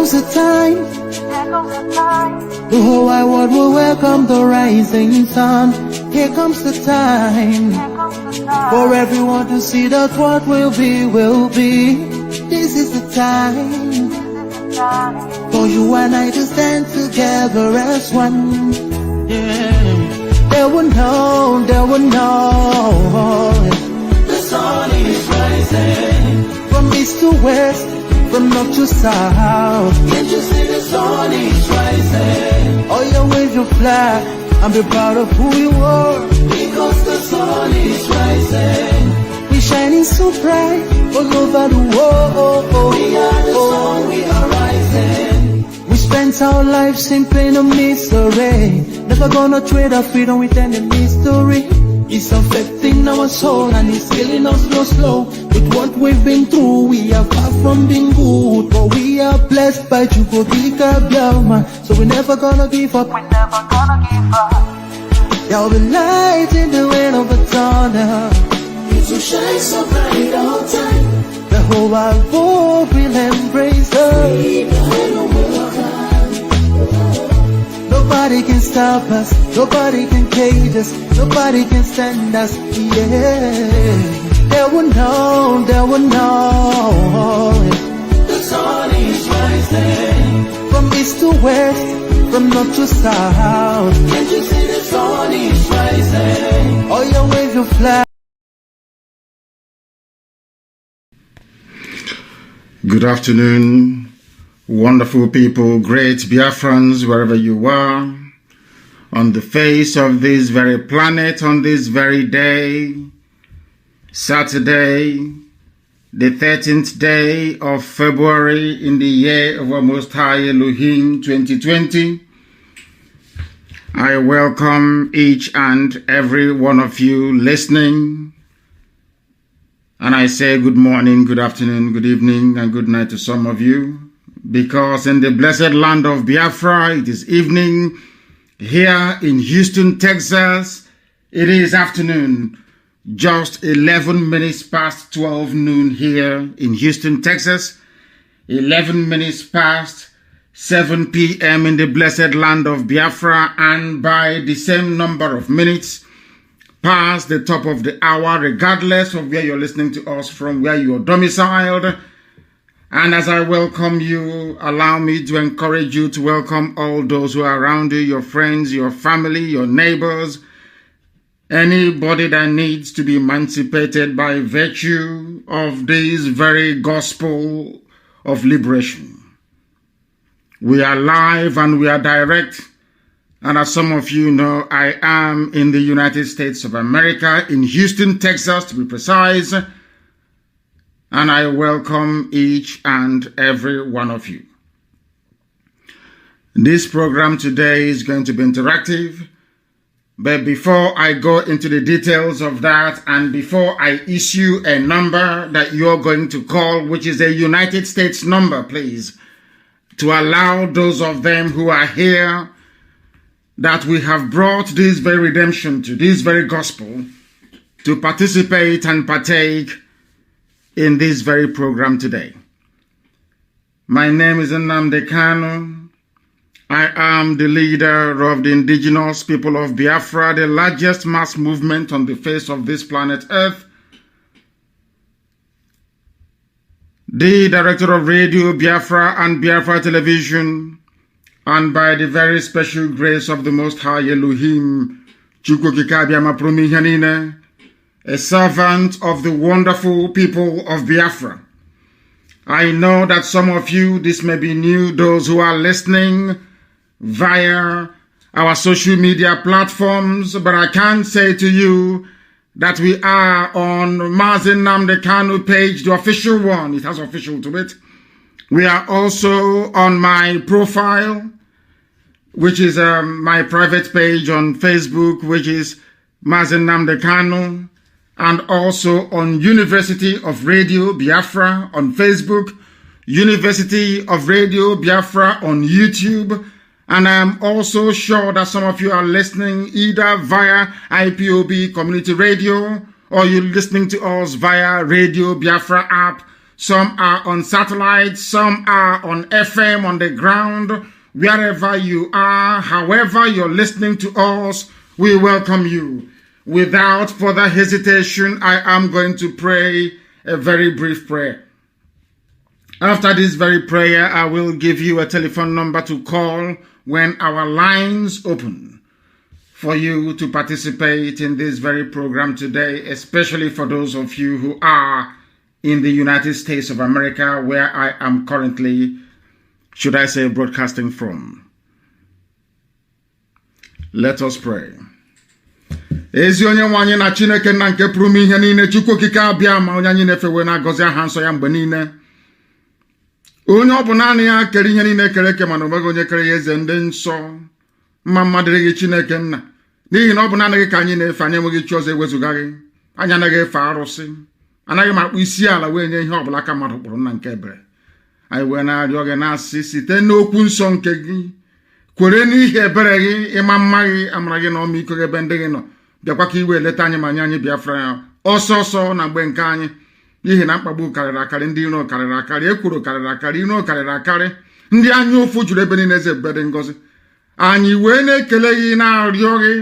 comes the time. The whole wide world will welcome the rising sun. Here comes the time for everyone to see that what will be, will be. This is the time for you and I to stand together as one. Yeah. They will know, they will know. The sun is rising from east to west, from north to south. Can't you see the sun is rising? Oh, you wave your flag and be proud of who you are. Because the sun is rising. We're shining so bright all over the world. We are the sun, we are rising. We spent our lives in pain and misery. Never gonna trade our freedom with any mystery. It's affecting our soul and it's killing us slow. With what we've been through, we are far from being good. But we are blessed by Chukobika Biafra. So we're never gonna give up. We're never gonna give up. There'll be light in the wind of a tunnel. It will shine so bright all time. The whole wide world will embrace us. Nobody can stop us, nobody can cage us, nobody can stand us, yeah. They will know, they will know. The sun is rising from east to west, from north to south. Can't you see the sun is rising? Oh, you wave your flag. Good afternoon. Wonderful people, great Biafrans, wherever you are, on the face of this very planet, on this very day, Saturday, the 13th day of February in the year of our Most High Elohim 2020. I welcome each and every one of you listening, and I say good morning, good afternoon, good evening, and good night to some of you. Because in the blessed land of Biafra, it is evening. Here in Houston, Texas, it is afternoon. Just 11 minutes past 12 noon here in Houston, Texas. 11 minutes past 7 p.m. in the blessed land of Biafra. And by the same number of minutes past the top of the hour, regardless of where you're listening to us from, where you are domiciled. And as I welcome you, allow me to encourage you to welcome all those who are around you, your friends, your family, your neighbors, anybody that needs to be emancipated by virtue of this very gospel of liberation. We are live and we are direct. And as some of you know, I am in the United States of America, in Houston, Texas, to be precise. And I welcome each and every one of you. This program today is going to be interactive. But before I go into the details of that, and before I issue a number that you're going to call, which is a United States number, please, to allow those of them who are here that we have brought this very redemption to, this very gospel, to participate and partake in this very program today. My name is Nnamdi Kanu. I am the leader of the indigenous people of Biafra, the largest mass movement on the face of this planet Earth. The director of Radio Biafra and Biafra Television, and by the very special grace of the Most High Elohim, a servant of the wonderful people of Biafra. I know that some of you, this may be new, those who are listening via our social media platforms, but I can say to you that we are on Mazi Nnamdi Kanu page, the official one. It has official to it. We are also on my profile, which is my private page on Facebook, which is Mazi Nnamdi Kanu. And also on University of Radio Biafra on Facebook, University of Radio Biafra on YouTube, and I am also sure that some of you are listening either via IPOB community radio or you're listening to us via Radio Biafra app. some are on satellite, some are on FM on the ground. Wherever you are, however you're listening to us, we welcome you. Without further hesitation, I am going to pray a very brief prayer. After this very prayer, I will give you a telephone number to call when our lines open for you to participate in this very program today, especially for those of you who are in the United States of America, where I am currently, should I say, broadcasting from. Let us pray. Ezi onye nwanyị na Chineke nna nke pụrụ ihe niile, Chukwu okike abịa ma onye anyị na-efewe na-agọzi aha nsọ ya mgbe niile. Onye ọ bụ naanị ya kere ihe niile kere eke mana onweghị onye kere ya eze ndị nsọ. Mma mma dịrị gị Chineke nna, n'ihi na ọ bụ naanị gị ka anyị na-efe, anyị enweghị chi ọzọ ewezuga gị. Anyị anaghị efe arụsị, anaghị m akpụ isi ala wee nye ihe ọbụla aka mmadụ kpụrụ nna nke ebere. Anyị wee na-arịọ gị na-asị site n'okwu nsọ nke gị, kwere n'ihi ebere gị, ịma mma gị, amara gị na ọmịiko gị ebe ndị gị nọ, bịakwa ka iwe leta anyị ma nye anyị Biafra ya ọsọ ọsọ na mgbe nke anyị, n'ihi na mkpagbu karịrị akarị, ndị iro karịrị akarị, ekworo karịrị akarị, iro karịrị akarị, ndị anya ụfụ juru ebe niile eze ebube dị ngọzi. Anyị wee na-ekele gị, na-arịọ gị,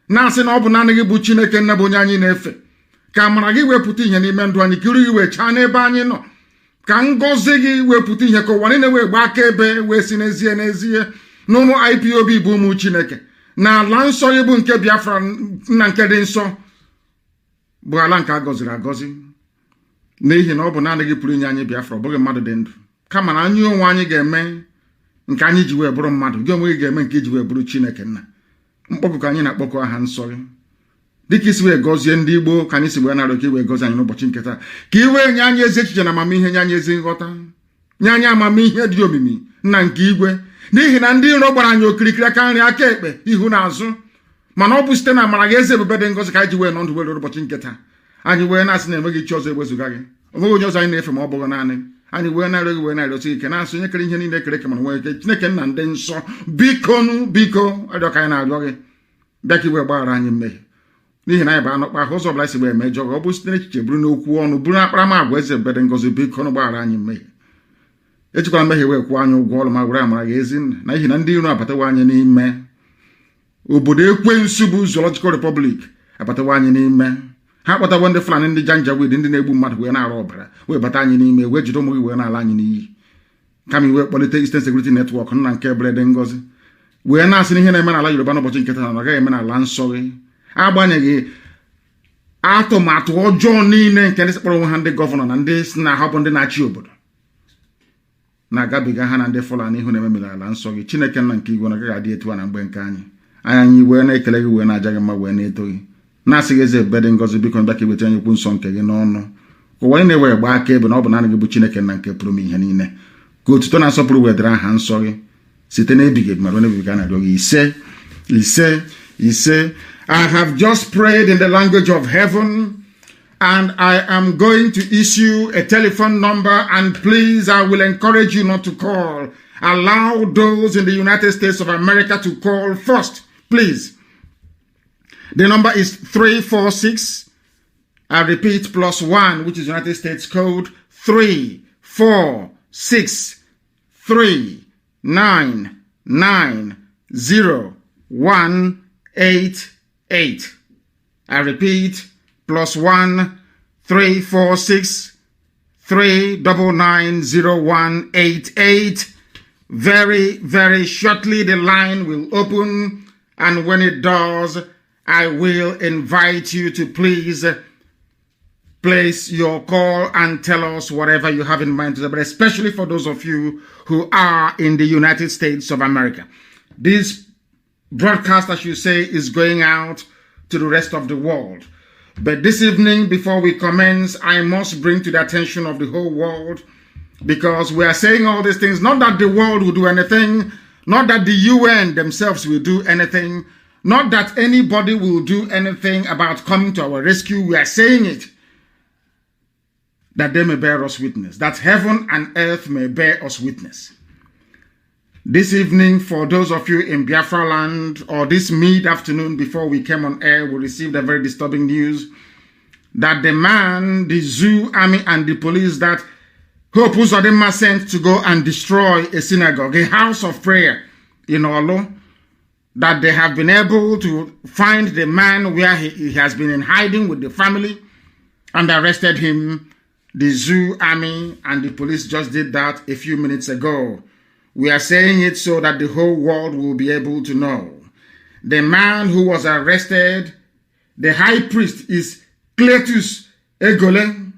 na-asị na ọ bụ naanị gị bụ Chineke nna bụ onye anyị na-efe. Ka amara gị wepụta ihe n'ime ndụ anyị, kiri gị wee chaa n'ebe anyị nọ, ka ngọzi gị wepụta ihe ka ụwa niile wee gbaa akaebe wee si n'ezie n'ezie na ụmụ IPOB bụ ụmụ Chineke, na ala nsọ gị bụ nke Biafra nna nke dị nsọ bụ ala nke a gọziri agọzi, n'ihi na ọ bụ naanị gị pụrụ inye anyị Biafra, ọ bụghị mmadụ dị ndụ. Kama na anyị onwe anyị ga-eme nke anyị ji wee bụrụ mmadụ, gị onwe gị ga-eme nke iji wee bụrụ Chineke nna. Mkpọkụ ka anyị na-akpọkọ aha nsọ gị, dịka isi wee gọzie ndị Igbo ka anyị si wee na-arịọ ka iwee gọzie anyị n'ụbọchị nke taa, ka iwee nye anyị ezi echiche na amamihe, nye anyị ezi nghọta, nye anyị amamihe dị omimi nna nke igwe, n'ihi na ndị iro gbara anyị okirikiri aka nri aka ekpe ihu na azụ, mana ọ bụ site na amara gị eze ebube dị ngọzi ka anyị ji wee nọ ndụ were ụbọchị nke taa. Anyị wee na-asị na enweghị chi ọzọ ewezuga gị, onweghị onye ọzọ anyị na-efe ma ọ bụghị naanị anyị. Wee na-arịọ gị, wee na-arịọsi ike, na-asị onye kere ihe niile kere eke mana nwee ike, Chineke nna ndị nsọ, biko arịọ ka anyị na-arịọ gị, bịa ka iwee gbaghara anyị mmehie, n'ihi na anyị bụ anọkpa ahụ ụzọ ọbụla si wee mejọ gị, ọ bụ site n'echiche, bụrụ n'okwu ọnụ, bụrụ akparamagwa eze ebube dị ngọzi. Biko nụ gbaghara anyị mmehie, ejikwala mmehie wee kwụọ anyị ụgwọ ọrụ ma were amara gị ezi nna, na ihi na ndị iro abatawa anyị n'ime obodo ekwensu bụ Zoological Republic, abatawa anyị n'ime. Ha kpọtawa ndị Fulani, ndị Janjaweed, ndị na-egbu mmadụ wee na-arụ ọbara wee bata anyị n'ime, wee jide ụmụ gị wee na-ala anyị n'iyi. Kama iwe kpọlite Eastern Security Network nna nke ebere dị ngọzi, wee na-asị na ihe na-eme n'ala Yoruba n'ụbọchị nke taa na ọ gaghị eme n'ala nsọ gị, agbanyeghị atụmatụ ọjọọ niile nke ndị sekpọrọ onwe ha ndị gọvanọ na ndị si na ha bụ ndị na-achị obodo na-agabiga ha na ndị Fulani ihu na-ememere ala nsọ gị. Chineke nna nke igwe na gaghị adị etu a na mgbe nke anyị wee na-ekele gị, wee na-aja gị mma, wee na-eto gị, na-asị gị eze ebube dị ngọzi. Biko bịa ka iweta anyị okwu nsọ nke gị n'ọnụ, ka ụwa niile wee gbaa aka ebe na ọ bụ naanị gị bụ Chineke nna nke pụrụ m ihe niile, ka otuto na nsọpụrụ wee dịrị aha nsọ gị site n'ebighị ebi ma ruo n'ebighị. Na-arịọ gị ise. I have just prayed in the language of heaven, and I am going to issue a telephone number, and please, I will encourage you not to call. Allow those in the United States of America to call first, please. The number is 346, I repeat, +1, which is United States code, 346-399-0188. I repeat, +1 346-399-0188. Very, very shortly the line will open, and when it does, I will invite you to please place your call and tell us whatever you have in mind today, but especially for those of you who are in the United States of America. This broadcast, as you say, is going out to the rest of the world. But this evening, before we commence, I must bring to the attention of the whole world, because we are saying all these things, not that the world will do anything, not that the UN themselves will do anything, not that anybody will do anything about coming to our rescue. We are saying it that they may bear us witness, that heaven and earth may bear us witness. This evening, for those of you in Biafra land, or this mid-afternoon before we came on air, we received a very disturbing news that the man, the zoo army and the police that Hope Uzodinma sent to go and destroy a synagogue, a house of prayer in Olo, that they have been able to find the man where he has been in hiding with the family and arrested him. The zoo army and the police just did that a few minutes ago. We are saying it so that the whole world will be able to know. The man who was arrested, the high priest, is Cletus Egole,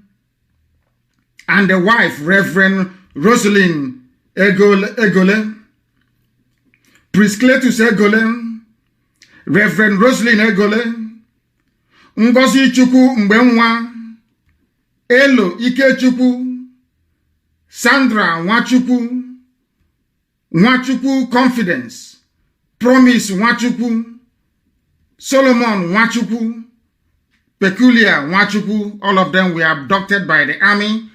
and the wife, Reverend Rosalind Egole. Priest Cletus Egole, Reverend Rosalind Egole, Ngozi Chukwu Mbenwa, Elo Ikechukwu, Sandra Nwachukwu, Nwachukwu Confidence, Promise Nwachukwu, Solomon Nwachukwu, Peculiar Nwachukwu, all of them were abducted by the army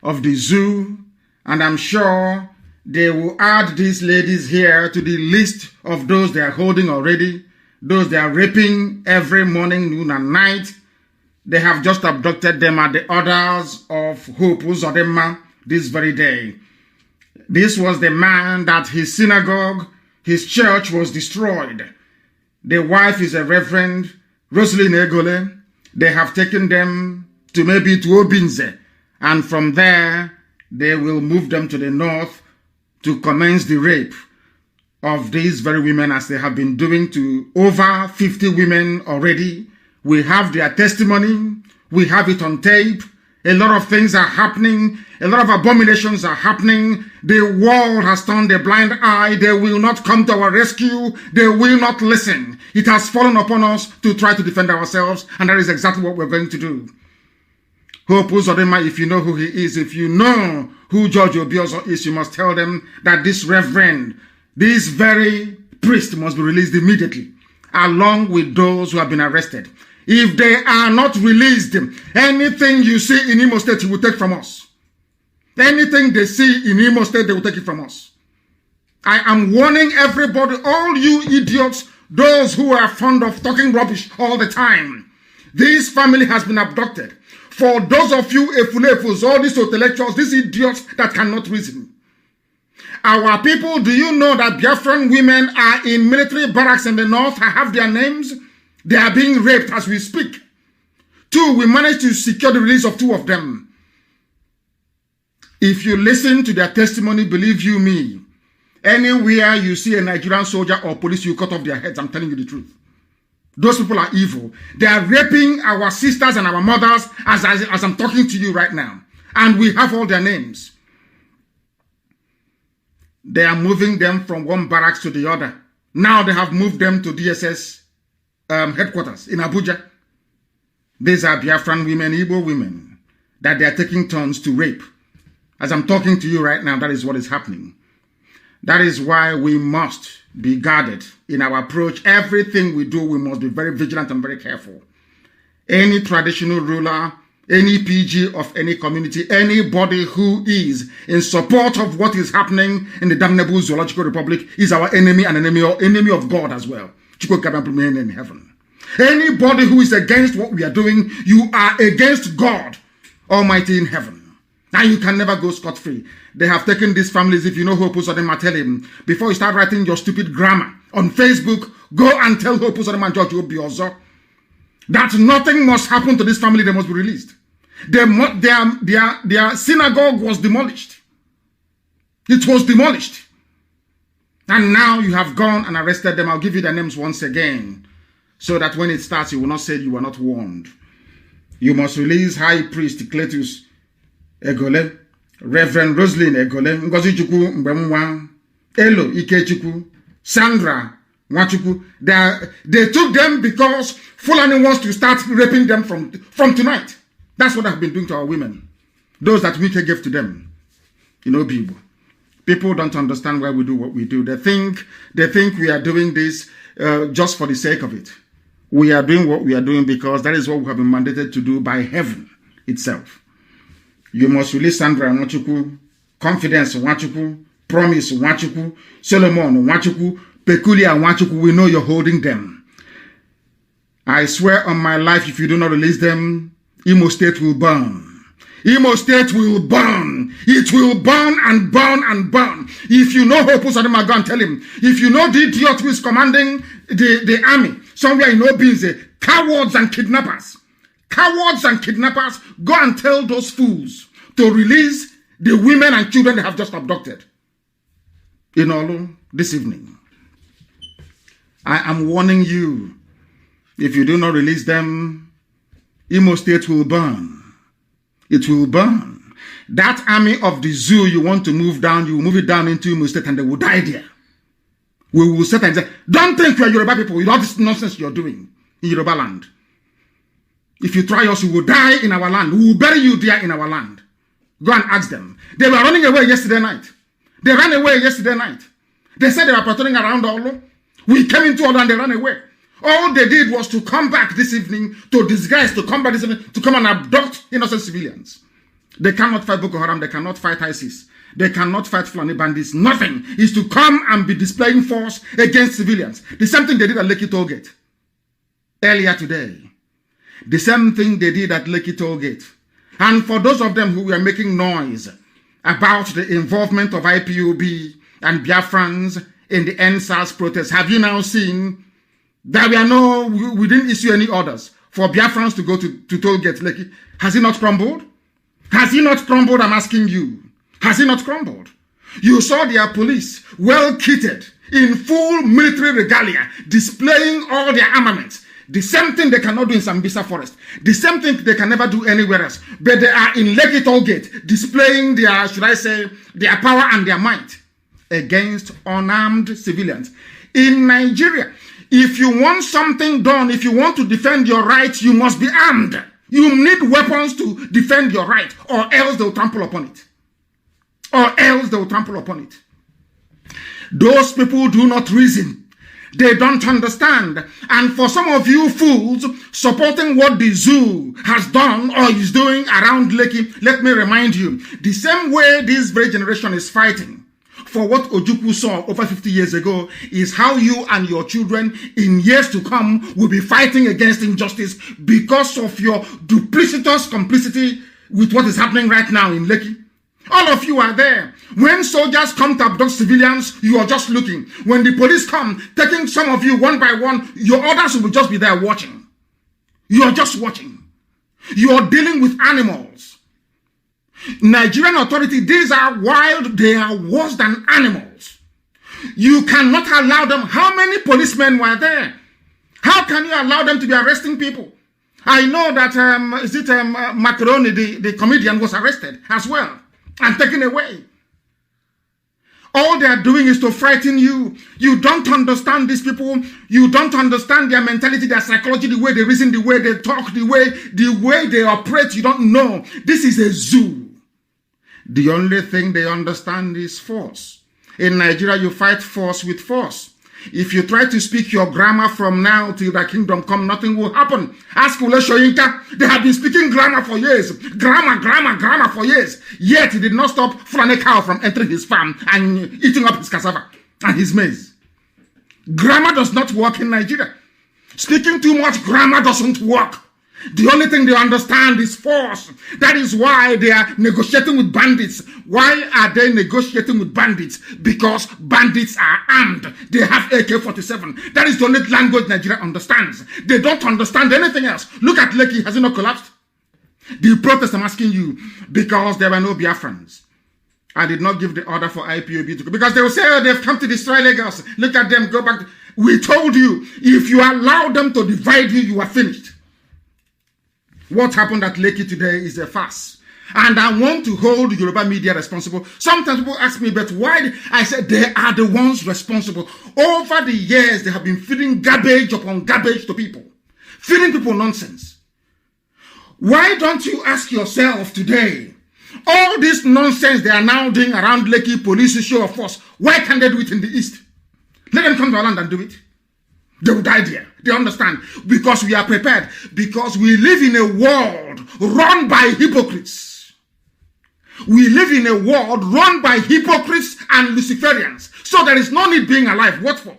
of the zoo, and I'm sure they will add these ladies here to the list of those they are holding already, those they are raping every morning, noon, and night. They have just abducted them at the orders of Hope Uzodinma this very day. This was the man that his synagogue, his church was destroyed. The wife is a Reverend Rosalind Egole. They have taken them to maybe to Obinze, and from there they will move them to the north to commence the rape of these very women, as they have been doing to over 50 women already. We have their testimony. We have it on tape. A lot of things are happening. A lot of abominations are happening. The world has turned a blind eye. They will not come to our rescue. They will not listen. It has fallen upon us to try to defend ourselves, and that is exactly what we're going to do. Hope Uzodinma, if you know who he is, if you know who George Obiozo is, you must tell them that this reverend, this very priest must be released immediately, along with those who have been arrested. If they are not released, anything you see in Imo State, he will take from us. Anything they see in Imo State, they will take it from us. I am warning everybody, all you idiots, those who are fond of talking rubbish all the time. This family has been abducted. For those of you efulefus, all these intellectuals, these idiots that cannot reason. Our people, do you know that Biafran women are in military barracks in the north? I have their names. They are being raped as we speak. 2, we managed to secure the release of 2 of them. If you listen to their testimony, believe you me, anywhere you see a Nigerian soldier or police, you cut off their heads. I'm telling you the truth. Those people are evil. They are raping our sisters and our mothers as I'm talking to you right now. And we have all their names. They are moving them from one barracks to the other. Now they have moved them to DSS headquarters in Abuja. These are Biafran women, Igbo women, that they are taking turns to rape. As I'm talking to you right now, that is what is happening. That is why we must be guarded in our approach. Everything we do, we must be very vigilant and very careful. Any traditional ruler, any PG of any community, anybody who is in support of what is happening in the damnable zoological republic is our enemy and enemy of God as well. In heaven. Anybody who is against what we are doing, you are against God Almighty in heaven. And you can never go scot-free. They have taken these families. If you know Hope Uzodinma, tell him, before you start writing your stupid grammar on Facebook, go and tell Hope Uzodinma and George Obiozo that nothing must happen to this family. They must be released. Their synagogue was demolished. It was demolished. And now you have gone and arrested them. I'll give you their names once again, so that when it starts, you will not say you were not warned. You must release High Priest Cletus Egole, Reverend Rosalind Egole, Ngozi Chukwu Mbenwa, Elo Ikechukwu, Sandra Nwachukwu. They took them because Fulani wants to start raping them from tonight. That's what I've been doing to our women. Those that we gave to them. You know, people don't understand why we do what we do. They think we are doing this just for the sake of it. We are doing what we are doing because that is what we have been mandated to do by heaven itself. You must release Sandra Nwachukwu, Confidence Nwachukwu, Promise Nwachukwu, Solomon Nwachukwu, Peculiar Nwachukwu. We know you're holding them. I swear on my life, if you do not release them, Imo State will burn. Imo State will burn. It will burn and burn and burn. If you know Hope Uzodimma, go and tell him. If you know the idiot who is commanding the army somewhere in Obinze, cowards and kidnappers, go and tell those fools to release the women and children they have just abducted in Olu this evening. I am warning you, if you do not release them, Imo State will burn. It will burn. That army of the zoo you want to move down, you will move it down into Imo State and they will die there. We will sit and say, don't think we are Yoruba people with all this nonsense you're doing in Yoruba land. If you try us, you will die in our land. We will bury you there in our land. Go and ask them. They were running away yesterday night. They ran away yesterday night. They said they were patrolling around Olu. We came into Olu and they ran away. All they did was to come back this evening, to disguise, to come back this evening, to come and abduct innocent civilians. They cannot fight Boko Haram. They cannot fight ISIS. They cannot fight Fulani bandits. Nothing is to come and be displaying force against civilians. The same thing they did at Lekki Tollgate earlier today. The same thing they did at Lekki Tollgate. And for those of them who were making noise about the involvement of IPOB and Biafrans in the NSAS protests, have you now seen that we didn't issue any orders for Biafrans to go to Tollgate Lekki? Has it not crumbled? Has it not crumbled? I'm asking you. Has it not crumbled? You saw their police well kitted in full military regalia, displaying all their armaments. The same thing they cannot do in Sambisa Forest. The same thing they can never do anywhere else. But they are in Lekki Tollgate, displaying their, should I say, their power and their might against unarmed civilians. In Nigeria, if you want something done, if you want to defend your rights, you must be armed. You need weapons to defend your right, or else they will trample upon it. Those people do not reason. They don't understand. And for some of you fools supporting what the zoo has done or is doing around Lekki, let me remind you, the same way this very generation is fighting for what Ojukwu saw over 50 years ago is how you and your children in years to come will be fighting against injustice because of your duplicitous complicity with what is happening right now in Lekki. All of you are there. When soldiers come to abduct civilians, you are just looking. When the police come, taking some of you one by one, your others will just be there watching. You are just watching. You are dealing with animals. Nigerian authority, these are wild. They are worse than animals. You cannot allow them. How many policemen were there? How can you allow them to be arresting people? I know that, Macaroni, the comedian, was arrested as well and taken away. All they are doing is to frighten you. You don't understand these people. You don't understand their mentality, their psychology, the way they reason, the way they talk, the way they operate. You don't know. This is a zoo. The only thing they understand is force. In Nigeria, you fight force with force. If you try to speak your grammar from now till the kingdom come, nothing will happen. Ask Ule Soyinka. They have been speaking grammar for years. Grammar for years. Yet he did not stop Fulani cow from entering his farm and eating up his cassava and his maize. Grammar does not work in Nigeria. Speaking too much grammar doesn't work. The only thing they understand is force. That is why they are negotiating with bandits. Why are they negotiating with bandits? Because bandits are armed. They have AK-47. That is the only language Nigeria understands. They don't understand anything else. Look at Lekki. Has it not collapsed? The protest, I'm asking you, because there were no Biafrans. I did not give the order for IPOB to go. Because they will say, oh, they've come to destroy Lagos. Look at them, go back. We told you, if you allow them to divide you, you are finished. What happened at Lekki today is a farce. And I want to hold Yoruba media responsible. Sometimes people ask me, but why? I said they are the ones responsible. Over the years, they have been feeding garbage upon garbage to people. Feeding people nonsense. Why don't you ask yourself today, all this nonsense they are now doing around Lekki, police show of force, why can't they do it in the East? Let them come to our land and do it. They will die there. They understand. Because we are prepared. Because we live in a world run by hypocrites. We live in a world run by hypocrites and Luciferians. So there is no need being alive. What for?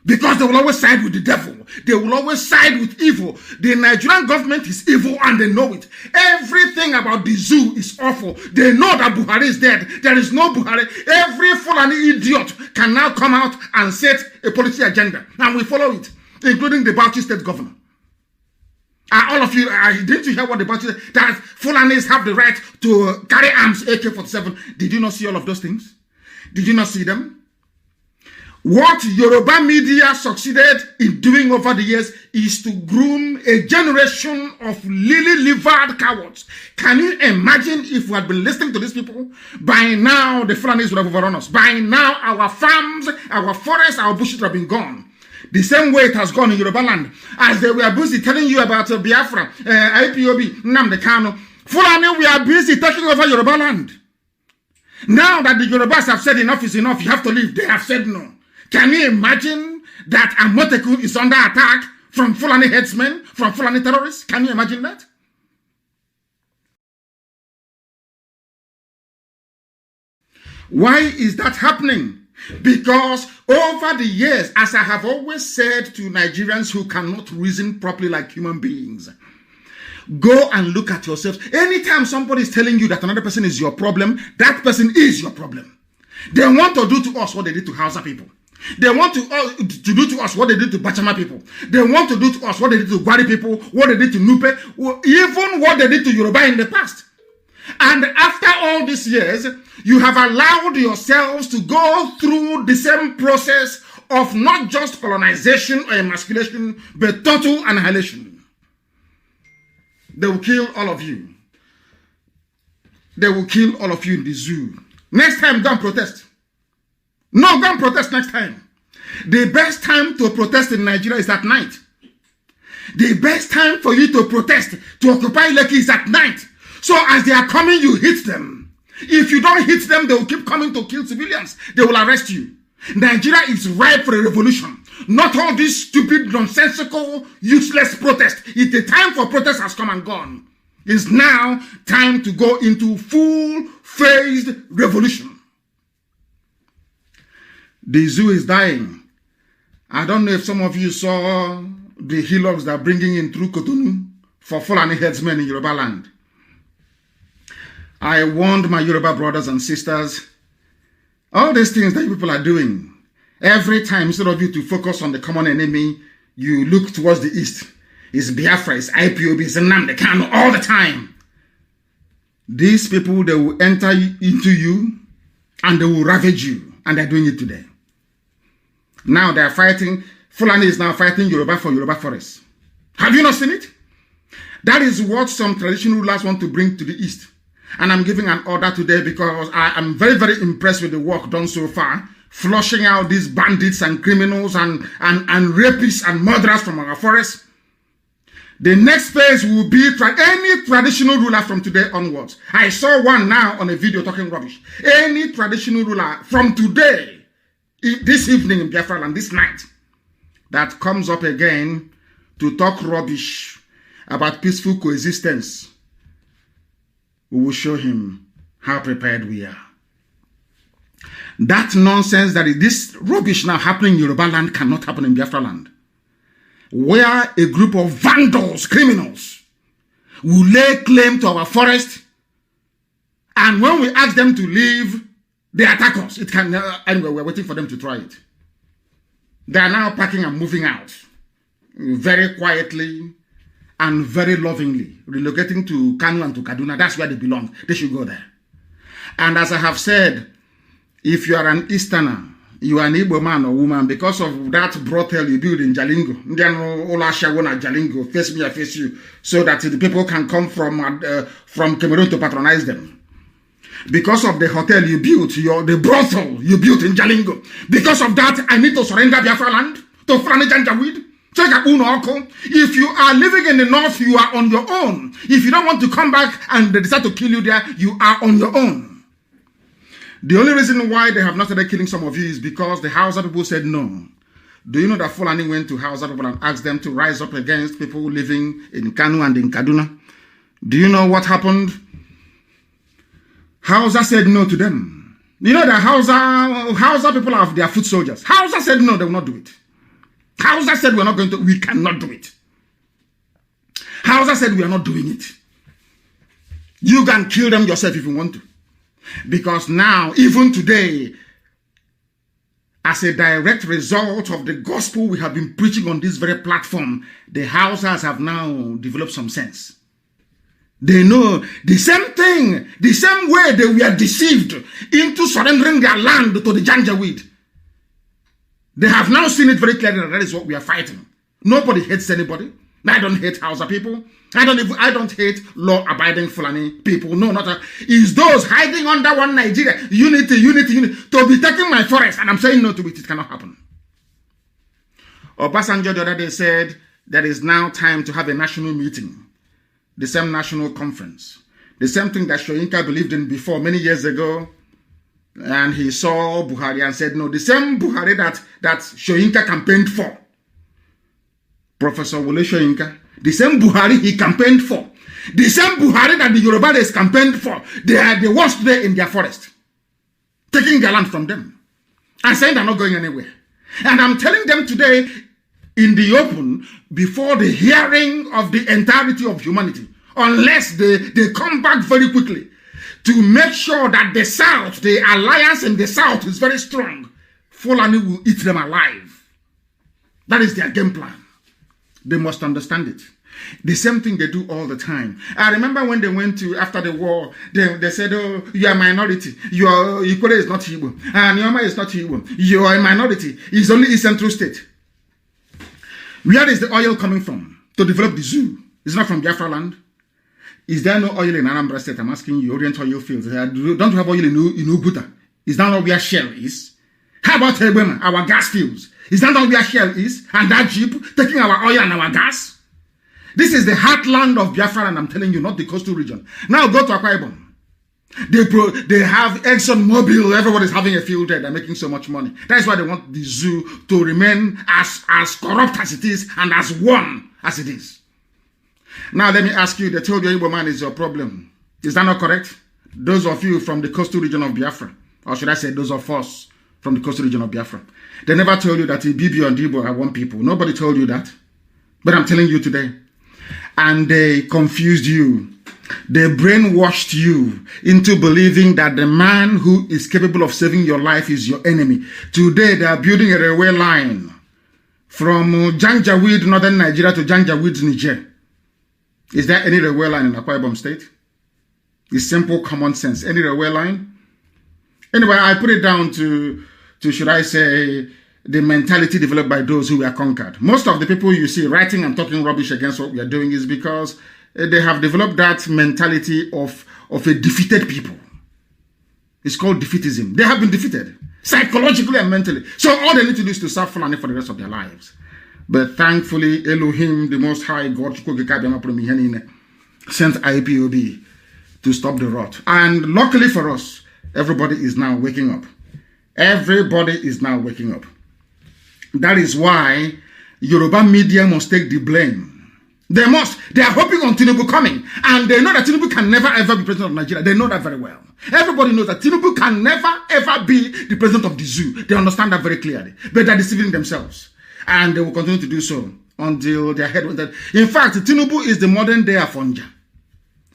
Because they will always side with the devil. They will always side with evil. The Nigerian government is evil and they know it. Everything about the zoo is awful. They know that Buhari is dead. There is no Buhari. Every Fulani idiot can now come out and set a policy agenda. And we follow it, including the Bauchi state governor. All of you, didn't you hear what the Bauchi said? That Fulanis have the right to carry arms, AK-47. Did you not see all of those things? Did you not see them? What Yoruba media succeeded in doing over the years is to groom a generation of lily-livered cowards. Can you imagine if we had been listening to these people? By now, the Fulanis would have overrun us. By now, our farms, our forests, our bushes would have been gone. The same way it has gone in Yoruba land. As they were busy telling you about Biafra, IPOB, Nnamdi, Kanu. Fulani, we are busy taking over Yoruba land. Now that the Yorubas have said enough is enough, you have to leave, they have said no. Can you imagine that Amoteku is under attack from Fulani headsmen, from Fulani terrorists? Can you imagine that? Why is that happening? Because over the years, as I have always said to Nigerians who cannot reason properly like human beings, go and look at yourselves. Anytime somebody is telling you that another person is your problem, that person is your problem. They want to do to us what they did to Hausa people. They want to do to us what they did to Bachama people. They want to do to us what they did to Gwari people, what they did to Nupe, even what they did to Yoruba in the past. And after all these years, you have allowed yourselves to go through the same process of not just colonization or emasculation, but total annihilation. They will kill all of you. They will kill all of you in the zoo. Next time, go and protest. No, go and protest next time. The best time to protest in Nigeria is at night. The best time for you to protest, to occupy Lekki is at night. So as they are coming, you hit them. If you don't hit them, they will keep coming to kill civilians. They will arrest you. Nigeria is ripe for a revolution. Not all this stupid, nonsensical, useless protest. If the time for protest has come and gone, it's now time to go into full-phased revolution. The zoo is dying. I don't know if some of you saw the hillocks that are bringing in through Kanu for Fulani headsmen in Yoruba land. I warned my Yoruba brothers and sisters, all these things that you people are doing, every time instead of you to focus on the common enemy, you look towards the east. It's Biafra, it's IPOB, it's Nnamdi, Kanu, all the time. These people, they will enter into you and they will ravage you, and they're doing it today. Now they're fighting, Fulani is now fighting Yoruba for Yoruba forests. Have you not seen it? That is what some traditional rulers want to bring to the east. And I'm giving an order today because I am very, very impressed with the work done so far, flushing out these bandits and criminals and rapists and murderers from our forests. The next phase will be any traditional ruler from today onwards. I saw one now on a video talking rubbish. Any traditional ruler from today, this evening in Biafra land, this night, that comes up again to talk rubbish about peaceful coexistence, we will show him how prepared we are. That nonsense that is this rubbish now happening in Yoruba land cannot happen in Biafra land, where a group of vandals, criminals, will lay claim to our forest, and when we ask them to leave, they attack us. It can anyway, we're waiting for them to try it. They are now packing and moving out very quietly and very lovingly, relocating to Kanu and to Kaduna. That's where they belong. They should go there. And as I have said, if you are an Easterner, you are an Igbo man or woman, because of that brothel you build in Jalingo, Jalingo, face me, I face you, so that the people can come from Cameroon to patronize them. Because of the hotel you built, the brothel you built in Jalingo, because of that, I need to surrender Biafra land to Fulani Janjaweed. If you are living in the north, you are on your own. If you don't want to come back and they decide to kill you there, you are on your own. The only reason why they have not started killing some of you is because the Hausa people said no. Do you know that Fulani went to Hausa people and asked them to rise up against people living in Kanu and in Kaduna? Do you know what happened? Hausa said no to them. You know that Hausa people have their foot soldiers. Hausa said no, they will not do it. Hausa said we cannot do it. Hausa said we are not doing it. You can kill them yourself if you want to. Because now, even today, as a direct result of the gospel we have been preaching on this very platform, the Hausas have now developed some sense. They know the same thing, the same way they were deceived into surrendering their land to the Janjaweed. They have now seen it very clearly that is what we are fighting. Nobody hates anybody. I don't hate Hausa people. I don't hate law-abiding Fulani people. No, not it's those hiding under one Nigeria. Unity, to be taking my forest. And I'm saying no to it. It cannot happen. Obasanjo the other day said there is now time to have a national meeting. The same national conference. The same thing that Shoyinka believed in before many years ago. And he saw Buhari and said, no, the same Buhari that Shoyinka campaigned for. Professor Wole Shoyinka, the same Buhari he campaigned for, the same Buhari that the Yorubas campaigned for, they are the worst there in their forest, taking their land from them and saying they're not going anywhere. And I'm telling them today in the open, before the hearing of the entirety of humanity, unless they come back very quickly to make sure that the South, the alliance in the South is very strong, Fulani will eat them alive. That is their game plan. They must understand it. The same thing they do all the time. I remember when they went to, after the war, they said, oh, you are a minority. Your Ikore is not Igbo. And Nyoma is not Igbo. You are a minority. It's only a central state. Where is the oil coming from to develop the zoo? It's not from Biafra land. Is there no oil in Anambra State? I'm asking you, Orient Oil Fields. Don't you have oil in Uguta? Is that not where Shell is? How about Ebema, our gas fields? Is that not where Shell is? And that jeep taking our oil and our gas? This is the heartland of Biafra, and I'm telling you, not the coastal region. Now go to Akwa Ibom. They have ExxonMobil. Everybody's having a field there. They're making so much money. That's why they want the zoo to remain as corrupt as it is and as one as it is. Now let me ask you, they told you Igbo man is your problem. Is that not correct? Those of you from the coastal region of Biafra, or should I say those of us from the coastal region of Biafra, they never told you that Ibibi and Igbo are one people. Nobody told you that. But I'm telling you today. And they confused you. They brainwashed you into believing that the man who is capable of saving your life is your enemy. Today they are building a railway line from Janjaweed, northern Nigeria, to Janjaweed, Niger. Is there any railway line in Akwa Ibom State? It's simple common sense. Any railway line? Anyway, I put it down to should I say, the mentality developed by those who were conquered. Most of the people you see writing and talking rubbish against what we are doing is because they have developed that mentality of a defeated people. It's called defeatism. They have been defeated, psychologically and mentally. So all they need to do is to serve Fulani for the rest of their lives. But thankfully, Elohim, the Most High God, sent IPOB to stop the rot. And luckily for us, everybody is now waking up. Everybody is now waking up. That is why Yoruba media must take the blame. They must. They are hoping on Tinubu coming. And they know that Tinubu can never ever be president of Nigeria. They know that very well. Everybody knows that Tinubu can never ever be the president of the zoo. They understand that very clearly. But they're deceiving themselves. And they will continue to do so until their head went dead. In fact, Tinubu is the modern day Afonja.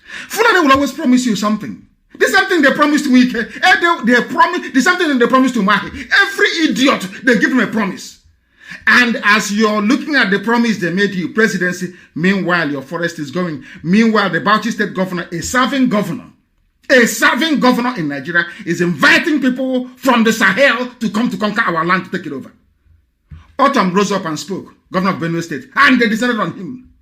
Fulani will always promise you something. The same thing they promised to Wike. They promise the same thing they promised to Mahi. Every idiot, they give him a promise. And as you're looking at the promise they made you, presidency, meanwhile your forest is going. Meanwhile, the Bauchi state governor, a serving governor in Nigeria, is inviting people from the Sahel to come to conquer our land to take it over. Autumn rose up and spoke, governor of Benue State, and they descended on him.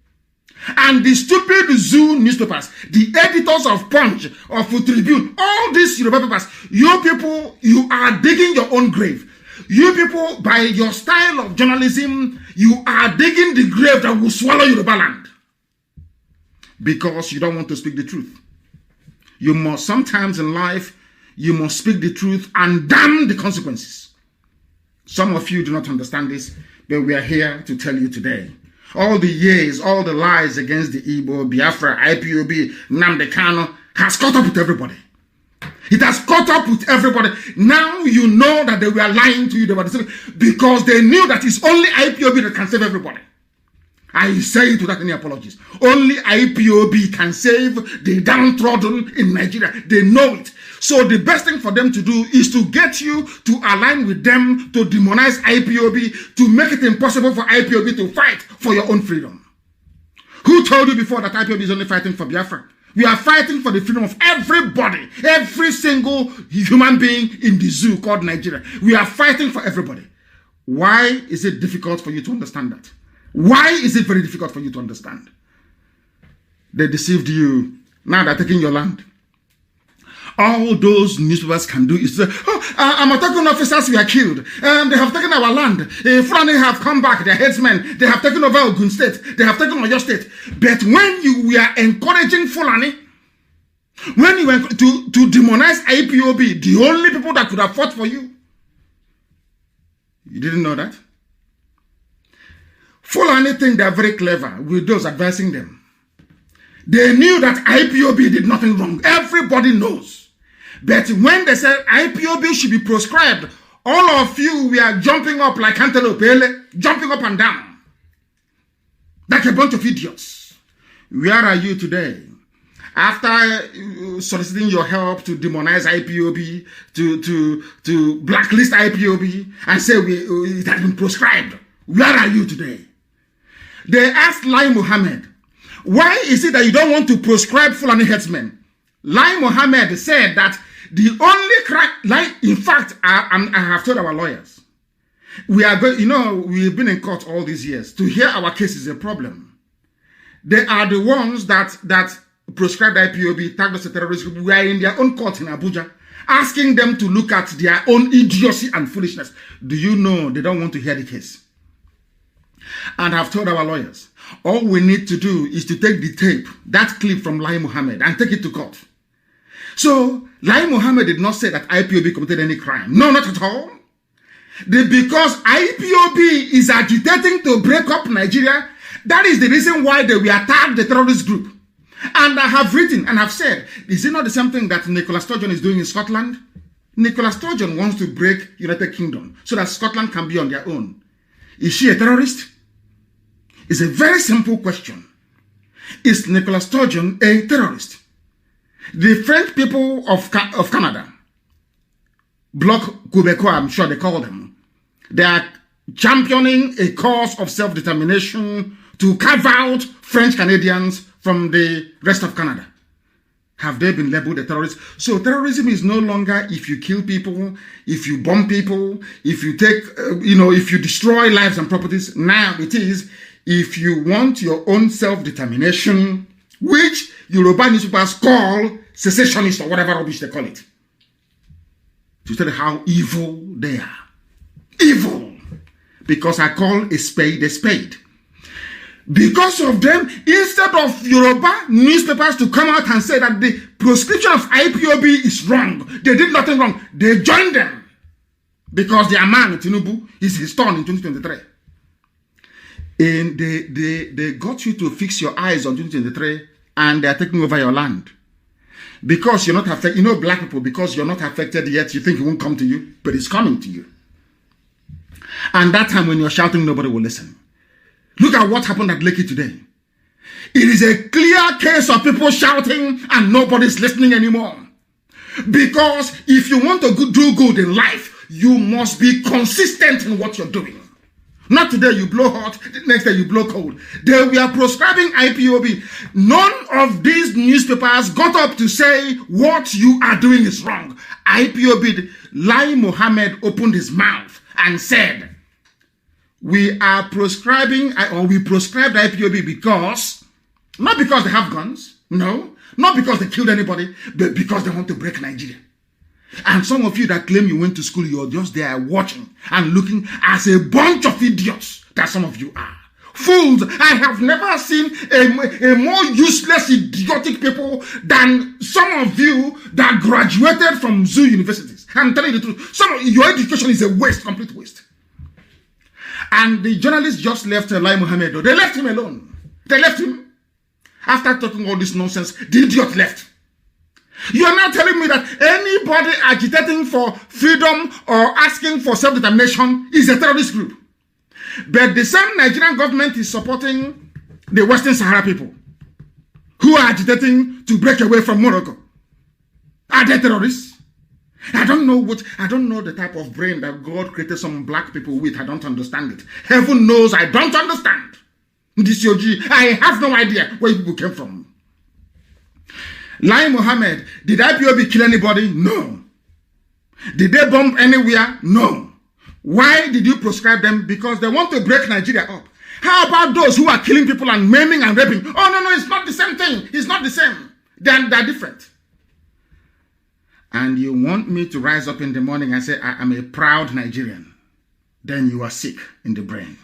And the stupid zoo newspapers, the editors of Punch, of Tribune, all these Yoruba papers, you people, you are digging your own grave. You people, by your style of journalism, you are digging the grave that will swallow Yoruba land. Because you don't want to speak the truth. You must, sometimes in life, you must speak the truth and damn the consequences. Some of you do not understand this, but we are here to tell you today. All the years, all the lies against the Igbo, Biafra, IPOB, Nnamdi Kanu has caught up with everybody. It has caught up with everybody. Now you know that they were lying to you. They were deceiving because they knew that it's only IPOB that can save everybody. I say it without any apologies. Only IPOB can save the downtrodden in Nigeria. They know it. So the best thing for them to do is to get you to align with them, to demonize IPOB, to make it impossible for IPOB to fight for your own freedom. Who told you before that IPOB is only fighting for Biafra? We are fighting for the freedom of everybody, every single human being in the zoo called Nigeria. We are fighting for everybody. Why is it difficult for you to understand that? Why is it very difficult for you to understand? They deceived you. Now they're taking your land. All those newspapers can do is say, Amatakun officers were killed. They have taken our land. Fulani have come back, their headsmen. They have taken over Ogun State. They have taken Oyo State. But when you were encouraging Fulani, when you went to demonize IPOB, the only people that could have fought for you, you didn't know that? Fulani think they are very clever with those advising them. They knew that IPOB did nothing wrong. Everybody knows. But when they said IPOB should be proscribed, all of you were jumping up like antelope, jumping up and down. Like a bunch of idiots. Where are you today? After soliciting your help to demonize IPOB, to blacklist IPOB, and say it has been proscribed, where are you today? They asked Lai Mohammed, why is it that you don't want to proscribe Fulani headsmen? Lai Mohammed said that the only crime, in fact, I have told our lawyers, we are going, we've been in court all these years. To hear our case is a problem. They are the ones that proscribed IPOB, tagged us a terrorist group. We are in their own court in Abuja, asking them to look at their own idiocy and foolishness. Do you know they don't want to hear the case? And I've told our lawyers, all we need to do is to take the tape, that clip from Lai Mohammed, and take it to court. So, Lai Mohammed did not say that IPOB committed any crime. No, not at all. Because IPOB is agitating to break up Nigeria, that is the reason why they were tagged the terrorist group. And I have written and have said, is it not the same thing that Nicola Sturgeon is doing in Scotland? Nicola Sturgeon wants to break United Kingdom so that Scotland can be on their own. Is she a terrorist? It's a very simple question. Is Nicola Sturgeon a terrorist? The French people of Canada, Bloc Québécois, I'm sure they call them, they are championing a cause of self-determination to carve out French Canadians from the rest of Canada. Have they been labeled a terrorist? So terrorism is no longer if you kill people, if you bomb people, if you take, if you destroy lives and properties. Now it is if you want your own self-determination, which Yoruba newspapers call secessionist or whatever rubbish they call it. To tell you how evil they are. Evil. Because I call a spade a spade. Because of them, instead of Yoruba newspapers to come out and say that the proscription of IPOB is wrong, they did nothing wrong, they joined them. Because their man, Tinubu, is his turn in 2023. And they got you to fix your eyes on 2023 and they are taking over your land. Because you're not affected, black people, because you're not affected yet, you think it won't come to you, but it's coming to you. And that time when you're shouting, nobody will listen. Look at what happened at Lekki today. It is a clear case of people shouting and nobody's listening anymore. Because if you want to do good in life, you must be consistent in what you're doing. Not today you blow hot, next day you blow cold. They were proscribing IPOB. None of these newspapers got up to say what you are doing is wrong. IPOB, Lai Mohammed opened his mouth and said, we are proscribing, or we proscribed IPOB because, not because they have guns, no, not because they killed anybody, but because they want to break Nigeria. And some of you that claim you went to school, you're just there watching and looking as a bunch of idiots that some of you are. Fools. I have never seen a more useless, idiotic people than some of you that graduated from zoo universities. I'm telling you the truth. Your education is a waste, complete waste. And the journalists just left Lai Mohammed. They left him alone. They left him. After talking all this nonsense, the idiot left. You are now telling me that anybody agitating for freedom or asking for self-determination is a terrorist group. But the same Nigerian government is supporting the Western Sahara people who are agitating to break away from Morocco. Are they terrorists? I don't know the type of brain that God created some black people with. I don't understand it. Heaven knows I don't understand. This Yogi, I have no idea where people came from. Lai Mohammed, did IPOB kill anybody? No. Did they bomb anywhere? No. Why did you proscribe them? Because they want to break Nigeria up. How about those who are killing people and maiming and raping? Oh, no, it's not the same thing. It's not the same. They're different. And you want me to rise up in the morning and say, I am a proud Nigerian. Then you are sick in the brain.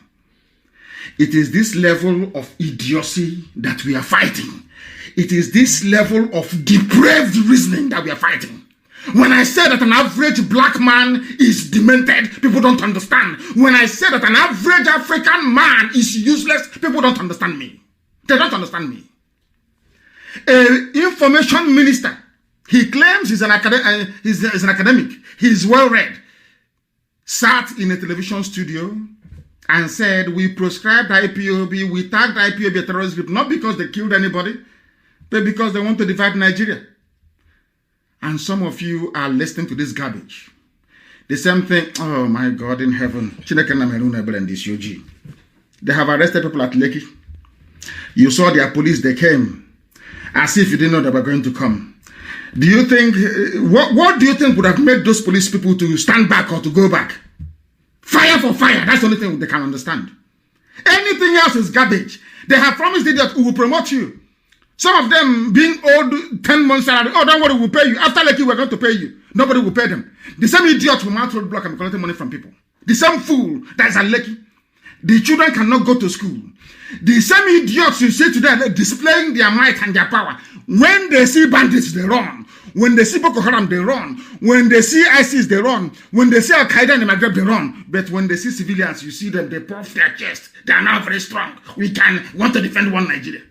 It is this level of idiocy that we are fighting. It is this level of depraved reasoning that we are fighting. When I say that an average black man is demented, people don't understand. When I say that an average African man is useless, people don't understand me. They don't understand me. An information minister, he claims he's an academic, he's well-read, sat in a television studio and said, we proscribed IPOB, we tagged IPOB a terrorist group, not because they killed anybody, but because they want to divide Nigeria. And some of you are listening to this garbage. The same thing, oh my God in heaven. They have arrested people at Lekki. You saw their police, they came as if you didn't know they were going to come. Do you think, what do you think would have made those police people to stand back or to go back? Fire for fire, that's the only thing they can understand. Anything else is garbage. They have promised that we will promote you. Some of them being owed 10 months salary. Oh, don't worry, we'll pay you. After Lekki, we're going to pay you. Nobody will pay them. The same idiot will mount roadblock and be collecting money from people. The same fool that is at Lekki. The children cannot go to school. The same idiots you see today displaying their might and their power. When they see bandits, they run. When they see Boko Haram, they run. When they see ISIS, they run. When they see Al-Qaeda in the Maghreb, they run. But when they see civilians, you see them, they puff their chest. They are now very strong. We want to defend one Nigeria.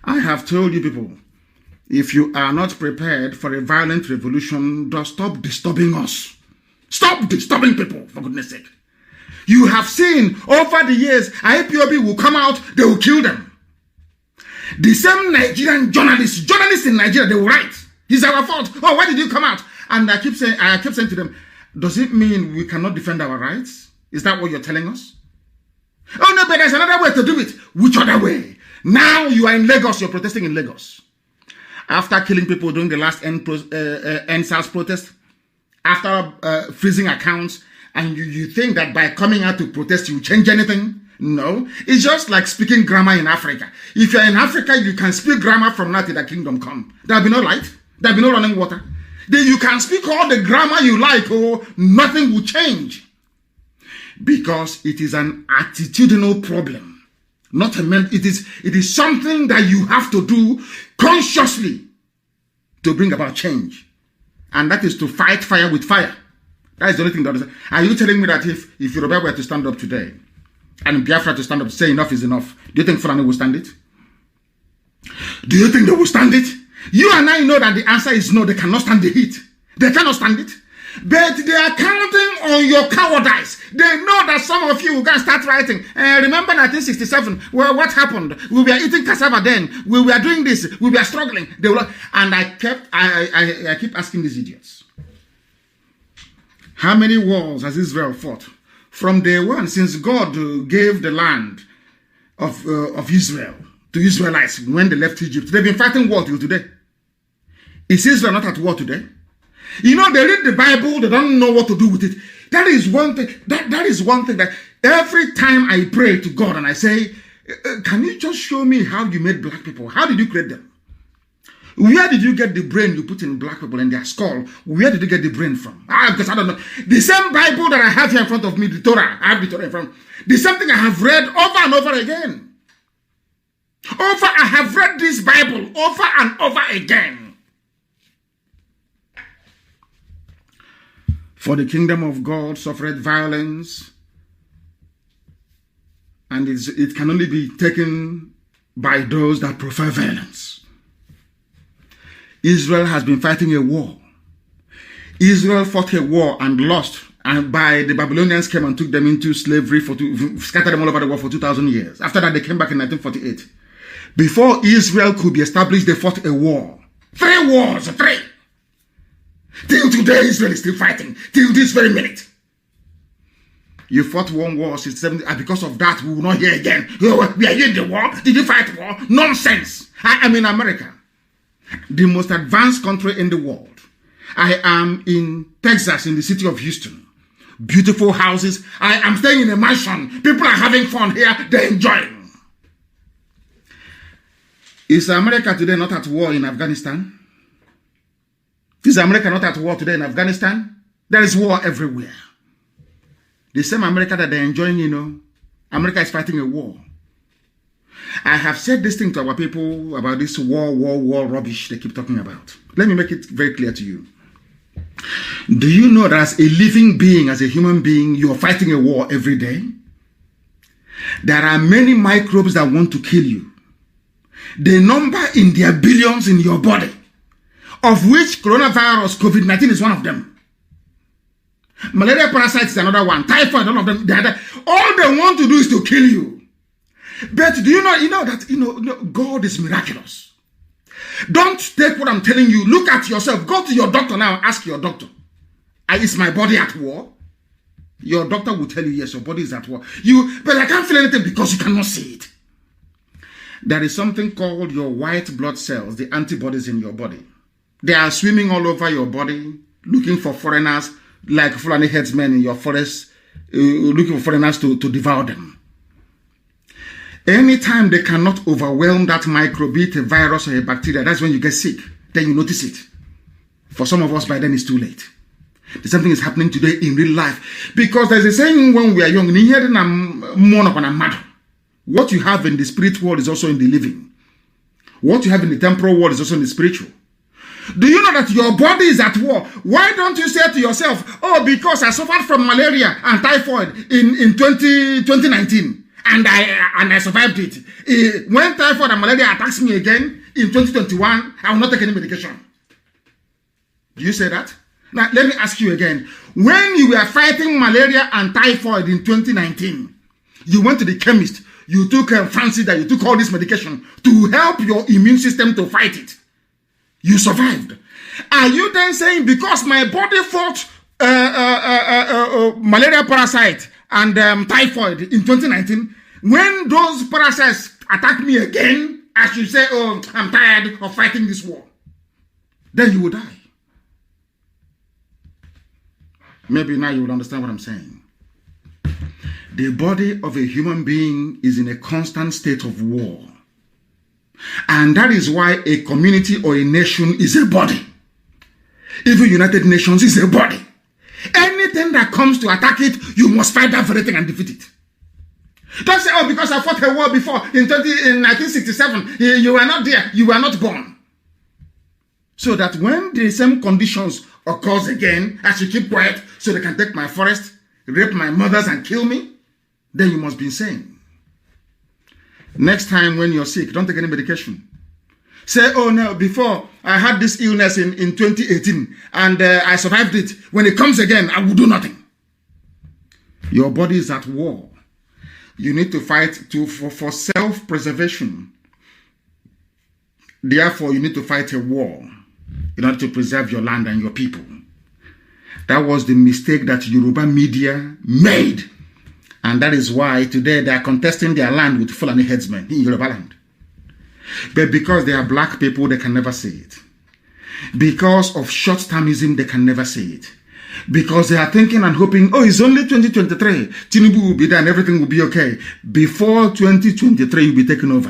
I have told you people, if you are not prepared for a violent revolution, just stop disturbing us. Stop disturbing people, for goodness sake. You have seen over the years, IPOB will come out, they will kill them. The same Nigerian journalists in Nigeria, they will write, it's our fault. Oh, why did you come out? And I keep saying to them, does it mean we cannot defend our rights? Is that what you're telling us? Oh no, but there's another way to do it. Which other way? Now you are in Lagos, you're protesting in Lagos. After killing people during the last NSAS protest, after freezing accounts, and you think that by coming out to protest you change anything? No. It's just like speaking grammar in Africa. If you're in Africa, you can speak grammar from now till the kingdom come. There'll be no light. There'll be no running water. Then you can speak all the grammar you like, or nothing will change. Because it is an attitudinal problem. Not a mental. It is something that you have to do consciously to bring about change. And that is to fight fire with fire. That is the only thing that is. Are you telling me that if Yoruba were to stand up today and Biafra to stand up, say enough is enough, do you think Fulani will stand it? Do you think they will stand it? You and I know that the answer is no, they cannot stand the heat. They cannot stand it. But they are counting on your cowardice. They know that some of you will go and start writing. Remember 1967? Well, what happened? We were eating cassava then. We were doing this. We were struggling. They were, and I keep asking these idiots. How many wars has Israel fought? From day one, since God gave the land of Israel to Israelites when they left Egypt. They've been fighting war till today. Is Israel not at war today? You know, they read the Bible, they don't know what to do with it. That is one thing. That is one thing that every time I pray to God and I say, can you just show me how you made black people? How did you create them? Where did you get the brain you put in black people in their skull? Where did you get the brain from? Because I don't know. The same Bible that I have here in front of me, the Torah, I have the Torah in front. The same thing I have read over and over again. I have read this Bible over and over again. For the kingdom of God suffered violence, and it can only be taken by those that prefer violence. Israel has been fighting a war. Israel fought a war and lost, and by the Babylonians came and took them into slavery, scattered them all over the world for 2,000 years. After that, they came back in 1948. Before Israel could be established, they fought a war. 3 wars, 3. Till today, Israel is still fighting. Till this very minute. You fought 1 war since 70, and because of that, we will not hear again. Oh, we are in the war. Did you fight war? Nonsense. I am in America, the most advanced country in the world. I am in Texas, in the city of Houston. Beautiful houses. I am staying in a mansion. People are having fun here. They're enjoying. Is America today not at war in Afghanistan? Is America not at war today in Afghanistan? There is war everywhere. The same America that they're enjoying, you know, America is fighting a war. I have said this thing to our people about this war rubbish they keep talking about. Let me make it very clear to you. Do you know that as a living being, as a human being, you are fighting a war every day? There are many microbes that want to kill you. They number in their billions in your body, of which coronavirus, COVID-19 is one of them. Malaria parasites is another one. Typhoid, all of them. All they want to do is to kill you. But do you know that God is miraculous? Don't take what I'm telling you. Look at yourself. Go to your doctor now and ask your doctor, is my body at war? Your doctor will tell you, yes, your body is at war. But I can't feel anything because you cannot see it. There is something called your white blood cells, the antibodies in your body. They are swimming all over your body, looking for foreigners, like Fulani headsmen in your forest, looking for foreigners to devour them. Anytime they cannot overwhelm that microbe, be it a virus or a bacteria, that's when you get sick. Then you notice it. For some of us, by then it's too late. The same thing is happening today in real life. Because there's a saying when we are young, what you have in the spirit world is also in the living. What you have in the temporal world is also in the spiritual. Do you know that your body is at war? Why don't you say to yourself, oh, because I suffered from malaria and typhoid in 2019 and I survived it. When typhoid and malaria attacks me again in 2021, I will not take any medication. Do you say that? Now, let me ask you again. When you were fighting malaria and typhoid in 2019, you went to the chemist, you took fancy that you took all this medication to help your immune system to fight it. You survived. Are you then saying because my body fought malaria parasite and typhoid in 2019, when those parasites attack me again, I should say, oh, I'm tired of fighting this war? Then you will die. Maybe now you will understand what I'm saying. The body of a human being is in a constant state of war. And that is why a community or a nation is a body. Even United Nations is a body. Anything that comes to attack it, you must fight that very thing and defeat it. Don't say, oh, because I fought a war before in 1967, you were not there, you were not born. So that when the same conditions occurs again, I should keep quiet so they can take my forest, rape my mothers and kill me, then you must be insane. Next time when you're sick, don't take any medication. Say, oh no, before I had this illness in 2018 and I survived it. When it comes again, I will do nothing. Your body is at war. You need to fight for self-preservation. Therefore, you need to fight a war in order to preserve your land and your people. That was the mistake that Yoruba media made. And that is why today they are contesting their land with Fulani headsmen in Yoruba land. But because they are black people, they can never say it. Because of short-termism, they can never say it. Because they are thinking and hoping, oh, it's only 2023. Tinubu will be there and everything will be okay. Before 2023, you'll be taken over.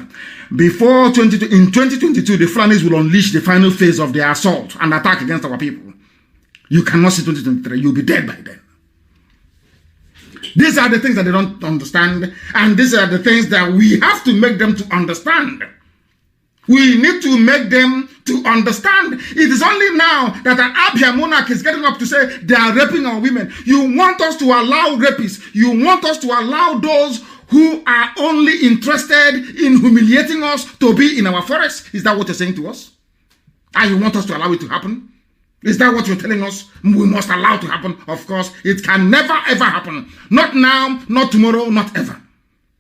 In 2022, the Fulanis will unleash the final phase of their assault and attack against our people. You cannot see 2023. You'll be dead by then. These are the things that they don't understand, and these are the things that we have to make them to understand. We need to make them to understand. It is only now that an Abia monarch is getting up to say they are raping our women. You want us to allow rapists. You want us to allow those who are only interested in humiliating us to be in our forest. Is that what you're saying to us? And you want us to allow it to happen? Is that what you're telling us we must allow to happen? Of course, it can never ever happen. Not now, not tomorrow, not ever.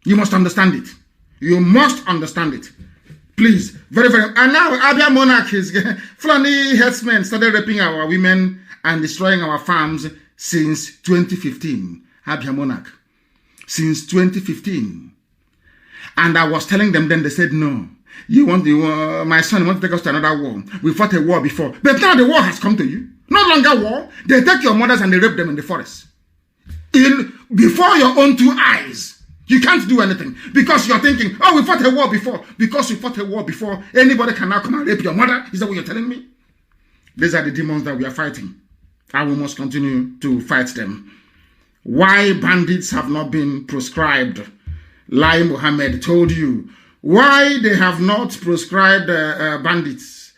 You must understand it. You must understand it. Please, very, very. And now, Abia monarch is Fulani herdsmen started raping our women and destroying our farms since 2015. Abia monarch. Since 2015. And I was telling them then, they said, no. My son wants to take us to another war. We fought a war before. But now the war has come to you. No longer war. They take your mothers and they rape them in the forest. Before your own two eyes. You can't do anything. Because you're thinking, oh, we fought a war before. Because we fought a war before, anybody can now come and rape your mother. Is that what you're telling me? These are the demons that we are fighting. And we must continue to fight them. Why bandits have not been proscribed? Lai Mohammed told you. Why they have not proscribed bandits?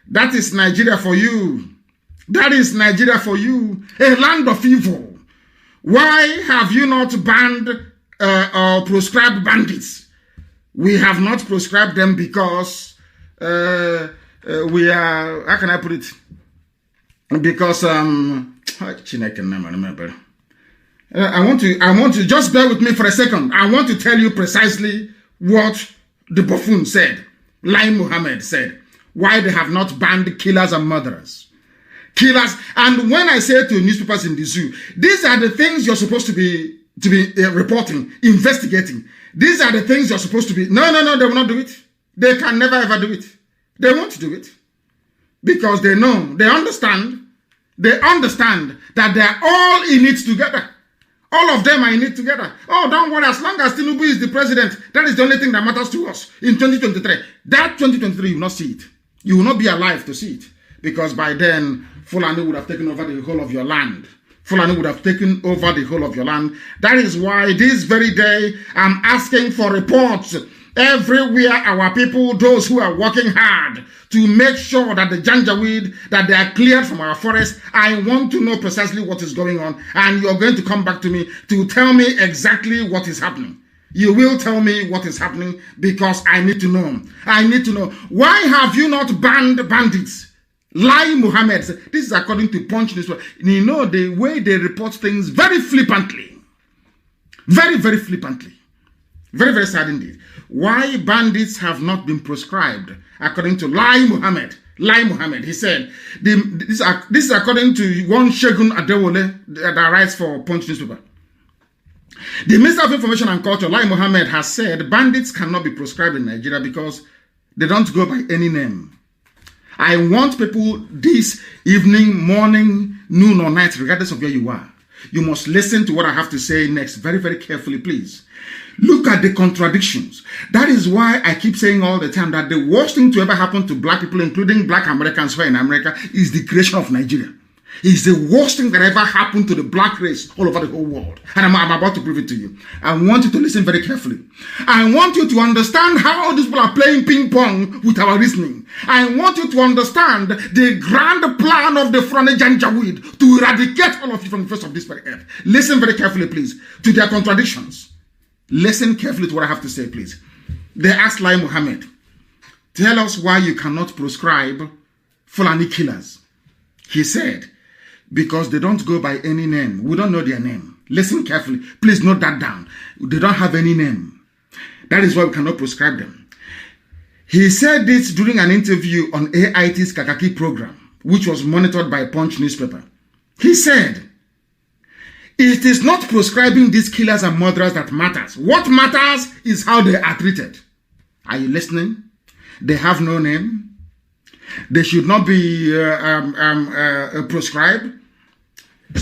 That is Nigeria for you. That is Nigeria for you. A land of evil. Why have you not banned or prescribed bandits? We have not prescribed them because we are, how can I put it? Because I want to just bear with me for a second. I want to tell you precisely what the buffoon said. Lai Mohammed said why they have not banned killers and murderers. Killers, and when I say to newspapers in the zoo, these are the things you're supposed to be reporting, investigating. These are the things you're supposed to be. No, they will not do it. They can never ever do it. They won't do it. Because they know, they understand that they are all in it together. All of them are in it together. Oh, don't worry, as long as Tinubu is the president, that is the only thing that matters to us in 2023. That 2023, you will not see it. You will not be alive to see it. Because by then, Fulani would have taken over the whole of your land. Fulani would have taken over the whole of your land. That is why this very day, I'm asking for reports everywhere. Our people, those who are working hard to make sure that the janjaweed, that they are cleared from our forest. I want to know precisely what is going on. And you're going to come back to me to tell me exactly what is happening. You will tell me what is happening because I need to know. I need to know. Why have you not banned bandits? Lai Mohammed, this is according to Punch News. You know the way they report things very flippantly. Very, very flippantly. Very, very sad indeed. Why bandits have not been proscribed, according to Lai Mohammed. Lai Mohammed, he said, this is according to one Shegun Adewole that writes for Punch newspaper. The Minister of Information and Culture, Lai Mohammed, has said bandits cannot be proscribed in Nigeria because they don't go by any name. I want people this evening, morning, noon or night, regardless of where you are. You must listen to what I have to say next very, very carefully, please. Look at the contradictions. That is why I keep saying all the time that the worst thing to ever happen to black people, including black Americans who are in America, is the creation of Nigeria. It's the worst thing that ever happened to the black race all over the whole world. And I'm about to prove it to you. I want you to listen very carefully. I want you to understand how these people are playing ping pong with our reasoning. I want you to understand the grand plan of the Fulani Janjaweed to eradicate all of you from the face of this very earth. Listen very carefully, please, to their contradictions. Listen carefully to what I have to say, please. They asked Lai Mohammed, tell us why you cannot proscribe Fulani killers. He said, because they don't go by any name. We don't know their name. Listen carefully. Please note that down. They don't have any name. That is why we cannot prescribe them. He said this during an interview on AIT's Kakaki program, which was monitored by Punch newspaper. He said, it is not prescribing these killers and murderers that matters. What matters is how they are treated. Are you listening? They have no name. They should not be prescribed.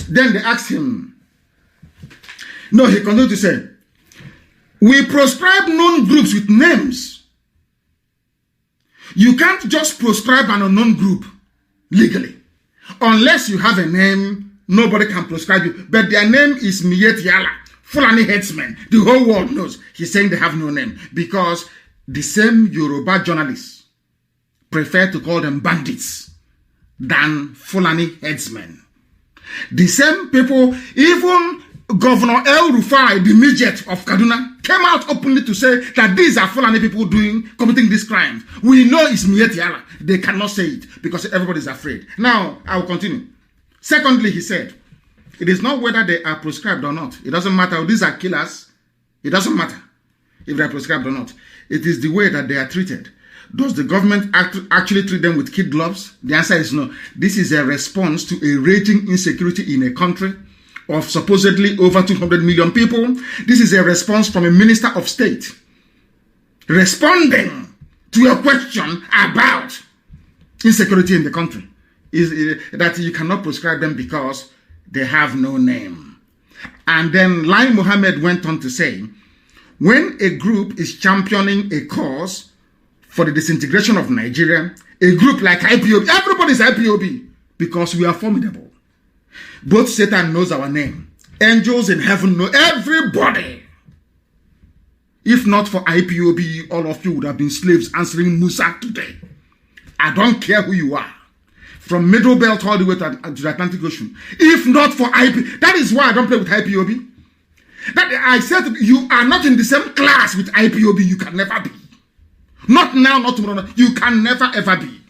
Then they asked him. No, he continued to say, we prescribe known groups with names. You can't just prescribe an unknown group legally. Unless you have a name, nobody can prescribe you. But their name is Miyet Yala, Fulani headsmen. The whole world knows. He's saying they have no name because the same Yoruba journalists prefer to call them bandits than Fulani headsmen. The same people, even Governor El Rufai, the midget of Kaduna, came out openly to say that these are Fulani people committing this crime. We know it's Mietiala. They cannot say it because everybody's afraid. Now, I will continue. Secondly, he said, it is not whether they are prescribed or not. It doesn't matter. These are killers. It doesn't matter if they are prescribed or not. It is the way that they are treated. Does the government actually treat them with kid gloves? The answer is no. This is a response to a raging insecurity in a country of supposedly over 200 million people. This is a response from a minister of state responding to a question about insecurity in the country. Is that you cannot prescribe them because they have no name. And then Lai Mohammed went on to say, when a group is championing a cause for the disintegration of Nigeria, a group like IPOB, everybody is IPOB because we are formidable. Both Satan knows our name. Angels in heaven know everybody. If not for IPOB, all of you would have been slaves answering Musa today. I don't care who you are. From Middle Belt all the way to the Atlantic Ocean. If not for IP, that is why I don't play with IPOB. That I said you are not in the same class with IPOB. You can never be. Not now, not tomorrow. You can never ever be.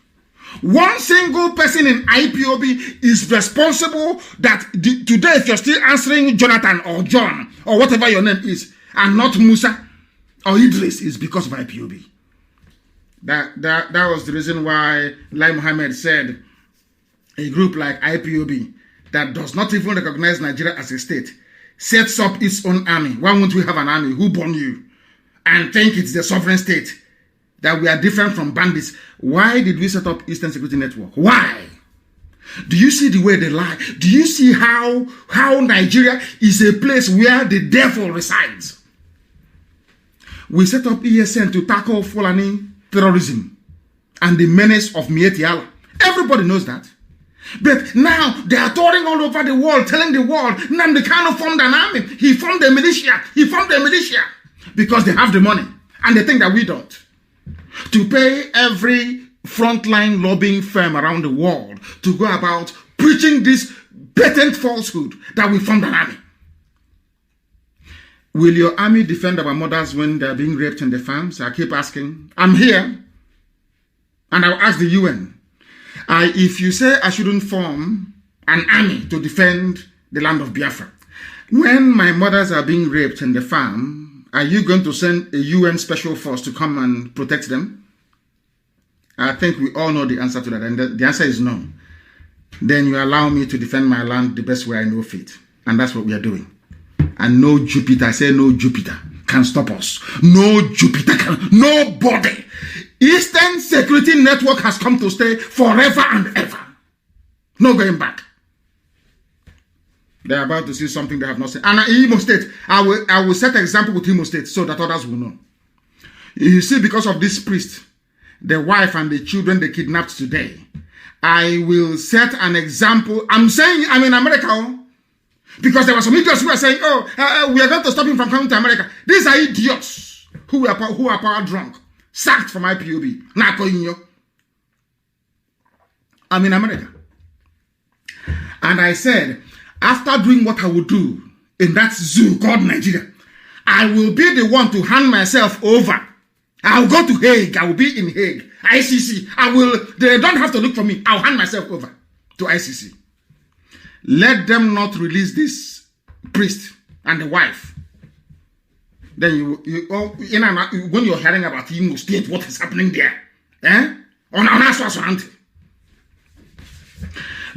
One single person in IPOB is responsible that today if you're still answering Jonathan or John or whatever your name is and not Musa or Idris is because of IPOB. That was the reason why Lai Mohammed said a group like IPOB that does not even recognize Nigeria as a state sets up its own army. Why won't we have an army? Who born you? And think it's the sovereign state, that we are different from bandits. Why did we set up Eastern Security Network? Why? Do you see the way they lie? Do you see how Nigeria is a place where the devil resides? We set up ESN to tackle Fulani terrorism and the menace of Mietiala. Everybody knows that. But now they are touring all over the world, telling the world, Nnamdi Kanu formed an army. He formed a militia. He formed a militia. Because they have the money. And they think that we don't. To pay every frontline lobbying firm around the world to go about preaching this blatant falsehood that we formed an army. Will your army defend our mothers when they're being raped in the farms? I keep asking. I'm here. And I'll ask the UN. If you say I shouldn't form an army to defend the land of Biafra, when my mothers are being raped in the farm, are you going to send a UN special force to come and protect them? I think we all know the answer to that, and the answer is no. Then you allow me to defend my land the best way I know fit, and that's what we are doing. And no Jupiter, I say no Jupiter, can stop us. No Jupiter can, nobody. Eastern Security Network has come to stay forever and ever. No going back. They're about to see something they have not seen. And Imo State, I will set an example with Imo State so that others will know. You see, because of this priest, the wife and the children they kidnapped today, I will set an example. I'm in America, because there were some idiots who were saying, we are going to stop him from coming to America. These are idiots who are power drunk, sacked from IPOB. I'm in America. And I said, after doing what I will do in that zoo called Nigeria, I will be the one to hand myself over. I'll go to Hague. I will be in Hague. ICC. They don't have to look for me. I'll hand myself over to ICC. Let them not release this priest and the wife. Then when you're hearing about Imo State, what is happening there?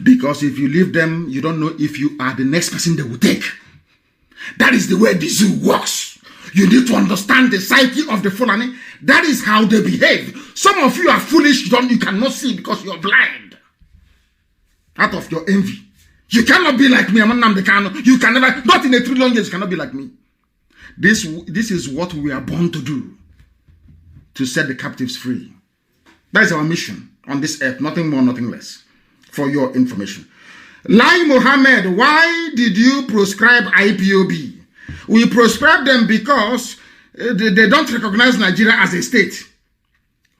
Because if you leave them, you don't know if you are the next person they will take. That is the way the zoo works. You need to understand the psyche of the Fulani. That is how they behave. Some of you are foolish, you cannot see because you're blind. Out of your envy. You cannot be like me. I'm Nnamdi Kanu. You can never, not in a trillion years, you cannot be like me. This is what we are born to do. To set the captives free. That is our mission on this earth. Nothing more, nothing less. For your information. Lai Mohammed, why did you proscribe IPOB? We proscribe them because they don't recognize Nigeria as a state.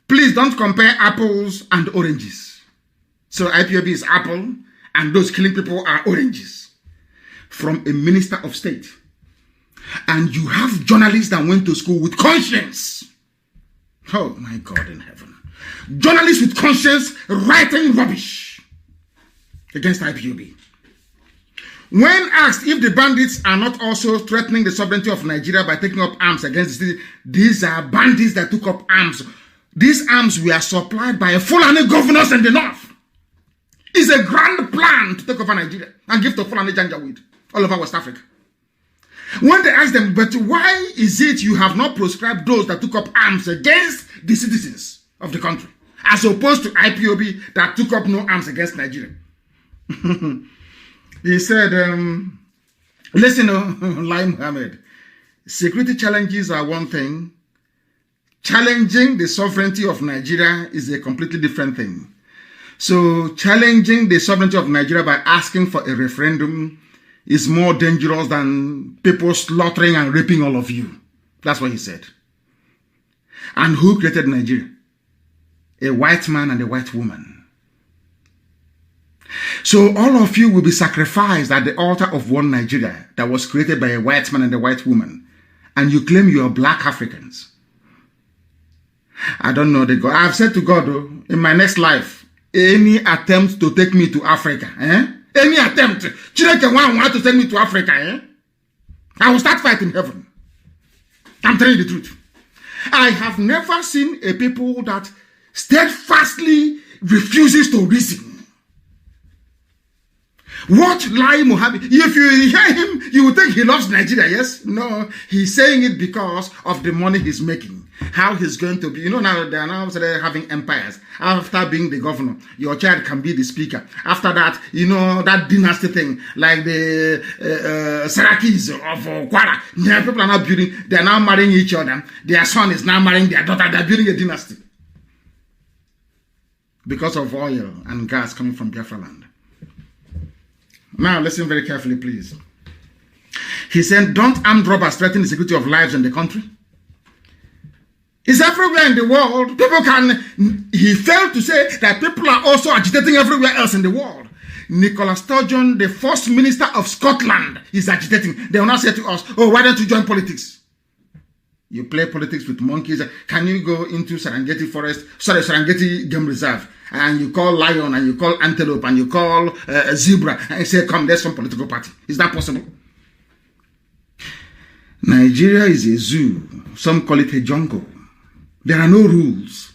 Please don't compare apples and oranges. So IPOB is apple and those killing people are oranges. from a minister of state. And you have journalists that went to school with conscience. Oh my God in heaven. Journalists with conscience writing rubbish against IPOB. When asked if the bandits are not also threatening the sovereignty of Nigeria by taking up arms against the city, these are bandits that took up arms. These arms were supplied by Fulani governors in the north. It's a grand plan to take over Nigeria and give to Fulani Janjaweed all over West Africa. When they asked them, but why is it you have not proscribed those that took up arms against the citizens of the country, as opposed to IPOB that took up no arms against Nigeria? He said, listen, Lai Mohammed, security challenges are one thing. Challenging the sovereignty of Nigeria is a completely different thing. So challenging the sovereignty of Nigeria by asking for a referendum is more dangerous than people slaughtering and raping all of you. That's what he said. And who created Nigeria? A white man and a white woman. So all of you will be sacrificed at the altar of one Nigeria that was created by a white man and a white woman. And you claim you are black Africans. I don't know the God. I've said to God, though, in my next life, any attempt to take me to Africa, any attempt, Chineke want to take me to Africa, I will start fighting heaven. I'm telling you the truth. I have never seen a people that steadfastly refuses to reason. What Lai Mohammed? If you hear him, you will think he loves Nigeria, yes? No, he's saying it because of the money he's making. How he's going to be. You know, now they are now having empires. After being the governor, your child can be the speaker. After that, you know, that dynasty thing, like the Sarakis of Kwara. People are now building, they are now marrying each other. Their son is now marrying their daughter. They're building a dynasty. Because of oil and gas coming from Biafra land. Now, listen very carefully, please. He said, don't armed robbers threaten the security of lives in the country? It's everywhere in the world. People can... He failed to say that people are also agitating everywhere else in the world. Nicola Sturgeon, the first minister of Scotland, is agitating. They will not say to us, oh, why don't you join politics? You play politics with monkeys. Can you go into Serengeti Forest, Serengeti Game Reserve, and you call lion, and you call antelope, and you call zebra, and say, come, there's some political party. Is that possible? Nigeria is a zoo. Some call it a jungle. There are no rules.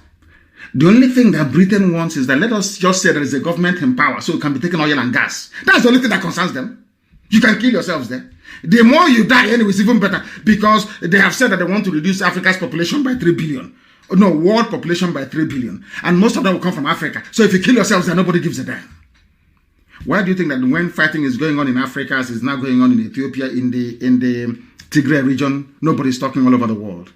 The only thing that Britain wants is that let us just say there is a government in power, so it can be taking oil and gas. That's the only thing that concerns them. You can kill yourselves there. The more you die, anyways, even better, because they have said that they want to reduce Africa's population by 3 billion. No, world population by 3 billion. And most of them will come from Africa. So if you kill yourselves, then nobody gives a damn. Why do you think that when fighting is going on in Africa, as is now going on in Ethiopia, in the Tigray region, nobody's talking all over the world?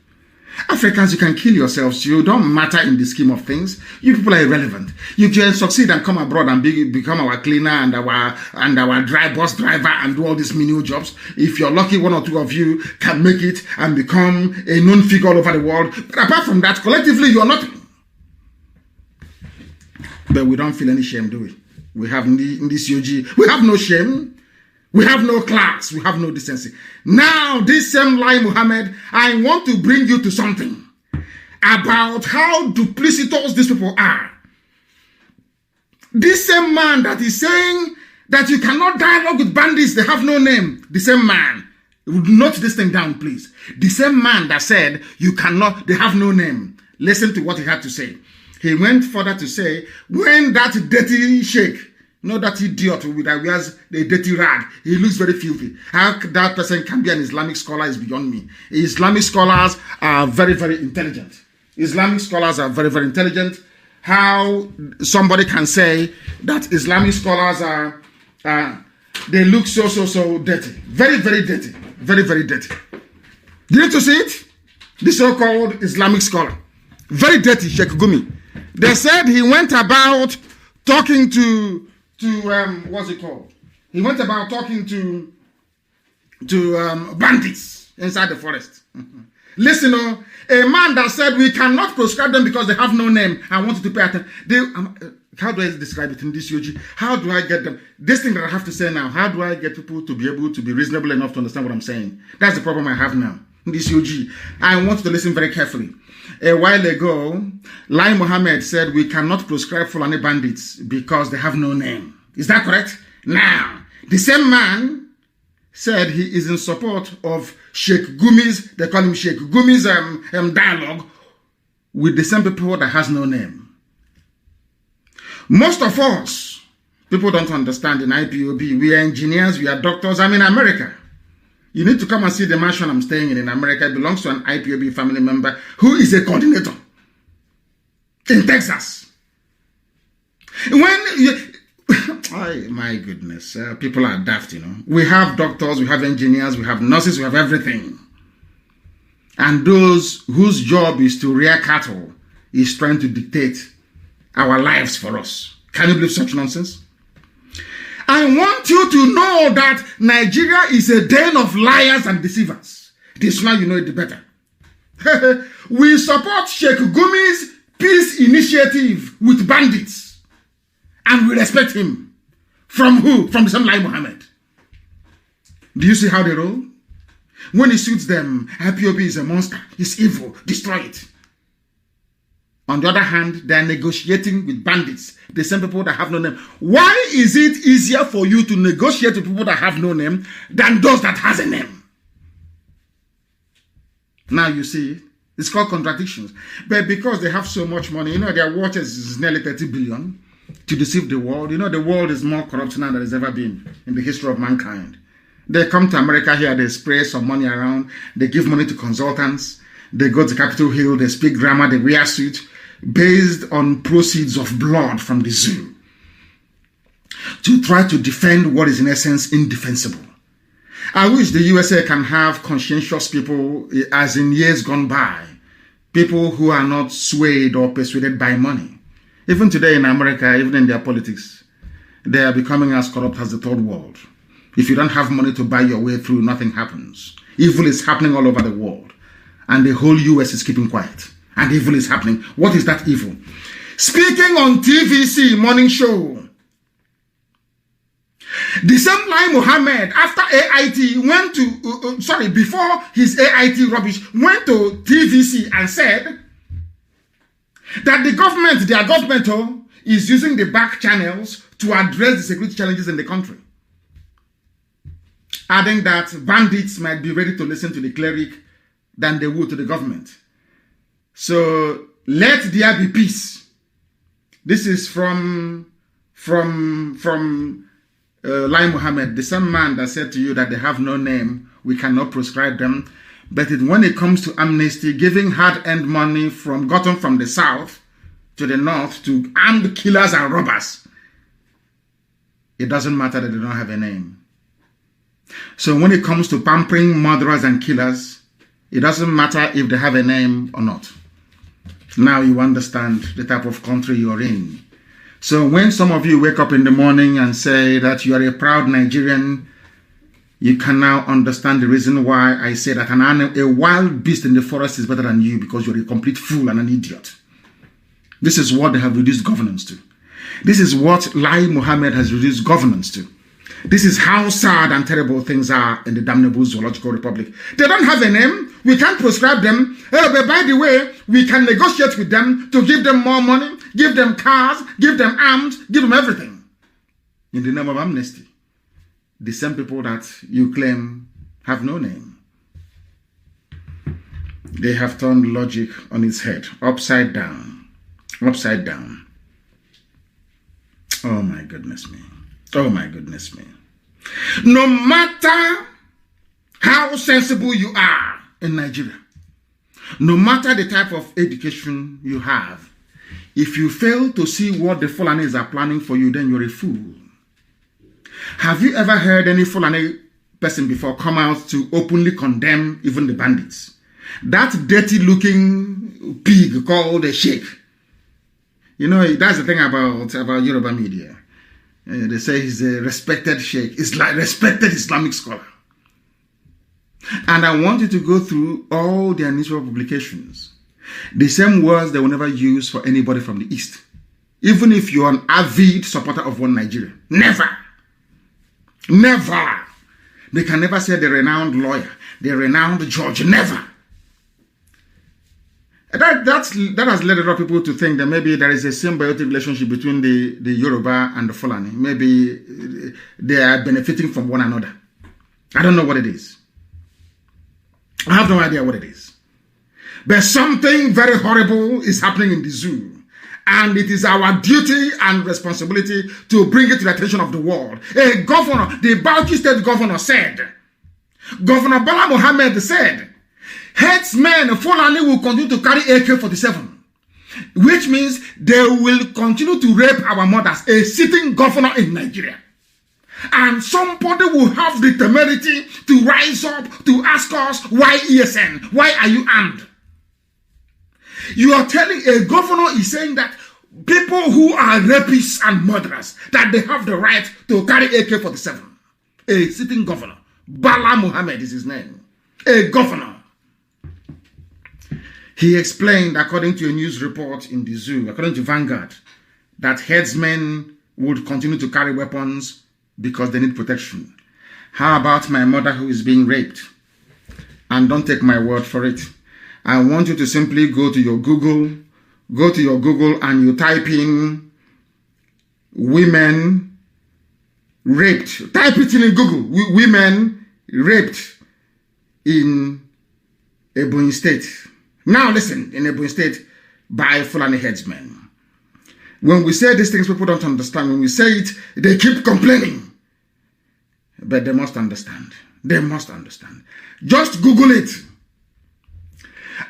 Africans, you can kill yourselves. You don't matter in the scheme of things. You people are irrelevant. You can succeed and come abroad and become our cleaner and our bus driver and do all these menial jobs. If you're lucky, one or two of you can make it and become a known figure all over the world. But apart from that, collectively, you're nothing. But we don't feel any shame, do we? We have in this UG, we have no shame. We have no class. We have no decency. Now, this same Lai Mohammed, I want to bring you to something about how duplicitous these people are. This same man that is saying that you cannot dialogue with bandits, they have no name. The same man. Note this thing down, please. The same man that said you cannot, they have no name. Listen to what he had to say. He went further to say, when that dirty sheikh, not that idiot that wears a dirty rag. He looks very filthy. How that person can be an Islamic scholar is beyond me. Islamic scholars are very, very intelligent. Islamic scholars are very, very intelligent. How somebody can say that Islamic scholars are, they look so dirty. Very, very dirty. Very, very dirty. Did you see it? The so-called Islamic scholar. Very dirty, Sheikh Gumi. They said he went about talking to what's it called? He went about talking to bandits inside the forest. Listen, a man that said we cannot proscribe them because they have no name. I want you to pay attention. how do I describe it in this UG? How do I get them? This thing that I have to say now, how do I get people to be able to be reasonable enough to understand what I'm saying? That's the problem I have now in this UG. I want you to listen very carefully. A while ago, Lai Mohammed said we cannot proscribe Fulani bandits because they have no name. Is that correct? Now, the same man said he is in support of Sheikh Gumi's, they call him Sheikh Gumi's dialogue with the same people that has no name. Most of us, people don't understand in IPOB. We are engineers, we are doctors. I'm in America. You need to come and see the mansion I'm staying in America. It belongs to an IPOB family member who is a coordinator in Texas. My goodness, people are daft, you know. We have doctors, we have engineers, we have nurses, we have everything. And those whose job is to rear cattle is trying to dictate our lives for us. Can you believe such nonsense? I want you to know that Nigeria is a den of liars and deceivers. This now you know it better. We support Sheikh Gumi's peace initiative with bandits. And we respect him. From who? From the same Lai Mohammed. Do you see how they roll? When it suits them, IPOB is a monster. It's evil. Destroy it. On the other hand, they are negotiating with bandits, the same people that have no name. Why is it easier for you to negotiate with people that have no name than those that has a name? Now you see, it's called contradictions. But because they have so much money, you know, their worth is nearly 30 billion to deceive the world. You know, the world is more corrupt now than it's ever been in the history of mankind. They come to America here, they spray some money around, they give money to consultants, they go to Capitol Hill, they speak grammar, they wear suits, based on proceeds of blood from the zoo, to try to defend what is in essence indefensible. I wish the USA can have conscientious people, as in years gone by, people who are not swayed or persuaded by money. Even today in America, even in their politics, they are becoming as corrupt as the third world. If you don't have money to buy your way through, nothing happens. Evil is happening all over the world, and the whole US is keeping quiet. And evil is happening. What is that evil? Speaking on TVC morning show, the same Lai Mohammed, after AIT went to, before his AIT rubbish, went to TVC and said that the government, their government, is using the back channels to address the security challenges in the country. Adding that bandits might be ready to listen to the cleric than they would to the government. So let there be peace. This is from Lai Mohammed, the same man that said to you that they have no name, we cannot prescribe them. But when it comes to amnesty, giving hard-earned money gotten from the south to the north to armed killers and robbers, it doesn't matter that they don't have a name. So when it comes to pampering murderers and killers, it doesn't matter if they have a name or not. Now you understand the type of country you're in. So when some of you wake up in the morning and say that you are a proud Nigerian, you can now understand the reason why I say that a wild beast in the forest is better than you, because you're a complete fool and an idiot. This is what they have reduced governance to. This is what Lai Mohammed has reduced governance to. This is how sad and terrible things are in the damnable Zoological Republic. They don't have a name. We can't prescribe them. But by the way, we can negotiate with them to give them more money, give them cars, give them arms, give them everything. In the name of amnesty. The same people that you claim have no name. They have turned logic on its head, upside down. Upside down. Oh my goodness me. Oh my goodness me. No matter how sensible you are in Nigeria, no matter the type of education you have, if you fail to see what the Fulanis are planning for you, then you're a fool. Have you ever heard any Fulani person before come out to openly condemn even the bandits? That dirty looking pig called a sheikh. You know, that's the thing about Yoruba media. They say he's a respected sheikh, respected Islamic scholar. And I want you to go through all their newspaper publications. The same words they will never use for anybody from the East. even if you're an avid supporter of one Nigeria. Never. Never. They can never say the renowned lawyer, the renowned judge. Never. That has led a lot of people to think that maybe there is a symbiotic relationship between the Yoruba and the Fulani. Maybe they are benefiting from one another. I don't know what it is. I have no idea what it is. But something very horrible is happening in the zoo. And it is our duty and responsibility to bring it to the attention of the world. A governor, the Bauchi State governor said, Governor Bala Mohammed said, headsmen Fulani will continue to carry AK-47, which means they will continue to rape our mothers, a sitting governor in Nigeria. And somebody will have the temerity to rise up to ask us, why ESN? Why are you armed? You are telling a governor is saying that people who are rapists and murderers, that they have the right to carry AK-47. A sitting governor. Bala Mohammed is his name. A governor. He explained, according to a news report in the zoo, according to Vanguard, that headsmen would continue to carry weapons because they need protection. How about my mother who is being raped? And don't take my word for it. I want you to simply go to your Google and you type in women raped. Type it in Google. Women raped in Ebonyi State. Now listen, in Ebonyi State by Fulani headsmen. When we say these things, people don't understand. When we say it, they keep complaining. But they must understand. They must understand. Just Google it.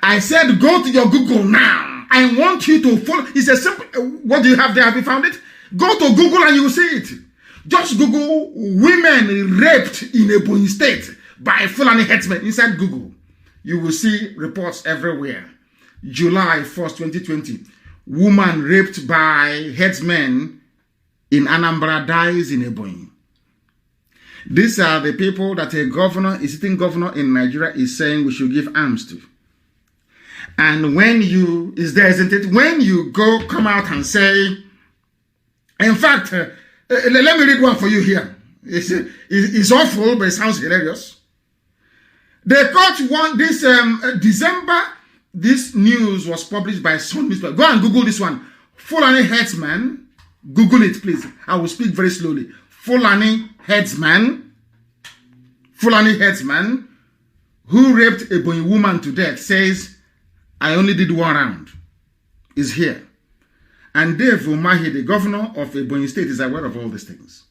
I said, go to your Google now. I want you to follow. It's a simple. What do you have there? Have you found it? Go to Google and you will see it. Just Google women raped in Ebonyi State by Fulani headsmen inside Google. You will see reports everywhere. July 1st, 2020. Woman raped by headsmen in Anambra dies in Ebonyi. These are the people that a sitting governor in Nigeria is saying we should give arms to. And when you, is there, isn't it? When you come out and say, in fact, let me read one for you here. It's awful, but it sounds hilarious. They caught one, this December, this news was published by Sun Newspaper. Go and Google this one. Fulani headsman. Google it, please. I will speak very slowly. Fulani headsman who raped a Ebonyi woman to death says, I only did one round. Is here. And Dave Umahi, the governor of Ebonyi State, is aware of all these things.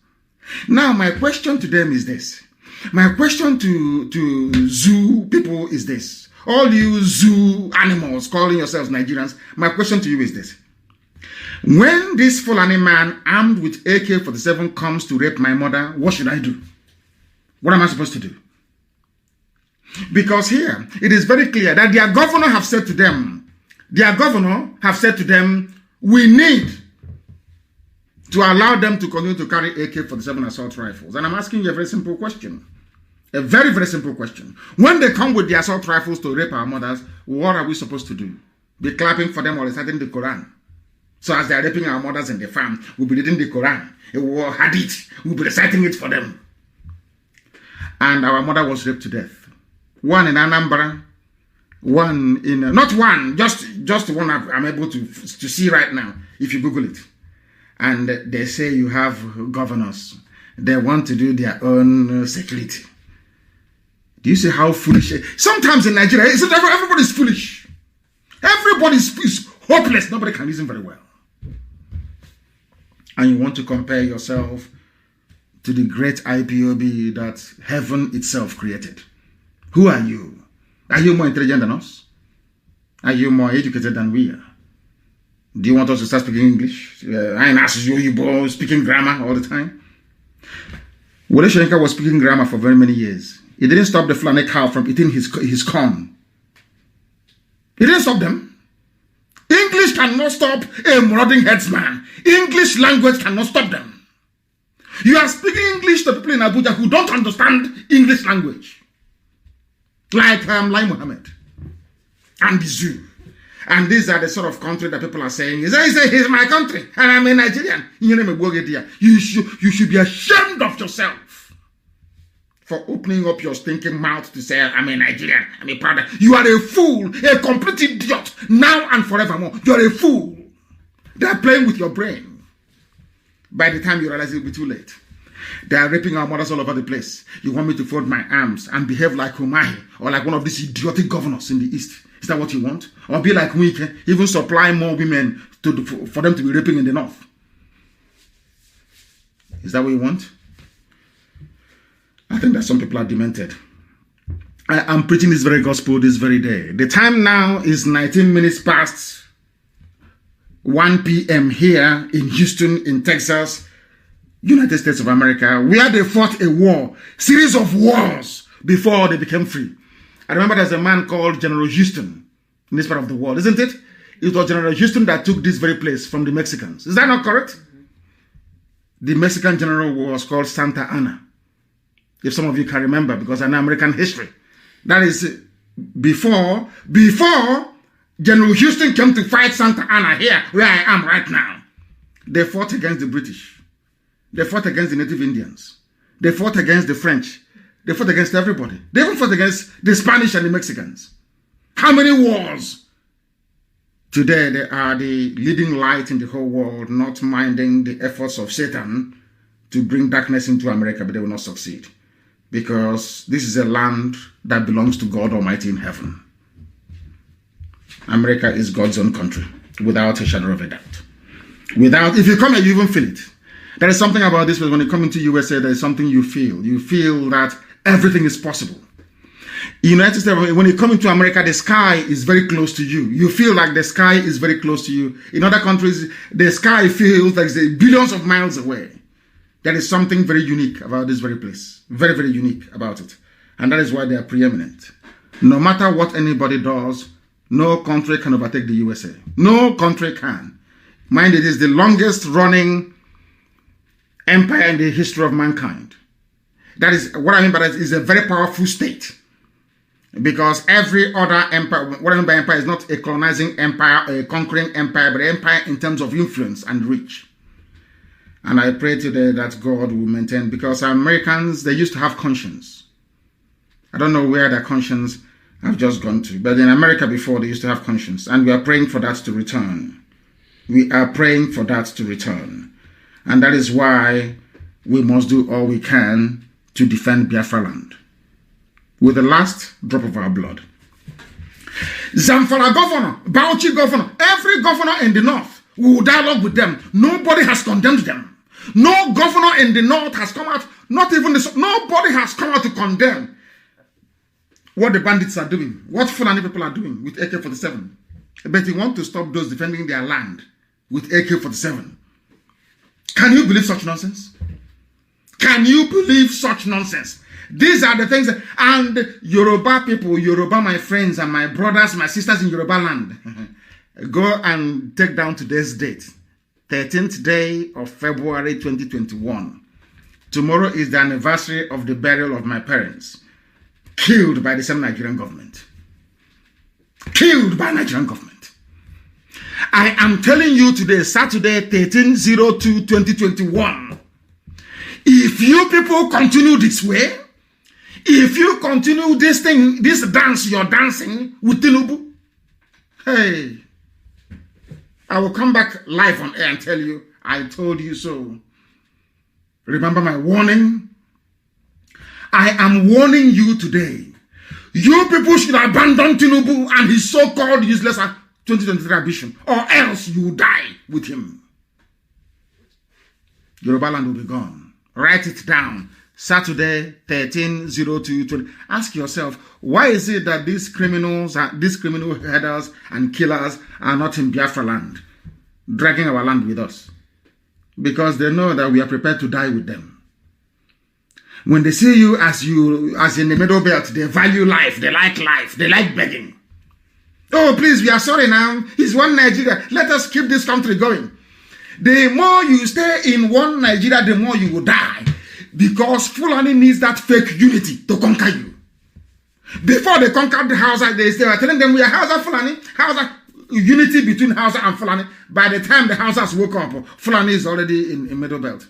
Now, my question to them is this. My question to zoo people is this. All you zoo animals calling yourselves Nigerians, my question to you is this. When this Fulani man armed with AK-47 comes to rape my mother, what should I do? What am I supposed to do? Because here, it is very clear that their governor have said to them, we need to allow them to continue to carry AK-47 assault rifles. And I'm asking you a very simple question. A very, very simple question. When they come with the assault rifles to rape our mothers, what are we supposed to do? Be clapping for them or reciting the Quran? So as they are raping our mothers in the farm, we'll be reading the Quran. We'll hadith. We'll be reciting it for them. And our mother was raped to death. One in Anambra, one in, not one, just one I'm able to see right now, if you Google it. And they say you have governors. They want to do their own security. Do you see how foolish? Sometimes in Nigeria, everybody's foolish. Everybody's hopeless. Nobody can reason very well. And you want to compare yourself to the great IPOB that heaven itself created. Who are you? Are you more intelligent than us? Are you more educated than we are? Do you want us to start speaking English? I ask you speaking grammar all the time. Wole Soyinka was speaking grammar for very many years. He didn't stop the Fulani cow from eating his corn. He didn't stop them. English cannot stop a marauding headsman. English language cannot stop them. You are speaking English to people in Abuja who don't understand English language. Like Lai Mohammed and the zoo. And these are the sort of country that people are saying, he's my country, and I'm a Nigerian. You should be ashamed of yourself for opening up your stinking mouth to say, I'm a Nigerian, I'm a brother. You are a fool, a complete idiot, now and forevermore. You're a fool. They're playing with your brain. By the time you realize it'll be too late. They are raping our mothers all over the place. You want me to fold my arms and behave like Umahi or like one of these idiotic governors in the East? Is that what you want? Or be like Wike, even supply more women for them to be raping in the North? Is that what you want? I think that some people are demented. I'm preaching this very gospel this very day. The time now is 19 minutes past 1 p.m. here in Houston, in Texas, United States of America, where they fought a war, series of wars before they became free. I remember there's a man called General Houston in this part of the world, isn't it? It was General Houston that took this very place from the Mexicans. Is that not correct? The Mexican general was called Santa Anna. If some of you can remember, because I know American history. That is before General Houston came to fight Santa Anna here, where I am right now. They fought against the British. They fought against the Native Indians. They fought against the French. They fought against everybody. They even fought against the Spanish and the Mexicans. How many wars? Today, they are the leading light in the whole world, not minding the efforts of Satan to bring darkness into America, but they will not succeed. Because this is a land that belongs to God Almighty in heaven. America is God's own country, without a shadow of a doubt. If you come here, you even feel it. There is something about this, when you come into USA, there is something you feel. You feel that everything is possible. In the United States, when you come into America, the sky is very close to you. You feel like the sky is very close to you. In other countries, the sky feels like it's billions of miles away. There is something very unique about this very place. Very, very unique about it. And that is why they are preeminent. No matter what anybody does, no country can overtake the USA. No country can. Mind, it is the longest running empire in the history of mankind. That is what I mean by that is a very powerful state. Because every other empire, what I mean by empire is not a colonizing empire, a conquering empire, but an empire in terms of influence and reach. And I pray today that God will maintain, because Americans, they used to have conscience. I don't know where their conscience have just gone to, but in America before, they used to have conscience. And we are praying for that to return. We are praying for that to return. And that is why we must do all we can to defend Biafra land with the last drop of our blood. Zamfara governor, Bauchi governor, every governor in the north, we will dialogue with them. Nobody has condemned them. No governor in the north has come out, not even nobody has come out to condemn what the bandits are doing, what Fulani people are doing with AK-47. But you want to stop those defending their land with AK-47. Can you believe such nonsense? Can you believe such nonsense? These are the things, and Yoruba people, Yoruba, my friends and my brothers, my sisters in Yoruba land, go and take down today's date, 13th day of February 2021. Tomorrow is the anniversary of the burial of my parents, killed by the same Nigerian government. Killed by Nigerian government. I am telling you today, Saturday, 13/02/2021, if you people continue this way, if you continue this thing, this dance you're dancing with Tinubu, hey, I will come back live on air and tell you, I told you so. Remember my warning? I am warning you today. You people should abandon Tinubu and his so-called useless 2023 ambition, or else you will die with him. Yoruba land will be gone. Write it down. Saturday, 13/02/20. Ask yourself, why is it that these criminals, these criminal headers and killers are not in Biafra land, dragging our land with us? Because they know that we are prepared to die with them. When they see you as in the middle belt, they value life, they like begging. Oh, please, we are sorry now. It's one Nigeria. Let us keep this country going. The more you stay in one Nigeria, the more you will die. Because Fulani needs that fake unity to conquer you. Before they conquered the Hausa, they were telling them we are Hausa Fulani. Hausa. unity between Hausa and Fulani. By the time the Hausas woke up, Fulani is already in Middle Belt.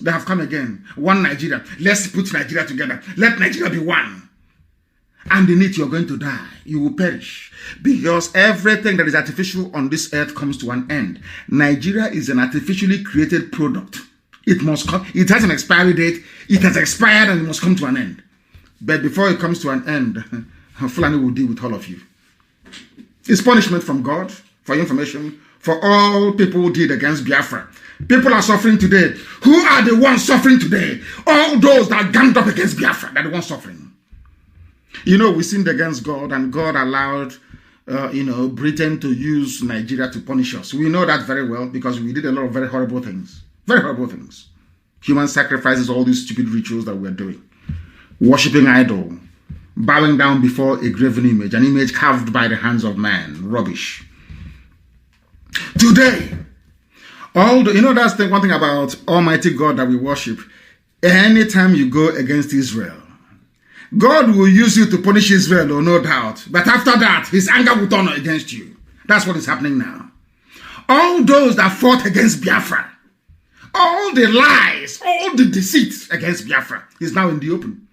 They have come again. One Nigeria. Let's put Nigeria together. Let Nigeria be one. And in it, you're going to die. You will perish. Because everything that is artificial on this earth comes to an end. Nigeria is an artificially created product. It must come. It has an expiry date. It has expired and it must come to an end. But before it comes to an end, Fulani will deal with all of you. It's punishment from God, for information, for all people who did against Biafra. People are suffering today. Who are the ones suffering today? All those that ganged up against Biafra, they're the ones suffering. You know, we sinned against God, and God allowed, Britain to use Nigeria to punish us. We know that very well because we did a lot of very horrible things. Very horrible things. Human sacrifices, all these stupid rituals that we're doing. Worshipping idol. Bowing down before a graven image. An image carved by the hands of man. Rubbish. Today, that's the one thing about Almighty God that we worship. Anytime you go against Israel, God will use you to punish Israel, no doubt. But after that, his anger will turn against you. That's what is happening now. All those that fought against Biafra, all the lies, all the deceits against Biafra is now in the open.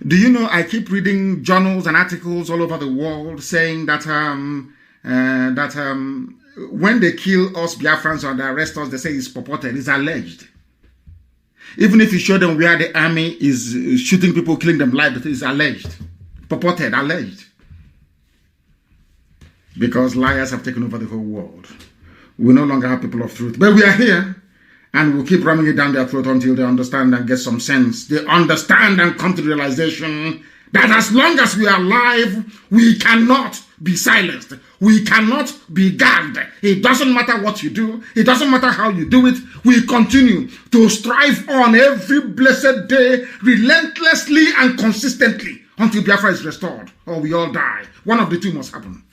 Do you know, I keep reading journals and articles all over the world saying that when they kill us Biafrans or they arrest us, they say it's purported, it's alleged. Even if you show them where the army is shooting people, killing them live, it's alleged. Purported, alleged. Because liars have taken over the whole world. We no longer have people of truth. But we are here, and we'll keep ramming it down their throat until they understand and get some sense. They understand and come to the realization that as long as we are alive, we cannot be silenced. We cannot be gagged. It doesn't matter what you do. It doesn't matter how you do it. We continue to strive on every blessed day, relentlessly and consistently, until Biafra is restored, or we all die. One of the two must happen.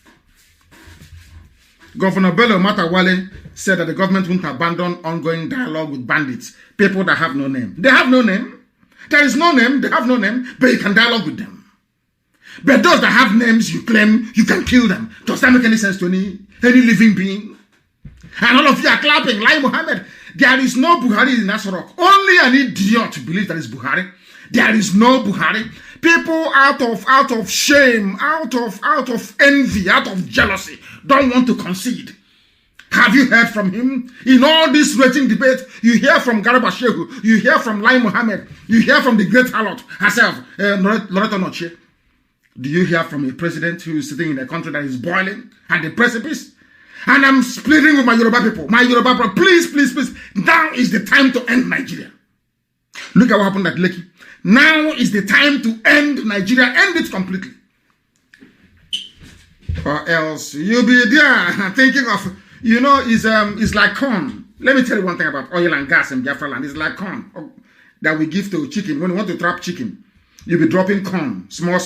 Governor Bello Matawale said that the government won't abandon ongoing dialogue with bandits, people that have no name. They have no name. There is no name. They have no name, but you can dialogue with them. But those that have names, you claim you can kill them. Does that make any sense to any living being? And all of you are clapping. Like Mohammed, there is no Buhari in Nasarok. Only an idiot believes that is Buhari. There is no Buhari. People out of shame, out of envy, out of jealousy, don't want to concede. Have you heard from him? In all this raging debate, you hear from Garba Shehu, you hear from Lai Mohammed, you hear from the great harlot herself, Loretta Noche. Do you hear from a president who is sitting in a country that is boiling at the precipice? And I'm splitting with my Yoruba people. My Yoruba people, please, please, please. Now is the time to end Nigeria. Look at what happened at Lekki. Now is the time to end Nigeria. End it completely. Or else you'll be there thinking of, it's like corn. Let me tell you one thing about oil and gas in Biafra land. It's like corn that we give to chicken. When you want to trap chicken, you'll be dropping corn, small,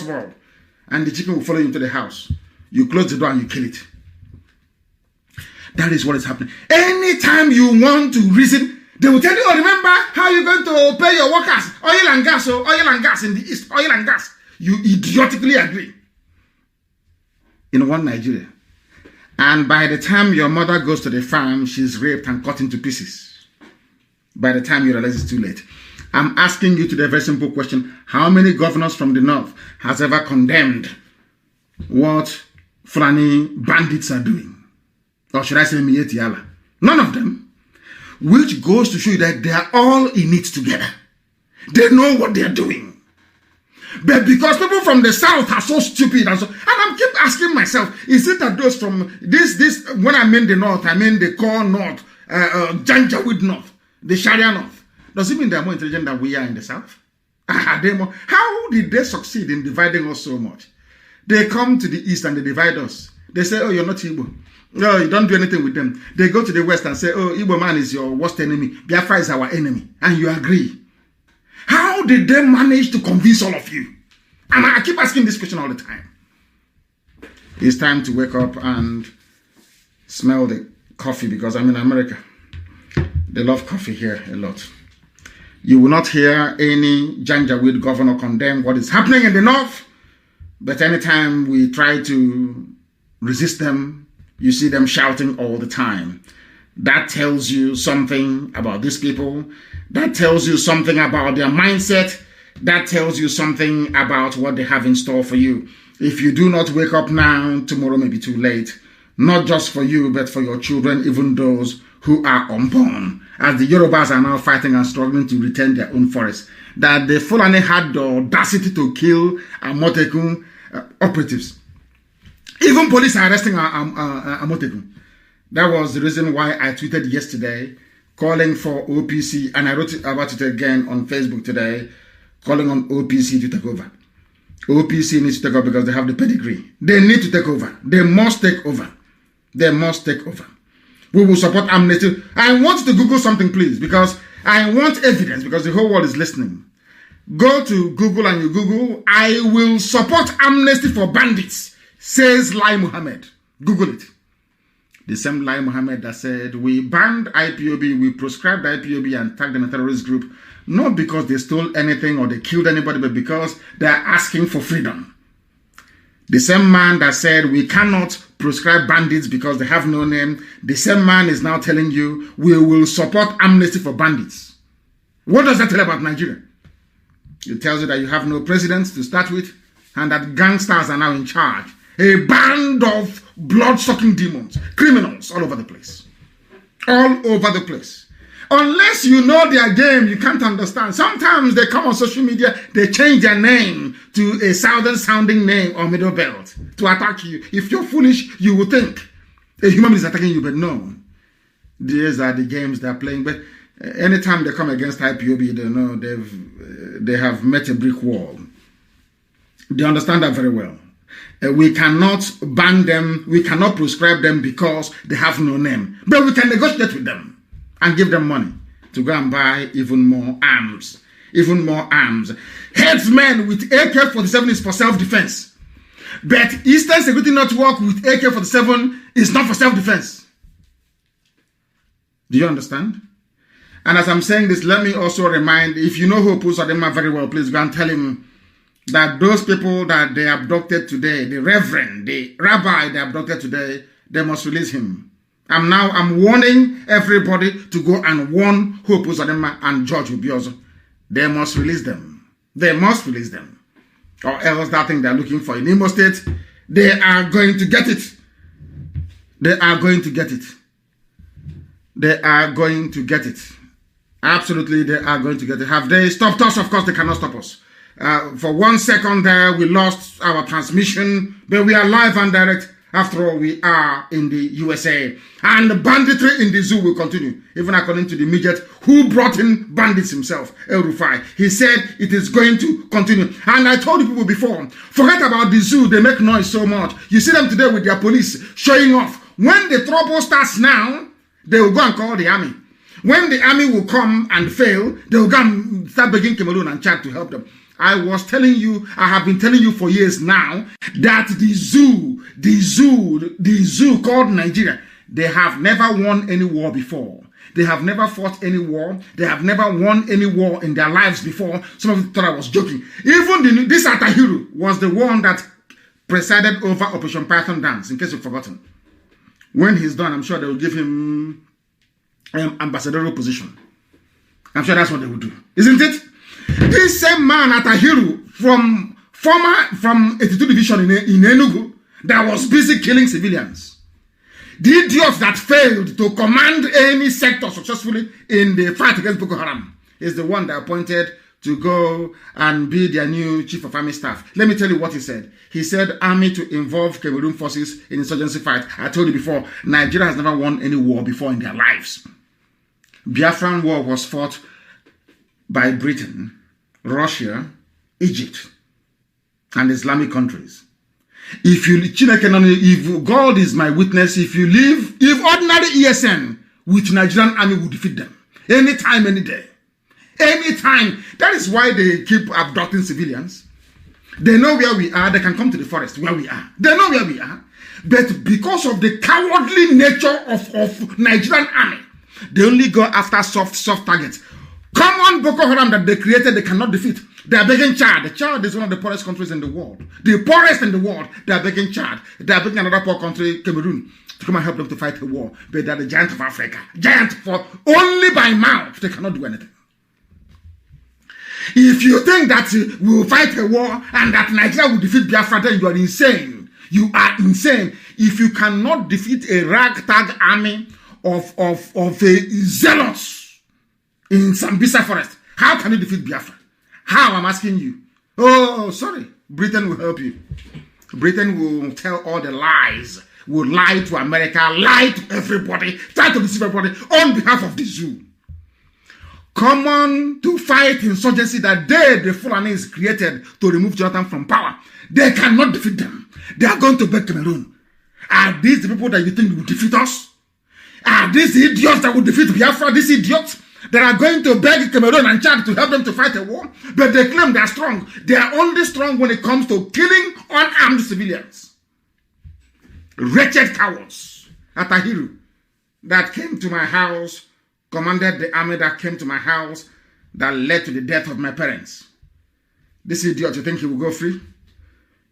and the chicken will follow you into the house. You close the door and you kill it. That is what is happening. Anytime you want to reason, they will tell you, remember how you're going to pay your workers. Oil and gas in the east, oil and gas. You idiotically agree. In one Nigeria. And by the time your mother goes to the farm, she's raped and cut into pieces. By the time you realize it's too late. I'm asking you today a very simple question. How many governors from the north has ever condemned what Fulani bandits are doing? Or should I say Mietiala? None of them. Which goes to show you that they are all in it together. They know what they are doing. But because people from the south are so stupid and I keep asking myself, is it that those from this when I mean the north, I mean the core north, Janjaweed north, the Sharia north. Does it mean they're more intelligent than we are in the south? How did they succeed in dividing us so much? They come to the east and they divide us. They say, oh, you're not Igbo. No, you don't do anything with them. They go to the west and say, oh, Igbo man is your worst enemy. Biafra is our enemy. And you agree. How did they manage to convince all of you? And I keep asking this question all the time. It's time to wake up and smell the coffee because I'm in America. They love coffee here a lot. You will not hear any Janjaweed governor condemn what is happening in the north. But anytime we try to resist them, You see them shouting all the time. That tells you something about these people. That tells you something about their mindset. That tells you something about what they have in store for you. If you do not wake up now, tomorrow may be too late. Not just for you, but for your children, even those who are unborn. As the Yorubas are now fighting and struggling to retain their own forest. That the Fulani had the audacity to kill Amotekun operatives. Even police are arresting Amotekun. That was the reason why I tweeted yesterday, calling for OPC, and I wrote about it again on Facebook today, calling on OPC to take over. OPC needs to take over because they have the pedigree. They need to take over. They must take over. They must take over. We will support amnesty. I want you to Google something, please, because I want evidence, because the whole world is listening. Go to Google and you Google, I will support amnesty for bandits, says Lai Mohammed. Google it. The same Lai Mohammed that said, we banned IPOB, we proscribed IPOB and tagged them a terrorist group, not because they stole anything or they killed anybody, but because they are asking for freedom. The same man that said, we cannot proscribe bandits because they have no name, the same man is now telling you, we will support amnesty for bandits. What does that tell about Nigeria? It tells you that you have no president to start with, and that gangsters are now in charge. A band of blood-sucking demons, criminals all over the place. All over the place. Unless you know their game, you can't understand. Sometimes they come on social media, they change their name to a southern-sounding name or middle belt to attack you. If you're foolish, you will think a human is attacking you, but no. These are the games they're playing. But anytime they come against IPOB, they know they have met a brick wall. They understand that very well. We cannot ban them, we cannot prescribe them because they have no name. But we can negotiate with them and give them money to go and buy even more arms. Even more arms. Headsmen with AK-47 is for self-defense. But Eastern Security Network with AK-47 is not for self-defense. Do you understand? And as I'm saying this, let me also remind, if you know who Opu Sadema very well, please go and tell him that those people that they abducted today, the reverend, the rabbi they abducted today, they must release him. I'm warning everybody to go and warn Hope Uzodinma and George Obiozo. They must release them. They must release them. Or else that thing they're looking for in Imo State, they are going to get it. They are going to get it. They are going to get it. Absolutely, they are going to get it. Have they stopped us? Of course, they cannot stop us. For 1 second there, we lost our transmission, but we are live and direct. After all, we are in the USA. And the banditry in the zoo will continue. Even according to the midget who brought in bandits himself, El Rufai. He said it is going to continue. And I told you people before, forget about the zoo, they make noise so much. You see them today with their police showing off. When the trouble starts now, they will go and call the army. When the army will come and fail, they will go and start begging Cameroon and Chad to help them. I was telling you, I have been telling you for years now, that the zoo called Nigeria, they have never won any war before. They have never fought any war. They have never won any war in their lives before. Some of you thought I was joking. Even this Atahiru was the one that presided over Operation Python Dance, in case you've forgotten. When he's done, I'm sure they will give him ambassadorial position. I'm sure that's what they will do. Isn't it? This same man Atahiru from 82 Division in Enugu that was busy killing civilians. The idiot that failed to command any sector successfully in the fight against Boko Haram is the one that appointed to go and be their new chief of army staff. Let me tell you what he said. He said army to involve Cameroon forces in insurgency fight. I told you before, Nigeria has never won any war before in their lives. Biafran war was fought by Britain, Russia, Egypt, and Islamic countries. If God is my witness, if ordinary ESN with Nigerian army will defeat them, anytime, any day, anytime. That is why they keep abducting civilians. They know where we are. They can come to the forest where we are. They know where we are. But because of the cowardly nature of Nigerian army, they only go after soft targets. Common Boko Haram that they created, they cannot defeat. They are begging Chad. Chad is one of the poorest countries in the world. The poorest in the world. They are begging Chad. They are begging another poor country, Cameroon, to come and help them to fight a war. But they're the giant of Africa. Giant for only by mouth. They cannot do anything. If you think that we will fight a war and that Nigeria will defeat Biafra, then you are insane. You are insane. If you cannot defeat a ragtag army of a zealots in Sambisa forest, how can you defeat Biafra? How, I'm asking you? Oh, sorry. Britain will help you. Britain will tell all the lies, will lie to America, lie to everybody, try to deceive everybody on behalf of the zoo. Come on to fight insurgency that they, the Fulanis, created to remove Jonathan from power. They cannot defeat them. They are going to beg Cameroon. Are these the people that you think will defeat us? Are these the idiots that will defeat Biafra? These idiots that are going to beg Cameroon and Chad to help them to fight a war? But they claim they are strong. They are only strong when it comes to killing unarmed civilians. Wretched cowards. Atahiru, that came to my house, commanded the army that came to my house, that led to the death of my parents. This idiot, you think he will go free?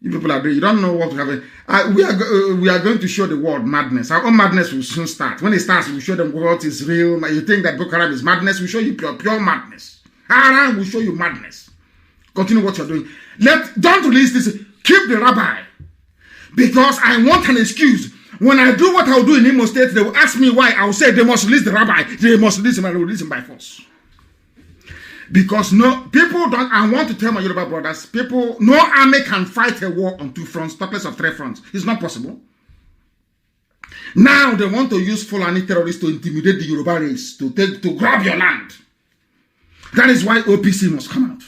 You people are doing, you don't know what to have. We are going to show the world madness. Our own madness will soon start. When it starts, we'll show them what is real. You think that Boko Haram is madness? We'll show you pure madness. Haram will show you madness. Continue what you're doing. Don't release this. Keep the rabbi. Because I want an excuse. When I do what I'll do in Imo State, they will ask me why. I'll say they must release the rabbi. They must release him, and I will release him by force. Because people don't, I want to tell my Yoruba brothers, no army can fight a war on two fronts, talk less of three fronts. It's not possible. Now they want to use Fulani terrorists to intimidate the Yoruba race, to grab your land. That is why OPC must come out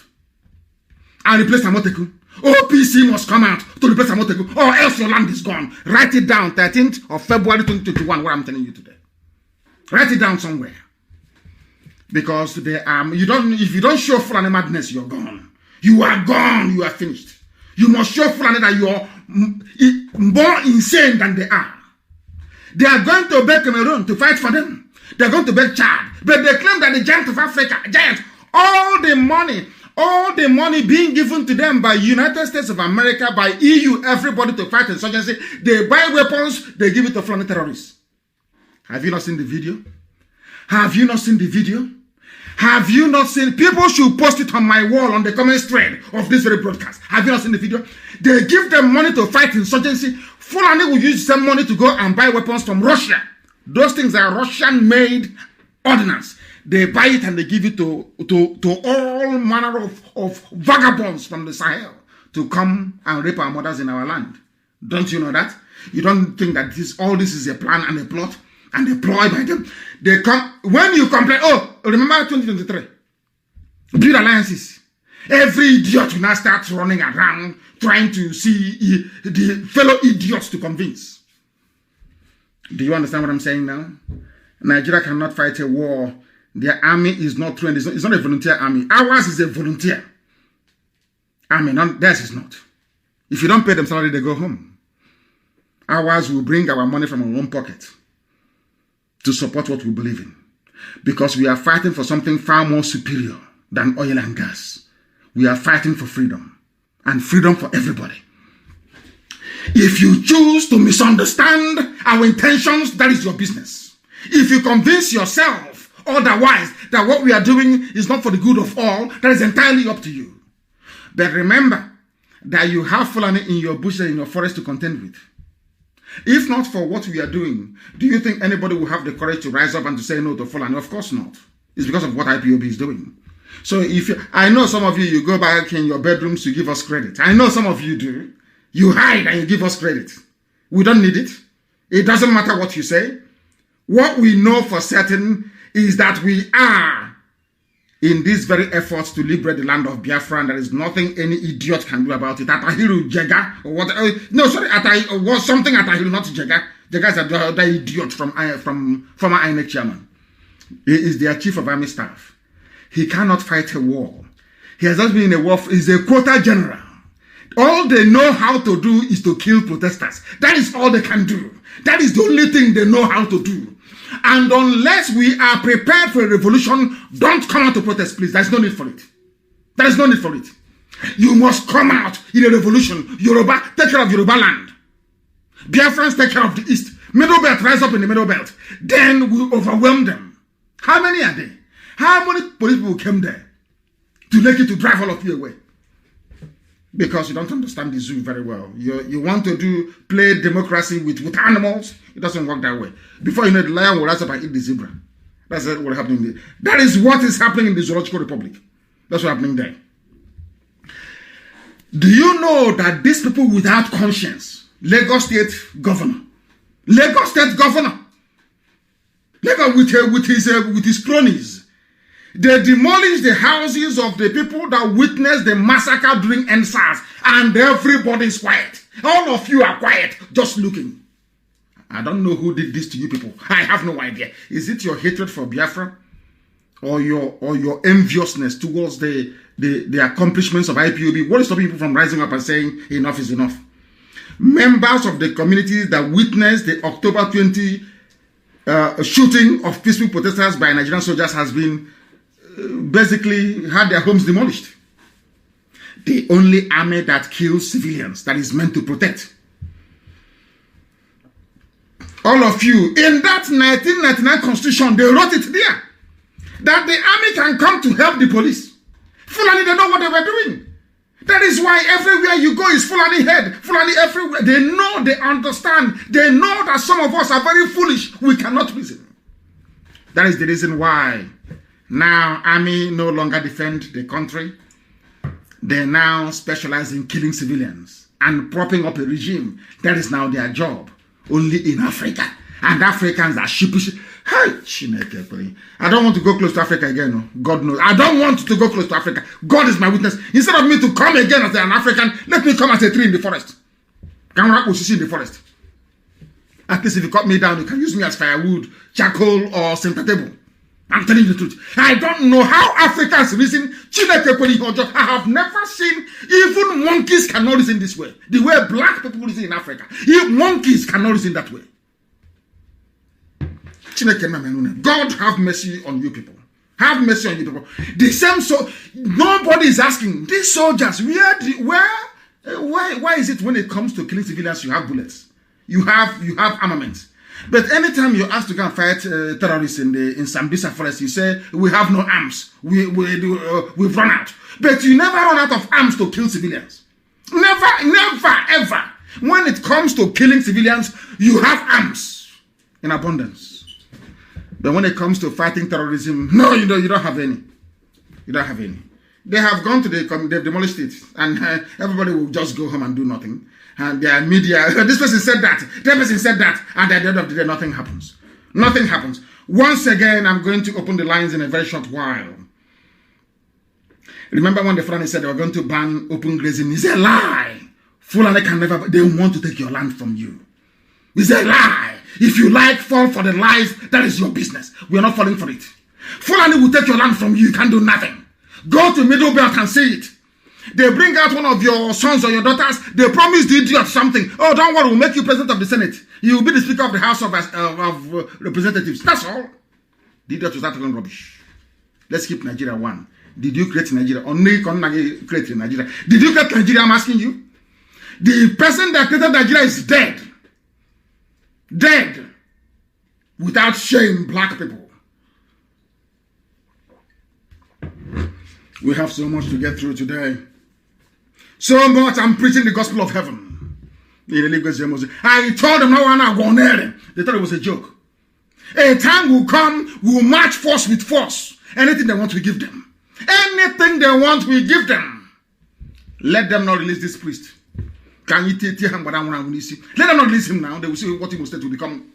and replace Amoteku. OPC must come out to replace Amoteku, or else your land is gone. Write it down, 13th of February 2021, what I'm telling you today. Write it down somewhere. Because if you don't show Fulani madness, you're gone. You are gone. You are finished. You must show Fulani that you are more insane than they are. They are going to beg Cameroon to fight for them. They are going to beg Chad. But they claim that the giant of Africa, all the money being given to them by United States of America, by EU, everybody to fight insurgency, they buy weapons, they give it to Fulani terrorists. Have you not seen the video? Have you not seen the video? Have you not seen? People should post it on my wall on the comment thread of this very broadcast. Have you not seen the video? They give them money to fight insurgency. Fulani will use the same money to go and buy weapons from Russia. Those things are Russian-made ordnance. They buy it and they give it to all manner of vagabonds from the Sahel to come and rape our mothers in our land. Don't you know that? You don't think that all this is a plan and a plot and a ploy by them? They come, when you complain, oh, remember 2023, build alliances. Every idiot will now start running around trying to see the fellow idiots to convince. Do you understand what I'm saying now? Nigeria cannot fight a war. Their army is not trained. It's not a volunteer army. Ours is a volunteer army. Theirs is not. If you don't pay them salary, they go home. Ours will bring our money from our own pocket to support what we believe in. Because we are fighting for something far more superior than oil and gas. We are fighting for freedom. And freedom for everybody. If you choose to misunderstand our intentions, that is your business. If you convince yourself otherwise that what we are doing is not for the good of all, that is entirely up to you. But remember that you have Fulani in your bush and in your forest to contend with. If not for what we are doing, do you think anybody will have the courage to rise up and to say no to Fulani? Of course not. It's because of what IPOB is doing. So I know some of you go back in your bedrooms to give us credit. I know some of you do. You hide and you give us credit. We don't need it. It doesn't matter what you say. What we know for certain is that we are in these very efforts to liberate the land of Biafra, and there is nothing any idiot can do about it. Atahiru Jega, or what? No, sorry, was something Atahiru, not Jega. Jega is another idiot from former INEC chairman. He is their chief of army staff. He cannot fight a war. He has just been in a war. He's a quota general. All they know how to do is to kill protesters. That is all they can do. That is the only thing they know how to do. And unless we are prepared for a revolution, don't come out to protest, please. There's no need for it. There is no need for it. You must come out in a revolution. Yoruba, take care of Yoruba land. Biafrans, take care of the East. Middle belt, rise up in the middle belt. Then we overwhelm them. How many are there? How many police people came there to make it to drive all of you away? Because you don't understand the zoo very well. You want to play democracy with animals. It doesn't work that way. Before you know, the lion will rise up and eat the zebra. That's what happening. That is what is happening in the Zoological Republic. That's what's happening there. Do you know that these people without conscience, Lagos State Governor, Lagos with his cronies, they demolished the houses of the people that witnessed the massacre during NSAS, and everybody is quiet. All of you are quiet, just looking. I don't know who did this to you people. I have no idea. Is it your hatred for Biafra, or your enviousness towards the accomplishments of IPOB? What is stopping people from rising up and saying enough is enough? Members of the communities that witnessed the October 20 shooting of peaceful protesters by Nigerian soldiers has been basically had their homes demolished. The only army that kills civilians, that is meant to protect. All of you, in that 1999 constitution, they wrote it there, that the army can come to help the police. Fulani, they know what they were doing. That is why everywhere you go is Fulani head. Fulani everywhere. They know, they understand. They know that some of us are very foolish. We cannot reason. That is the reason why now army no longer defend the country. They now specialize in killing civilians and propping up a regime. That is now their job. Only in Africa. And Africans are sheepish. Hey, I don't want to go close to Africa again. No. God knows. I don't want to go close to Africa. God is my witness. Instead of me to come again as an African, let me come as a tree in the forest. Can I see in the forest? At least if you cut me down, you can use me as firewood, charcoal, or center table. I'm telling you the truth. I don't know how Africans reason. I have never seen, even monkeys cannot reason this way. The way black people reason in Africa. Even monkeys cannot reason that way. God have mercy on you people. Have mercy on you people. The same, so nobody is asking these soldiers why is it when it comes to killing civilians you have bullets, you have armaments, but anytime you're asked to go and fight terrorists in Sambisa forest, you say we have no arms, we've run out. But you never run out of arms to kill civilians. Never ever. When it comes to killing civilians, you have arms in abundance. But when it comes to fighting terrorism, no, you don't have any. You don't have any. They have gone to they've demolished it, and everybody will just go home and do nothing. And their media, this person said that, that person said that, and at the end of the day, nothing happens. Nothing happens. Once again, I'm going to open the lines in a very short while. Remember when the Fulani said they were going to ban open grazing? It's a lie. Fulani can never, they want to take your land from you. It's a lie. If you like, fall for the lies, that is your business. We are not falling for it. Fulani will take your land from you. You can't do nothing. Go to Middle Belt and see it. They bring out one of your sons or your daughters. They promise the idiot something. Oh, don't worry, we'll make you president of the Senate. You will be the Speaker of the House of Representatives. That's all. The idiot will start talking rubbish. Let's keep Nigeria one. Did you create Nigeria? Only create Nigeria. Did you create Nigeria? I'm asking you. The person that created Nigeria is dead. Dead. Without shame, black people. We have so much to get through today. So much. I'm preaching the gospel of heaven. I told them no. They thought it was a joke. A time will come, we'll match force with force. Anything they want, we give them. Anything they want, we give them. Let them not release this priest. Can you take him? Let them not release him now. They will see what he will say to become.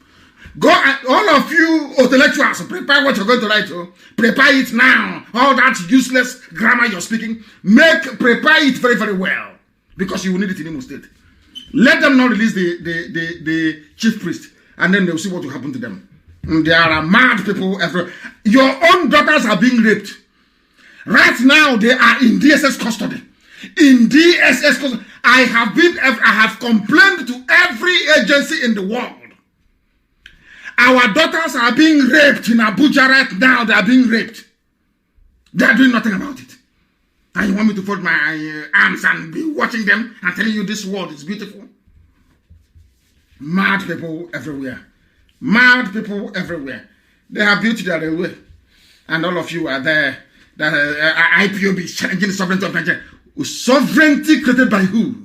Go, all of you intellectuals, prepare what you're going to write. Prepare it now. All that useless grammar you're speaking, prepare it very, very well, because you will need it in Imo State. Let them not release the chief priest, and then they'll see what will happen to them. There are mad people everywhere. Your own daughters are being raped. Right now, they are in DSS custody. In DSS custody. I have complained to every agency in the world. Our daughters are being raped in Abuja right now. They are being raped. They are doing nothing about it. And you want me to fold my arms and be watching them and telling you this world is beautiful? Mad people everywhere. Mad people everywhere. They have built their railway. And all of you are there. That IPOB is challenging the sovereignty of Nigeria. Sovereignty created by who?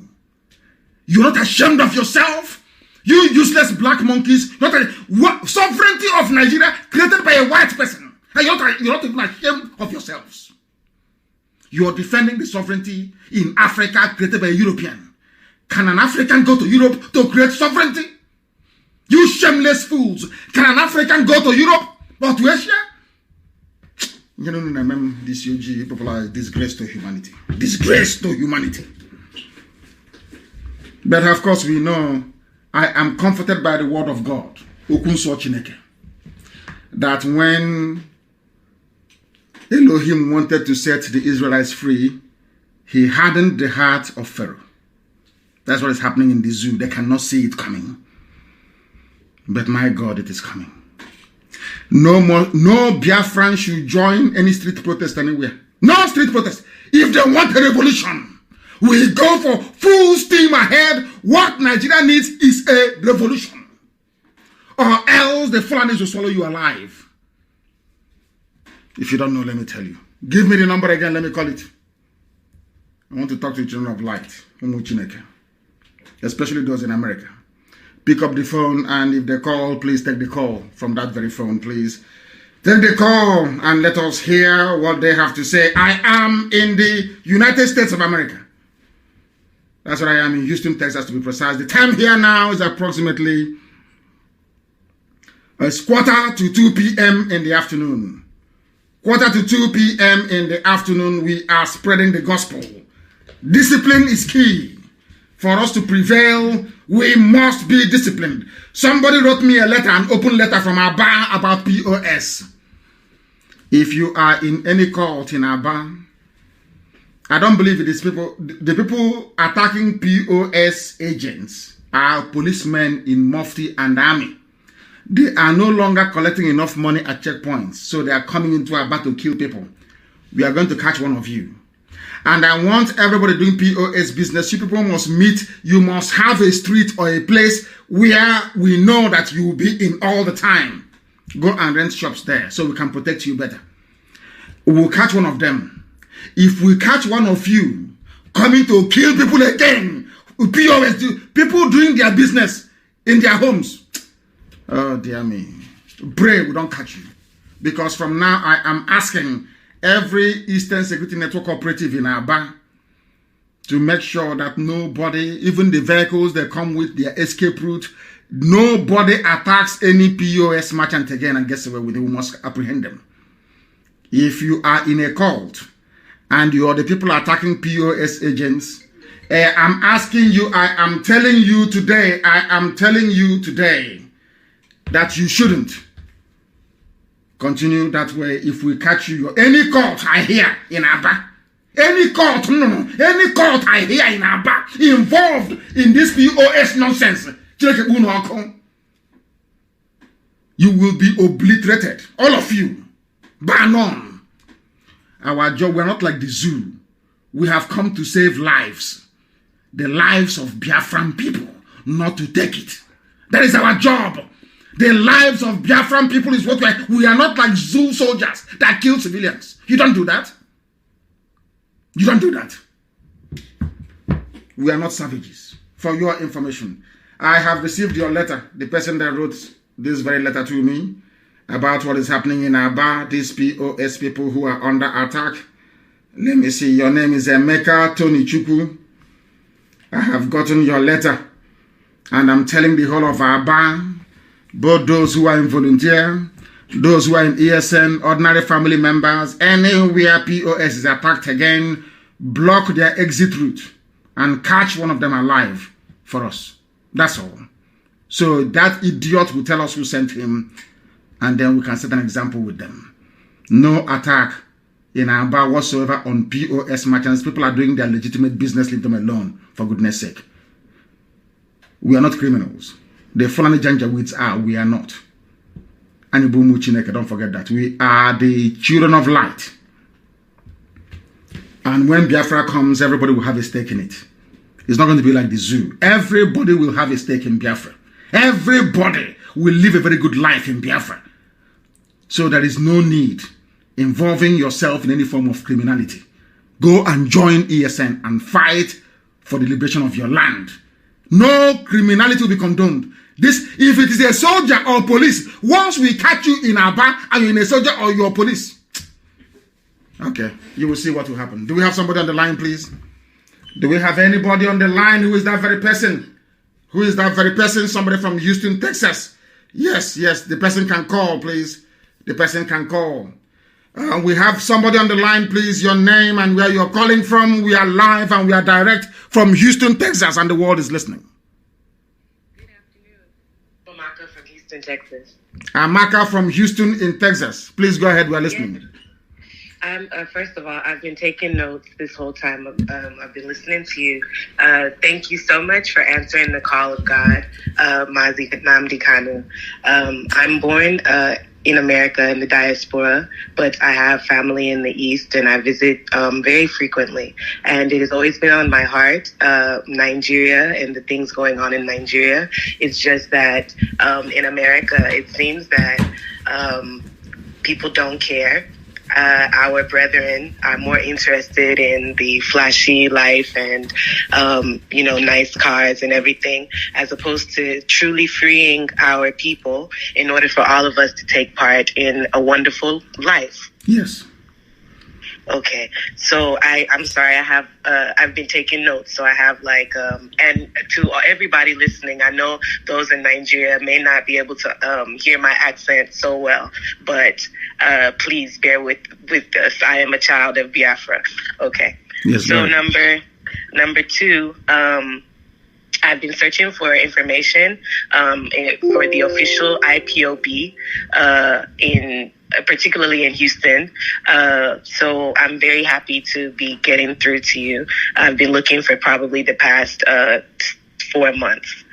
You're not ashamed of yourself? You useless black monkeys. Sovereignty of Nigeria created by a white person. And you're not even ashamed of yourselves. You're defending the sovereignty in Africa created by a European. Can an African go to Europe to create sovereignty? You shameless fools. Can an African go to Europe or to Asia? You know, this UG people are disgrace to humanity. Disgrace to humanity. But of course we know, I am comforted by the word of God, that when Elohim wanted to set the Israelites free, he hardened the heart of Pharaoh. That's what is happening in the zoo. They cannot see it coming. But my God, it is coming. No Biafran should join any street protest anywhere. No street protest. If they want a revolution, we go for full steam ahead. What Nigeria needs is a revolution. Or else the Fulanis will swallow you alive. If you don't know, let me tell you. Give me the number again, let me call it. I want to talk to the children of light. Especially those in America. Pick up the phone, and if they call, please take the call from that very phone, please. Take the call and let us hear what they have to say. I am in the United States of America. That's where I am, in Houston, Texas, to be precise. The time here now is approximately it's 1:45 p.m. in the afternoon. 1:45 p.m. in the afternoon, we are spreading the gospel. Discipline is key. For us to prevail, we must be disciplined. Somebody wrote me a letter, an open letter from Aba about POS. If you are in any cult in Aba, I don't believe it is people. The people attacking POS agents are policemen in Mufti and Army. They are no longer collecting enough money at checkpoints, so they are coming into Aba to kill people. We are going to catch one of you. And I want everybody doing POS business. You people must meet. You must have a street or a place where we know that you will be in all the time. Go and rent shops there so we can protect you better. We'll catch one of them. If we catch one of you coming to kill people again, POS, people doing their business in their homes. Oh, dear me. Pray we don't catch you. Because from now I am asking every Eastern Security Network operative in Aba to make sure that nobody, even the vehicles that come with their escape route, nobody attacks any POS merchant again and gets away with it. We must apprehend them. If you are in a cult and you are the people attacking POS agents, I'm asking you, I am telling you today that you shouldn't continue that way. If we catch you, any cult I hear in Aba, any cult I hear in Aba involved in this POS nonsense, you will be obliterated. All of you. Bar none. Our job, we're not like the zoo. We have come to save lives. The lives of Biafran people, not to take it. That is our job. The lives of Biafran people is what we are not like zoo soldiers that kill civilians. You don't do that. You don't do that. We are not savages. For your information, I have received your letter. The person that wrote this very letter to me about what is happening in Aba, these POS people who are under attack. Let me see. Your name is Emeka Tony Chukwu. I have gotten your letter, and I'm telling the whole of Aba, both those who are in volunteer, those who are in ESN, ordinary family members, anywhere POS is attacked again, block their exit route and catch one of them alive for us. That's all. So that idiot will tell us who sent him, and then we can set an example with them. No attack in Aba whatsoever on POS merchants. People are doing their legitimate business. Leave them alone, for goodness sake. We are not criminals. The Fulani Janjaweeds are. We are not. Anibumu Chineke, don't forget that. We are the children of light. And when Biafra comes, everybody will have a stake in it. It's not going to be like the zoo. Everybody will have a stake in Biafra. Everybody will live a very good life in Biafra. So there is no need involving yourself in any form of criminality. Go and join ESN and fight for the liberation of your land. No criminality will be condoned. This, if it is a soldier or police, once we catch you in Aba and you're in a soldier or you're police, okay, you will see what will happen. Do we have somebody on the line, please? Do we have anybody on the line? Who is that very person? Who is that very person? Somebody from Houston, Texas. Yes, the person can call, please. The person can call. We have somebody on the line, please. Your name and where you're calling from. We are live and we are direct from Houston, Texas, and the world is listening. Good afternoon. Amaka from Houston, Texas. Amaka from Houston in Texas. Please go ahead. We are listening. Yes. First of all, I've been taking notes this whole time. I've been listening to you. Thank you so much for answering the call of God, Mazi, Nnamdi, Kanu. I'm born in America in the diaspora, but I have family in the East and I visit very frequently. And it has always been on my heart, Nigeria and the things going on in Nigeria. It's just that in America, it seems that people don't care. Our brethren are more interested in the flashy life and, nice cars and everything, as opposed to truly freeing our people in order for all of us to take part in a wonderful life. Yes. Okay, so I'm sorry. I've been taking notes, so I have and to everybody listening, I know those in Nigeria may not be able to hear my accent so well, but please bear with us. I am a child of Biafra. Okay. Yes. So number two, I've been searching for information for the official IPOB particularly in Houston. So I'm very happy to be getting through to you. I've been looking for probably the past 4 months.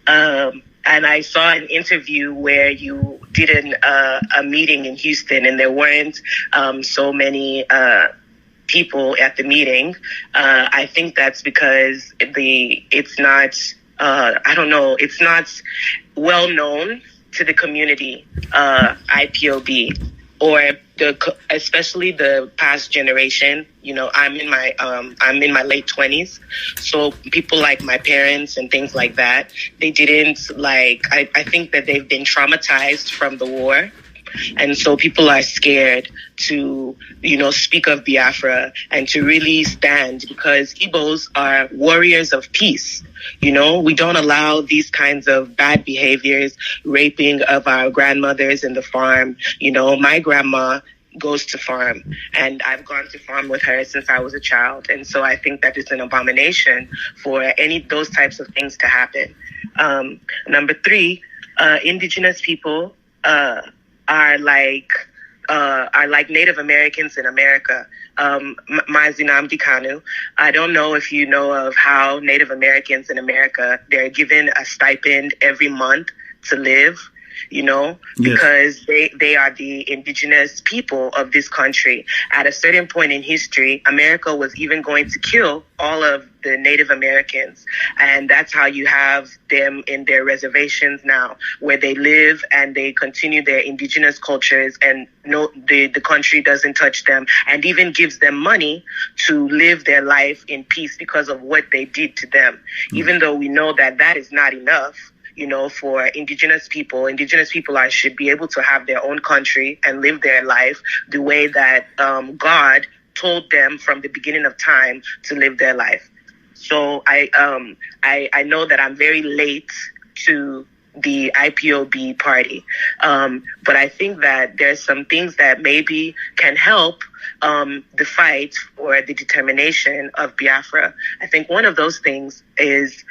And I saw an interview where you did a meeting in Houston and there weren't so many people at the meeting. I think that's because it's not well known to the community, IPOB, or especially the past generation. I'm in my late 20s, so people like my parents and things like that, they didn't I think that they've been traumatized from the war. And so people are scared to, speak of Biafra and to really stand, because Igbos are warriors of peace. We don't allow these kinds of bad behaviors, raping of our grandmothers in the farm. My grandma goes to farm and I've gone to farm with her since I was a child. And so I think that it's an abomination for those types of things to happen. Number three, indigenous people, are like Native Americans in America. Mazi, Nnamdi, Kanu. I don't know if you know of how Native Americans in America, they're given a stipend every month to live, because they are the indigenous people of this country. At a certain point in history, America was even going to kill all of the Native Americans. And that's how you have them in their reservations now, where they live and they continue their indigenous cultures, and the country doesn't touch them and even gives them money to live their life in peace because of what they did to them. Even though we know that is not enough. For indigenous people should be able to have their own country and live their life the way that God told them from the beginning of time to live their life. So I know that I'm very late to the IPOB party, but I think that there's some things that maybe can help the fight or the determination of Biafra. I think one of those things is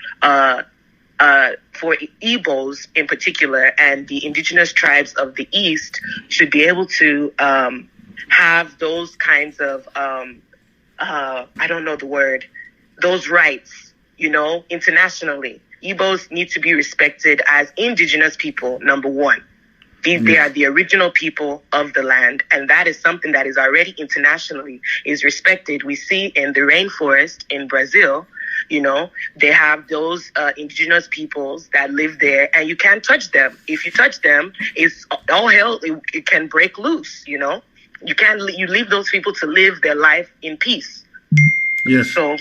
for Igbos in particular, and the indigenous tribes of the East should be able to have those kinds of, those rights, internationally. Igbos need to be respected as indigenous people, number one. They are the original people of the land, and that is something that is already internationally is respected. We see in the rainforest in Brazil, You know, they have those indigenous peoples that live there, and you can't touch them. If you touch them, it's all hell. It can break loose. You know, you leave those people to live their life in peace. Yes. So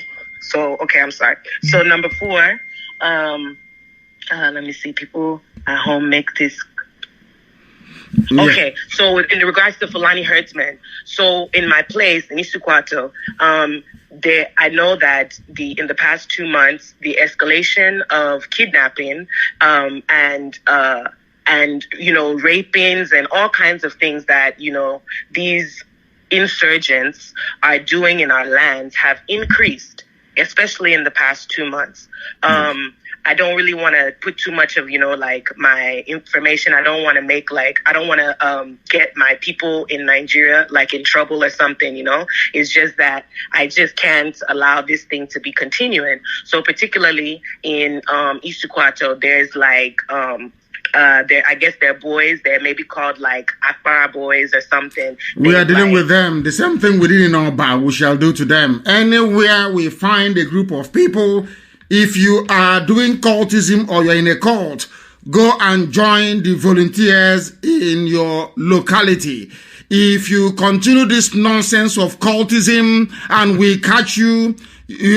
okay, I'm sorry. So number 4, let me see. People at home make this. Okay, so in regards to Fulani herdsmen, so in my place in Isukwato, I know that in the past 2 months, the escalation of kidnapping and you know, rapings and all kinds of things that, you know, these insurgents are doing in our lands have increased, especially in the past 2 months. I don't really want to put too much of, you know, like my information. I don't want to get my people in Nigeria like in trouble or something, you know. It's just that I just can't allow this thing to be continuing. So particularly in Isukwato, there's like I guess they're boys. They're maybe called like Akbara boys or something. We are dealing with them. The same thing we did in Oba, we shall do to them. Anywhere we find a group of people, if you are doing cultism or you're in a cult, go and join the volunteers in your locality. If you continue this nonsense of cultism and we catch you,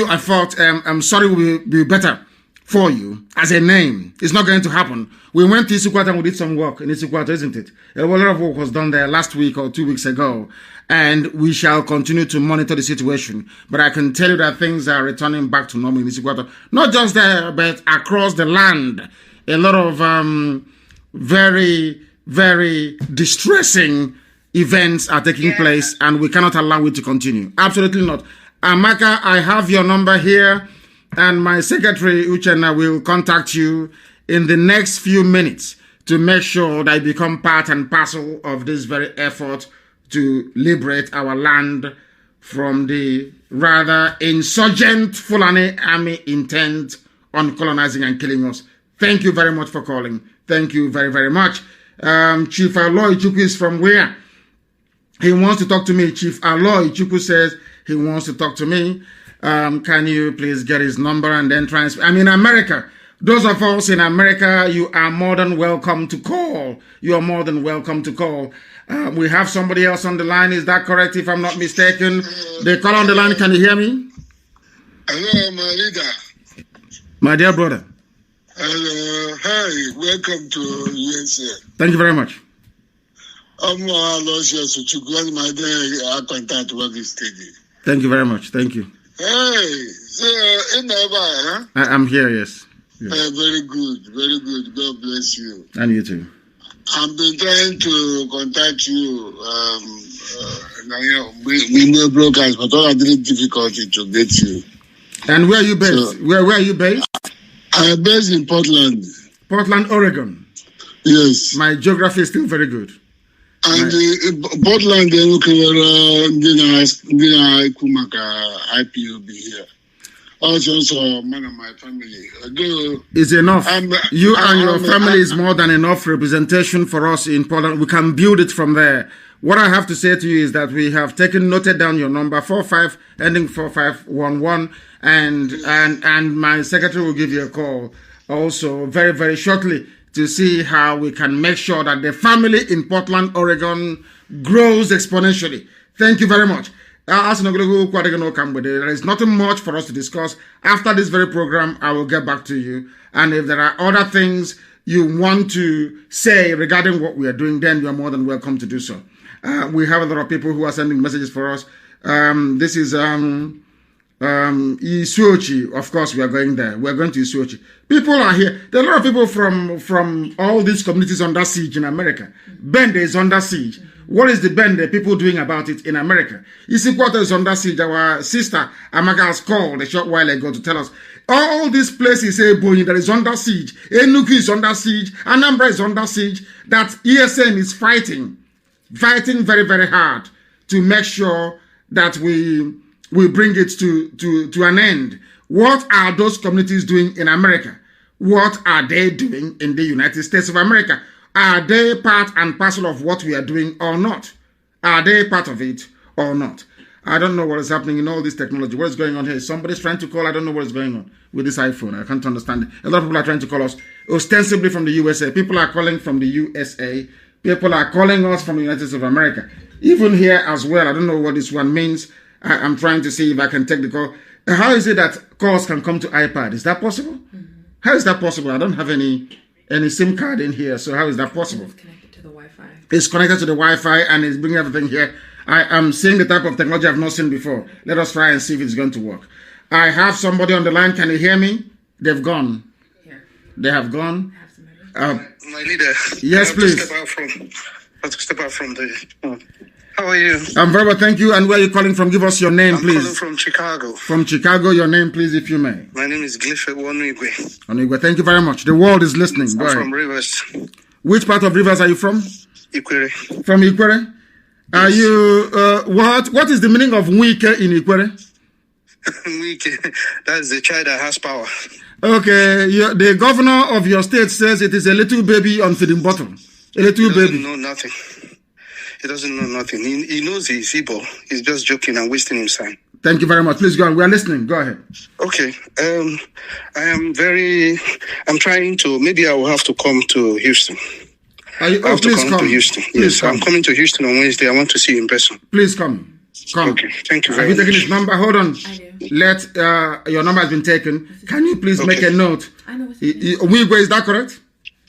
I thought, I'm sorry, will be better for you as a name. It's not going to happen. We went to Isukwato and we did some work in Isukwato, isn't it? A lot of work was done there last week or 2 weeks ago. And we shall continue to monitor the situation. But I can tell you that things are returning back to normal in Isukwato. Not just there, but across the land. A lot of very, very distressing events are taking place, and we cannot allow it to continue. Absolutely not. Amaka, I have your number here, and my secretary, Uchenna, will contact you in the next few minutes to make sure that I become part and parcel of this very effort to liberate our land from the rather insurgent Fulani army intent on colonizing and killing us. Thank you very much for calling. Thank you very, very much. Chief Aloy Chukwu is from where? He wants to talk to me. Chief Aloy Chukwu says he wants to talk to me. Can you please get his number and then transfer? I'm in America. Those of us in America, you are more than welcome to call. You are more than welcome to call. We have somebody else on the line. Is that correct, if I'm not mistaken? They call on the line. Can you hear me? Hello, my leader. My dear brother. Hello. Hi. Welcome to USA. Thank you very much. I'm Aloysia Suchukwu. My day, I contact work steady. Thank you very much. Thank you. Hey, so in Nova, huh? I'm here, yes. Very good, very good. God bless you. And you too. I've been trying to contact you. We know brokers, but all I did difficulty to get you. And where are you based? So, where are you based? I'm based in Portland. Portland, Oregon. Yes. My geography is still very good. And Portland, they look IPOB here. Also, man of my family. It's enough. You and your family is more than enough representation for us in Portland. We can build it from there. What I have to say to you is that we have noted down your number 45 ending 4511, and my secretary will give you a call also very, very shortly to see how we can make sure that the family in Portland, Oregon grows exponentially. Thank you very much. There is nothing much for us to discuss. After this very program, I will get back to you. And if there are other things you want to say regarding what we are doing, then you are more than welcome to do so. We have a lot of people who are sending messages for us. This is Isuochi. Of course, we are going there. We are going to Isuochi. People are here. There are a lot of people from all these communities under siege in America. Bende is under siege. What is the Bende people doing about it in America? Isukwato is under siege. Our sister Amaka has called a short while ago to tell us all these places Ebonyi that is under siege. Enugu is under siege. Anambra is under siege. That ESN is fighting very, very hard to make sure that we bring it to an end. What are those communities doing in America? What are they doing in the United States of America? Are they part and parcel of what we are doing or not? Are they part of it or not? I don't know what is happening in all this technology. What is going on here? Somebody's trying to call. I don't know what is going on with this iPhone. I can't understand it. A lot of people are trying to call us ostensibly from the USA. People are calling from the USA. People are calling us from the United States of America. Even here as well. I don't know what this one means. I'm trying to see if I can take the call. How is it that calls can come to iPad? Is that possible? Mm-hmm. How is that possible? I don't have any SIM card in here. So how is that possible? It's connected to the Wi-Fi. It's connected to the Wi-Fi and it's bringing everything here. I am seeing the type of technology I've not seen before. Let us try and see if it's going to work. I have somebody on the line. Can you hear me? They've gone. Here. They have gone. My leader. Yes, please. I have to step out from the... How are you? I'm very well, thank you. And where are you calling from? Give us your name, please. I'm calling from Chicago. From Chicago, your name, please, if you may. My name is Glife Onwigwe. Onwigwe, thank you very much. The world is listening. I'm from Rivers. Which part of Rivers are you from? Ikwere. From Ikwere? Are you, what is the meaning of Nwike in Ikwere? Nwike, that's the child that has power. Okay, the governor of your state says it is a little baby on feeding bottle. A little baby. He doesn't know nothing. He doesn't know nothing. He knows he's Igbo. He's just joking and wasting his time. Thank you very much. Please go on. We are listening. Go ahead. Okay. I'm trying to, maybe I will have to come to Houston. I have to come to Houston. Yes, I'm coming to Houston on Wednesday. I want to see you in person. Please come. Come. Okay. Thank you very much. Have you taken his number? Hold on. I do. Your number has been taken. Can you please make a note? I know what's his name. Onwigwe, is that correct?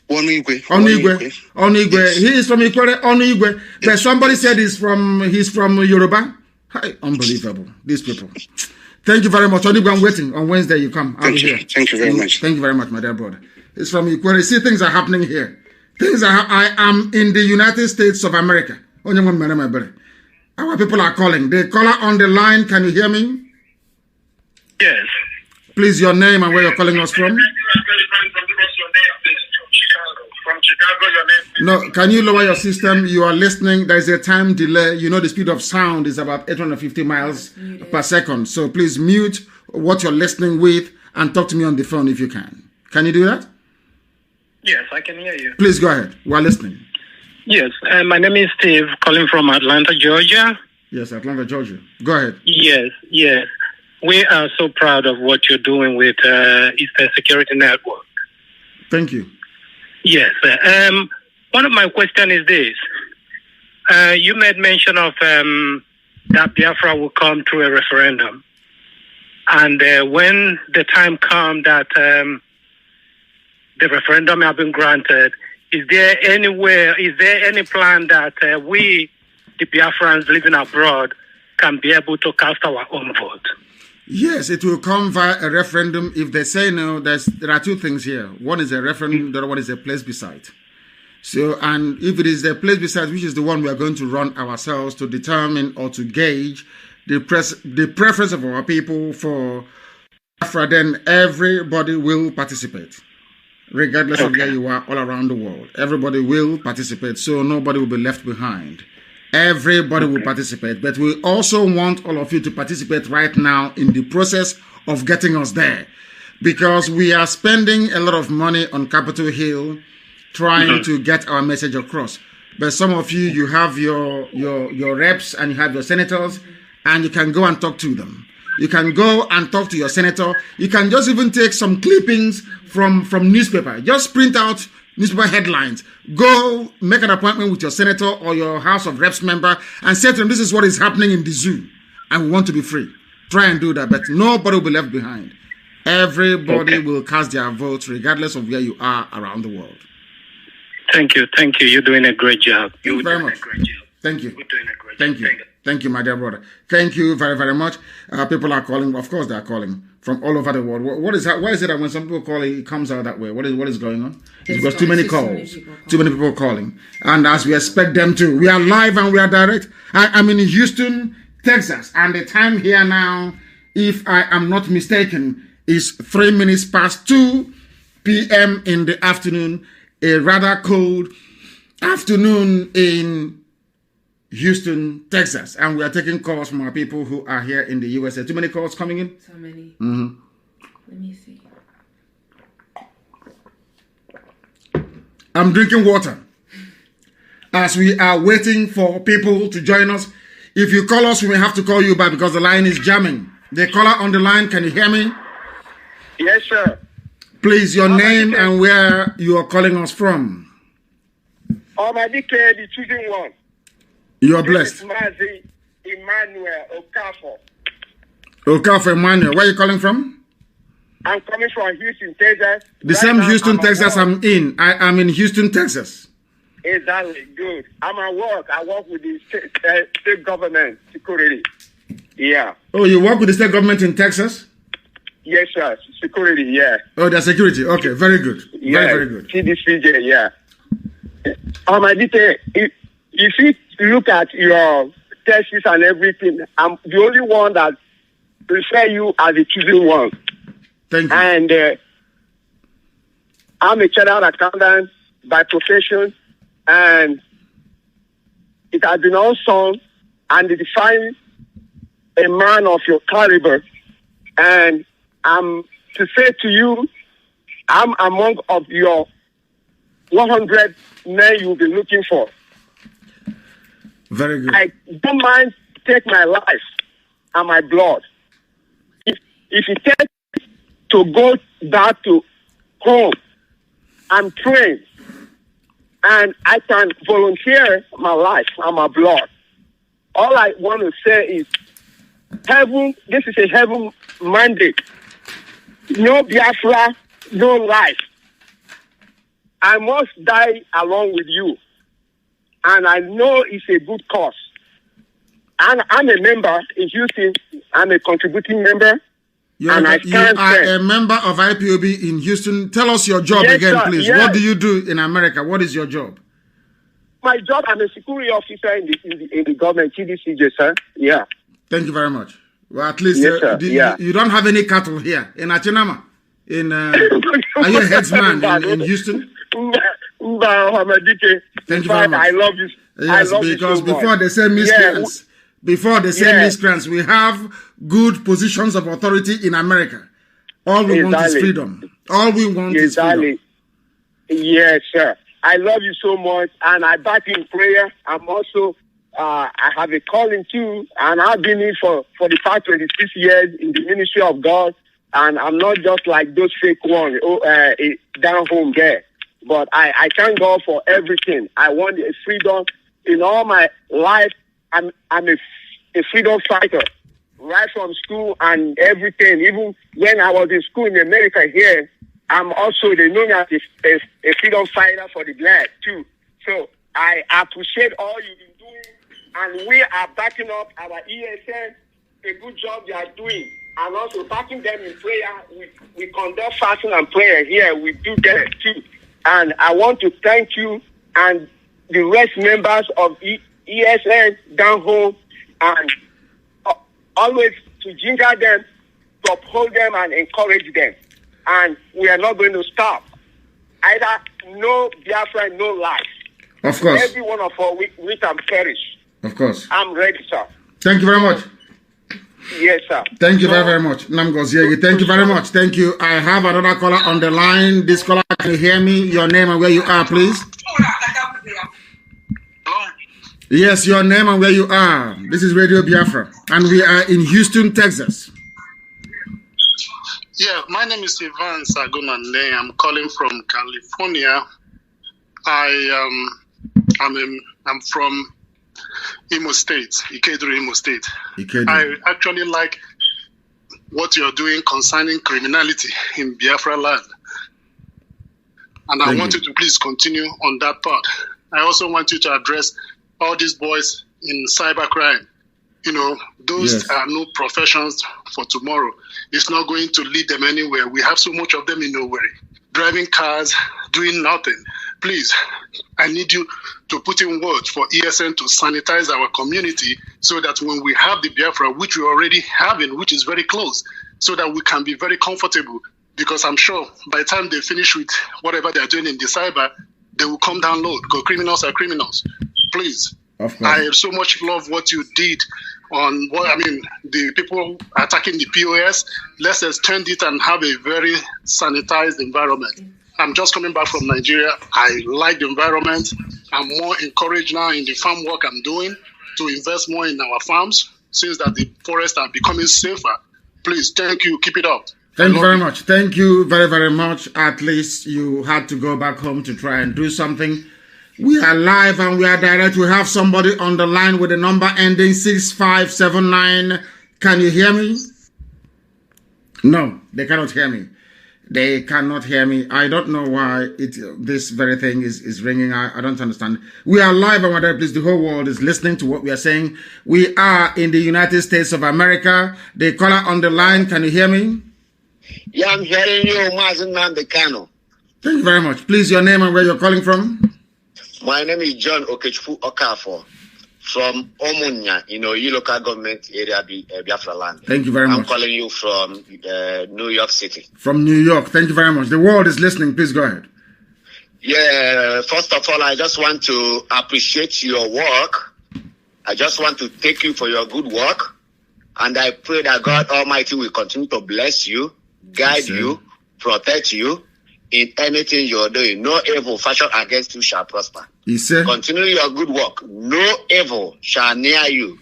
Onwigwe. Onwigwe. Yes. He is from Ikwere, Onwigwe. Yes. But somebody said he's from Yoruba. Hi, unbelievable. These people. Thank you very much. Onwigwe, I'm waiting. On Wednesday you come. I'll be here. Thank you very much. Thank you very much, my dear brother. It's from Ikwere. See, things are happening here. I am in the United States of America. Our people are calling. The caller on the line, can you hear me? Yes. Please, your name and where you're calling us from. From Chicago, your name. No, can you lower your system? You are listening. There is a time delay. You know the speed of sound is about 850 miles per second. So please mute what you're listening with and talk to me on the phone if you can. Can you do that? Yes, I can hear you. Please go ahead. We are listening. Yes, my name is Steve, calling from Atlanta, Georgia. Yes, Atlanta, Georgia. Go ahead. Yes. We are so proud of what you're doing with Eastern Security Network. Thank you. Yes. One of my questions is this. You made mention of that Biafra will come through a referendum. And when the time comes that the referendum has been granted, is there any plan that we, the Biafrans living abroad, can be able to cast our own vote? Yes, it will come via a referendum. If they say no, there are two things here. One is a referendum, the other one is a plebiscite. So, and if it is the plebiscite, which is the one we are going to run ourselves to determine or to gauge the preference of our people for Biafra, then everybody will participate. Regardless of where you are all around the world. Everybody will participate, so nobody will be left behind. Everybody will participate, but we also want all of you to participate right now in the process of getting us there. Because we are spending a lot of money on Capitol Hill trying to get our message across. But some of you, you have your reps and you have your senators, and you can go and talk to them. You can go and talk to your senator. You can just even take some clippings from newspaper. Just print out newspaper headlines. Go make an appointment with your senator or your House of Reps member and say to them, this is what is happening in the zoo and we want to be free. Try and do that, but nobody will be left behind. Everybody will cast their votes regardless of where you are around the world. Thank you. You're doing a great job. Thank you very much. Thank you. Thank you. Thank you, my dear brother. Thank you very, very much. People are calling. Of course, they are calling from all over the world. What is that? Why is it that when some people call, it comes out that way? What is going on? It's because too many calls. Too many people calling. And as we expect them to. We are live and we are direct. I'm in Houston, Texas. And the time here now, if I am not mistaken, is 3 minutes past 2 p.m. in the afternoon. A rather cold afternoon in Houston, Texas, and we are taking calls from our people who are here in the USA. Too many calls coming in? So many. Let me see. I'm drinking water as we are waiting for people to join us. If you call us, we may have to call you back because the line is jamming. The caller on the line, can you hear me? Yes, sir. Please, your name and where you are calling us from. Almighty, the choosing one. You are blessed. Mazi, Emmanuel, Okafor. Okafor Emmanuel, where are you calling from? I'm coming from Houston, Texas. The same Houston, Texas I'm in. I'm in Houston, Texas. Exactly, good. I'm at work. I work with the state government security. Yeah. Oh, you work with the state government in Texas? Yes, sir. Security, yeah. Oh, the security. Okay, very good. Yeah. Very good. CDCJ, yeah. Almighty, if you look at your tests and everything, I'm the only one that prefer you as a choosing one. Thank you. And I'm a chartered accountant by profession, and it has been awesome and it defines a man of your caliber. And I'm to say to you, I'm among of your 100 men you'll be looking for. Very good. I don't mind take my life and my blood. If it takes to go back to home, I'm trained. And I can volunteer my life and my blood. All I want to say is, heaven, this is a heaven mandate. No Biafra, no life. I must die along with you. And I know it's a good cause. And I'm a member in Houston. I'm a contributing member. You are a member of IPOB in Houston. Tell us your job again, sir, please. Yes. What do you do in America? What is your job? My job, I'm a security officer in the government, TDCJ, sir. Yeah. Thank you very much. Well, at least you don't have any cattle here in Achinama. Are you a headsman in Houston? Thank you very much. I love you. Yes, because before they say miscreants, we have good positions of authority in America. All we want is freedom. All we want is freedom. Yes, sir. I love you so much, and I back in prayer. I'm also, I have a calling too, and I've been in for the past 26 years in the ministry of God, and I'm not just like those fake ones, down home there. But I thank God for everything. I want a freedom in all my life. I'm a freedom fighter, right from school and everything. Even when I was in school in America here, I'm also, they know me as a freedom fighter for the black too. So I appreciate all you've been doing, and we are backing up our ESN, a good job they are doing, and also backing them in prayer. We conduct fasting and prayer here. We do that too. And I want to thank you and the rest members of ESN down home, and always to ginger them, to uphold them and encourage them. And we are not going to stop. Either no Biafra, no life. Of course. Every one of us, we can perish. Of course. I'm ready, sir. Thank you very much. Yes, sir. Thank you very much. Nnamdi, thank you very much. Thank you. I have another caller on the line. This caller, can you hear me? Your name and where you are, please. Yes, your name and where you are. This is Radio Biafra, and we are in Houston, Texas. Yeah, my name is Ivan Sagunande. I'm calling from California. I'm from Imo State, Ikeduru, Imo State. I actually like what you're doing concerning criminality in Biafra land. And I want you to please continue on that part. I also want you to address all these boys in cybercrime. You know, those are no professions for tomorrow. It's not going to lead them anywhere. We have so much of them in nowhere, driving cars, doing nothing. Please, I need you to put in words for ESN to sanitize our community so that when we have the Biafra, which we already have in, which is very close, so that we can be very comfortable. Because I'm sure by the time they finish with whatever they're doing in the cyber, they will come down low, because criminals are criminals. Please. I so much love what you did on the people attacking the POS. Let's extend it and have a very sanitized environment. I'm just coming back from Nigeria. I like the environment. I'm more encouraged now in the farm work I'm doing. to invest more in our farms since that the forests are becoming safer. Please, thank you. Keep it up. Thank you very much. Thank you very, very much. At least you had to go back home to try and do something. We are live and we are direct. We have somebody on the line with a number ending 6579. Can you hear me? No, they cannot hear me. They cannot hear me. I don't know why this very thing is ringing. I don't understand. We are live and we're direct. Please, the whole world is listening to what we are saying. We are in the United States of America. The caller on the line, can you hear me? Yeah, I'm hearing you, Mazi Nnamdi Kanu. Thank you very much. Please, your name and where you're calling from? My name is John Okechukwu Okafor from Omunya, local government area, Biafra land. Thank you very much. I'm calling you from New York City. From New York. Thank you very much. The world is listening. Please go ahead. Yeah, first of all, I just want to appreciate your work. I just want to thank you for your good work. And I pray that God Almighty will continue to bless you, guide you, protect you in anything you're doing. No evil fashion against you shall prosper. Continue your good work. No evil shall near you.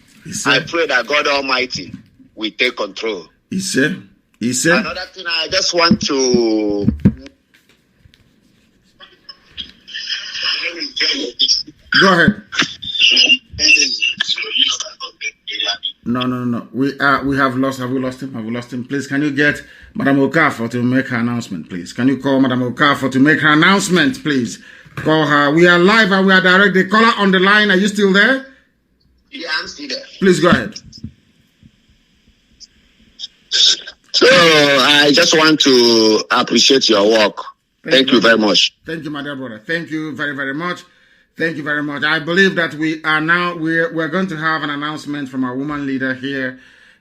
I pray that God Almighty will take control. Another thing I just want to... Go ahead. No. We have lost. Have we lost him? Have we lost him? Please, can you get Madam Okafor to make her announcement, please? Can you call Madam Okafor to make her announcement, please? Call her. We are live and we are direct. The caller on the line, are you still there? Yeah, I'm still there. Please go ahead. So I just want to appreciate your work. Thank you very much. Thank you, my dear brother. Thank you very, very much. Thank you very much. I believe that we are now, we're going to have an announcement from our woman leader here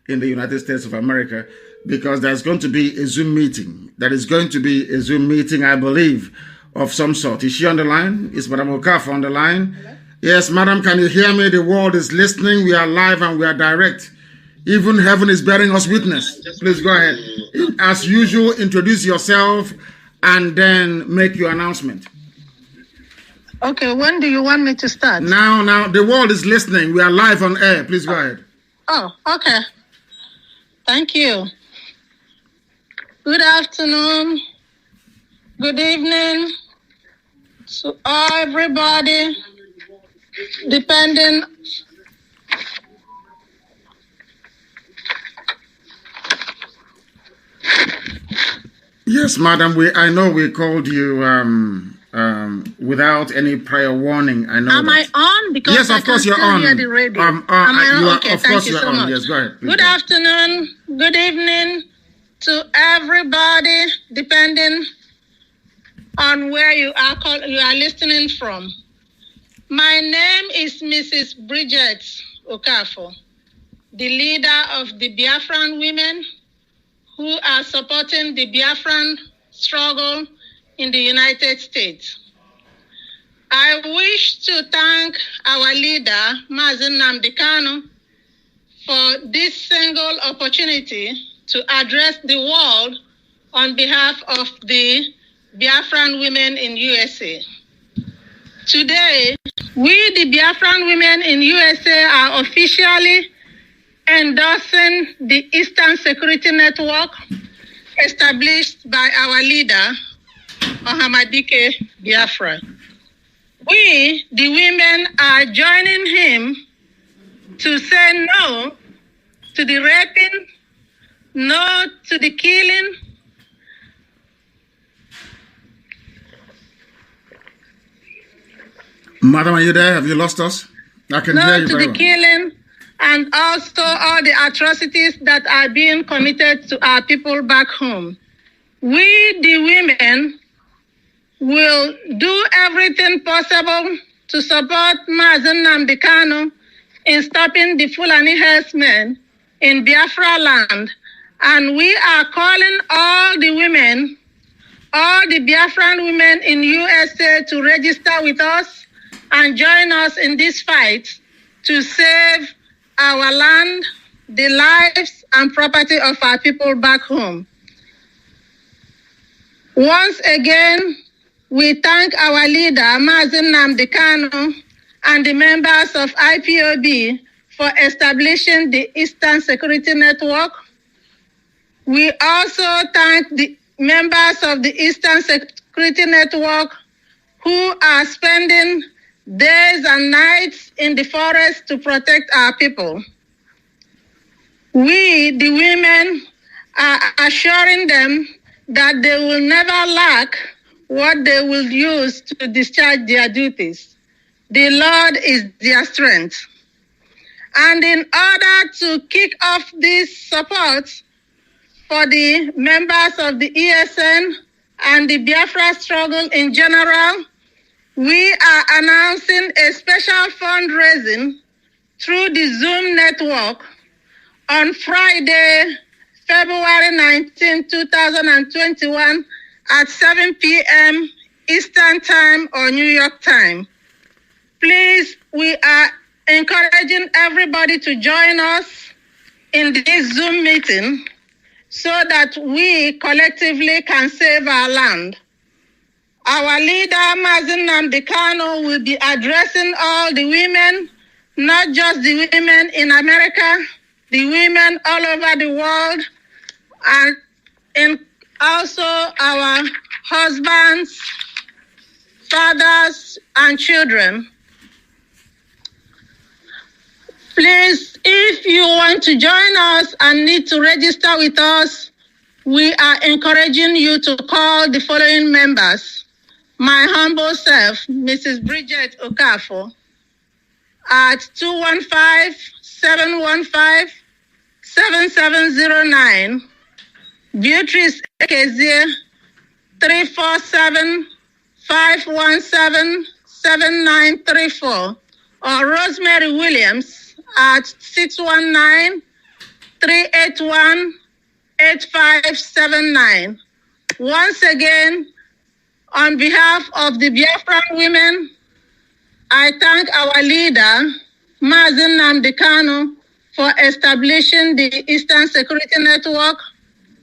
in the United States of America, because there's going to be a Zoom meeting. There is going to be a Zoom meeting, I believe, of some sort. Is she on the line? Is Madam Okafor on the line? Hello? Yes, madam, can you hear me? The world is listening. We are live and we are direct. Even heaven is bearing us witness. Please go ahead. As usual, introduce yourself and then make your announcement. Okay, when do you want me to start? Now, the world is listening. We are live on air. Please go ahead. Oh, okay. Thank you. Good afternoon. Good evening to everybody, depending. Yes, madam. I know we called you without any prior warning. I know. Am I on? Because yes, of course you're on. Hear the radio. Am I on? Okay, of course you're so on. much. Yes, go ahead. Good afternoon. Good evening to everybody, depending on where you are listening from. My name is Mrs. Bridget Okafor, the leader of the Biafran women who are supporting the Biafran struggle in the United States. I wish to thank our leader, Mazi Nnamdi Kanu, for this single opportunity to address the world on behalf of the Biafran women in USA. Today, we, the Biafran women in USA, are officially endorsing the Eastern Security Network established by our leader, Ohamadike Biafra. We, the women, are joining him to say no to the raping, no to the killing, madam, are you there? Have you lost us? I can hear you very well. No to the killing, and also all the atrocities that are being committed to our people back home. We, the women, will do everything possible to support Mazi Nnamdi Kanu in stopping the Fulani herdsmen in Biafra land. And we are calling all the women, all the Biafran women in USA to register with us and join us in this fight to save our land, the lives and property of our people back home. Once again, we thank our leader, Mazi Nnamdi Kanu, and the members of IPOB for establishing the Eastern Security Network. We also thank the members of the Eastern Security Network who are spending days and nights in the forest to protect our people. We, the women, are assuring them that they will never lack what they will use to discharge their duties. The Lord is their strength. And in order to kick off this support for the members of the ESN and the Biafra struggle in general, we are announcing a special fundraising through the Zoom network on Friday, February 19, 2021 at 7 p.m. Eastern Time or New York time. Please, we are encouraging everybody to join us in this Zoom meeting so that we collectively can save our land. Our leader, Mazi Nnamdi Kanu, will be addressing all the women, not just the women in America, the women all over the world, and also our husbands, fathers, and children. Please, if you want to join us and need to register with us, we are encouraging you to call the following members. My humble self, Mrs. Bridget Okafor, at 215-715-7709. Beatrice Ekezie, 347-517-7934. Or Rosemary Williams at 619-381-8579. Once again, on behalf of the Biafran women, I thank our leader, Mazi Nnamdi Kanu, for establishing the Eastern Security Network,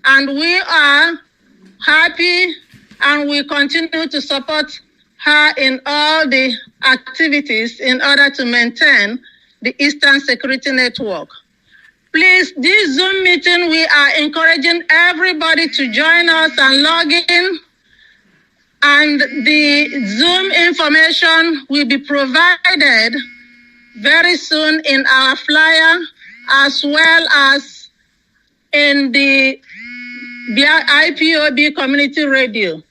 and we are happy and we continue to support her in all the activities in order to maintain the Eastern Security Network. Please, this Zoom meeting, we are encouraging everybody to join us and log in. And the Zoom information will be provided very soon in our flyer, as well as in the IPOB community radio.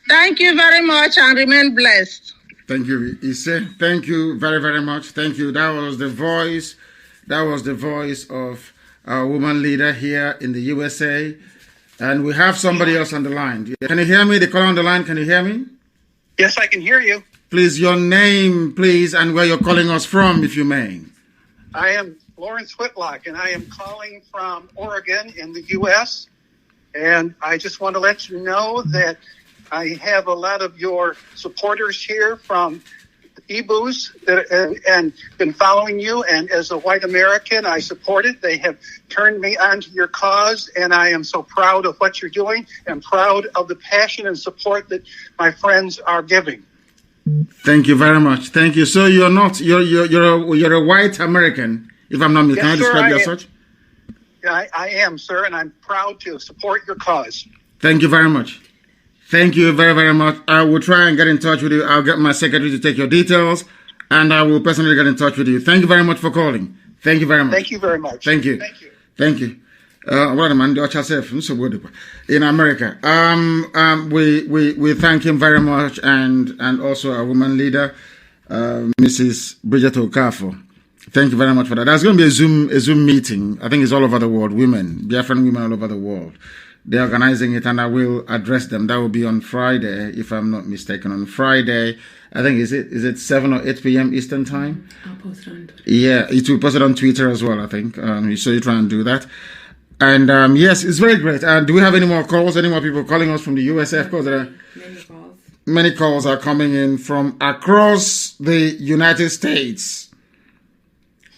Thank you very much and remain blessed. Thank you, Ise. Thank you very, very much. Thank you. That was the voice of our woman leader here in the USA. And we have somebody else on the line. Can you hear me? The caller on the line, can you hear me? Yes, I can hear you. Please, your name, please, and where you're calling us from, if you may. I am Lawrence Whitlock, and I am calling from Oregon in the U.S. And I just want to let you know that I have a lot of your supporters here from EBOs and been following you. And as a white American, I support it. They have turned me onto your cause, and I am so proud of what you're doing and proud of the passion and support that my friends are giving. Thank you very much. Thank you. So you're a white American, if I'm not mistaken. Can I describe you as such? I am, sir, and I'm proud to support your cause. Thank you very much. Thank you very, very much. I will try and get in touch with you. I'll get my secretary to take your details, and I will personally get in touch with you. Thank you very much for calling. Thank you very much. Thank you very much. Thank you. Thank you. Thank you. In America, we thank him very much, and also our woman leader, Mrs. Bridget Okafor. Thank you very much for that. There's going to be a Zoom meeting. I think it's all over the world. Biafran women all over the world. They're organizing it, and I will address them. That will be on Friday, if I'm not mistaken. On Friday, I think is it 7 or 8 p.m. Eastern time? I'll post it on Twitter. Yeah, it will post it on Twitter as well, I think. So you try and do that. And yes, it's very great. Do we have any more calls? Any more people calling us from the USA? Of course, there are many calls are coming in from across the United States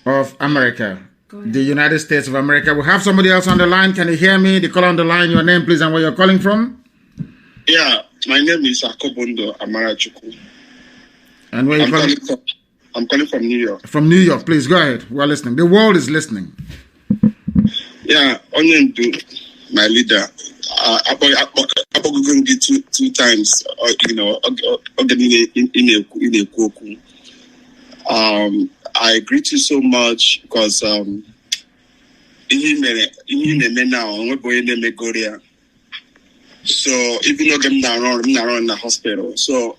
of America. The United States of America. We have somebody else on the line. Can you hear me? The caller on the line, your name, please, and where you're calling from? Yeah, my name is Akobondo Amarachuku. And where are you calling from? I'm calling from New York. From New York, please go ahead. We're listening. The world is listening. Yeah, Onyendu, my leader. I'm going to get two times. I greet you so much because so even though I'm not in the hospital, so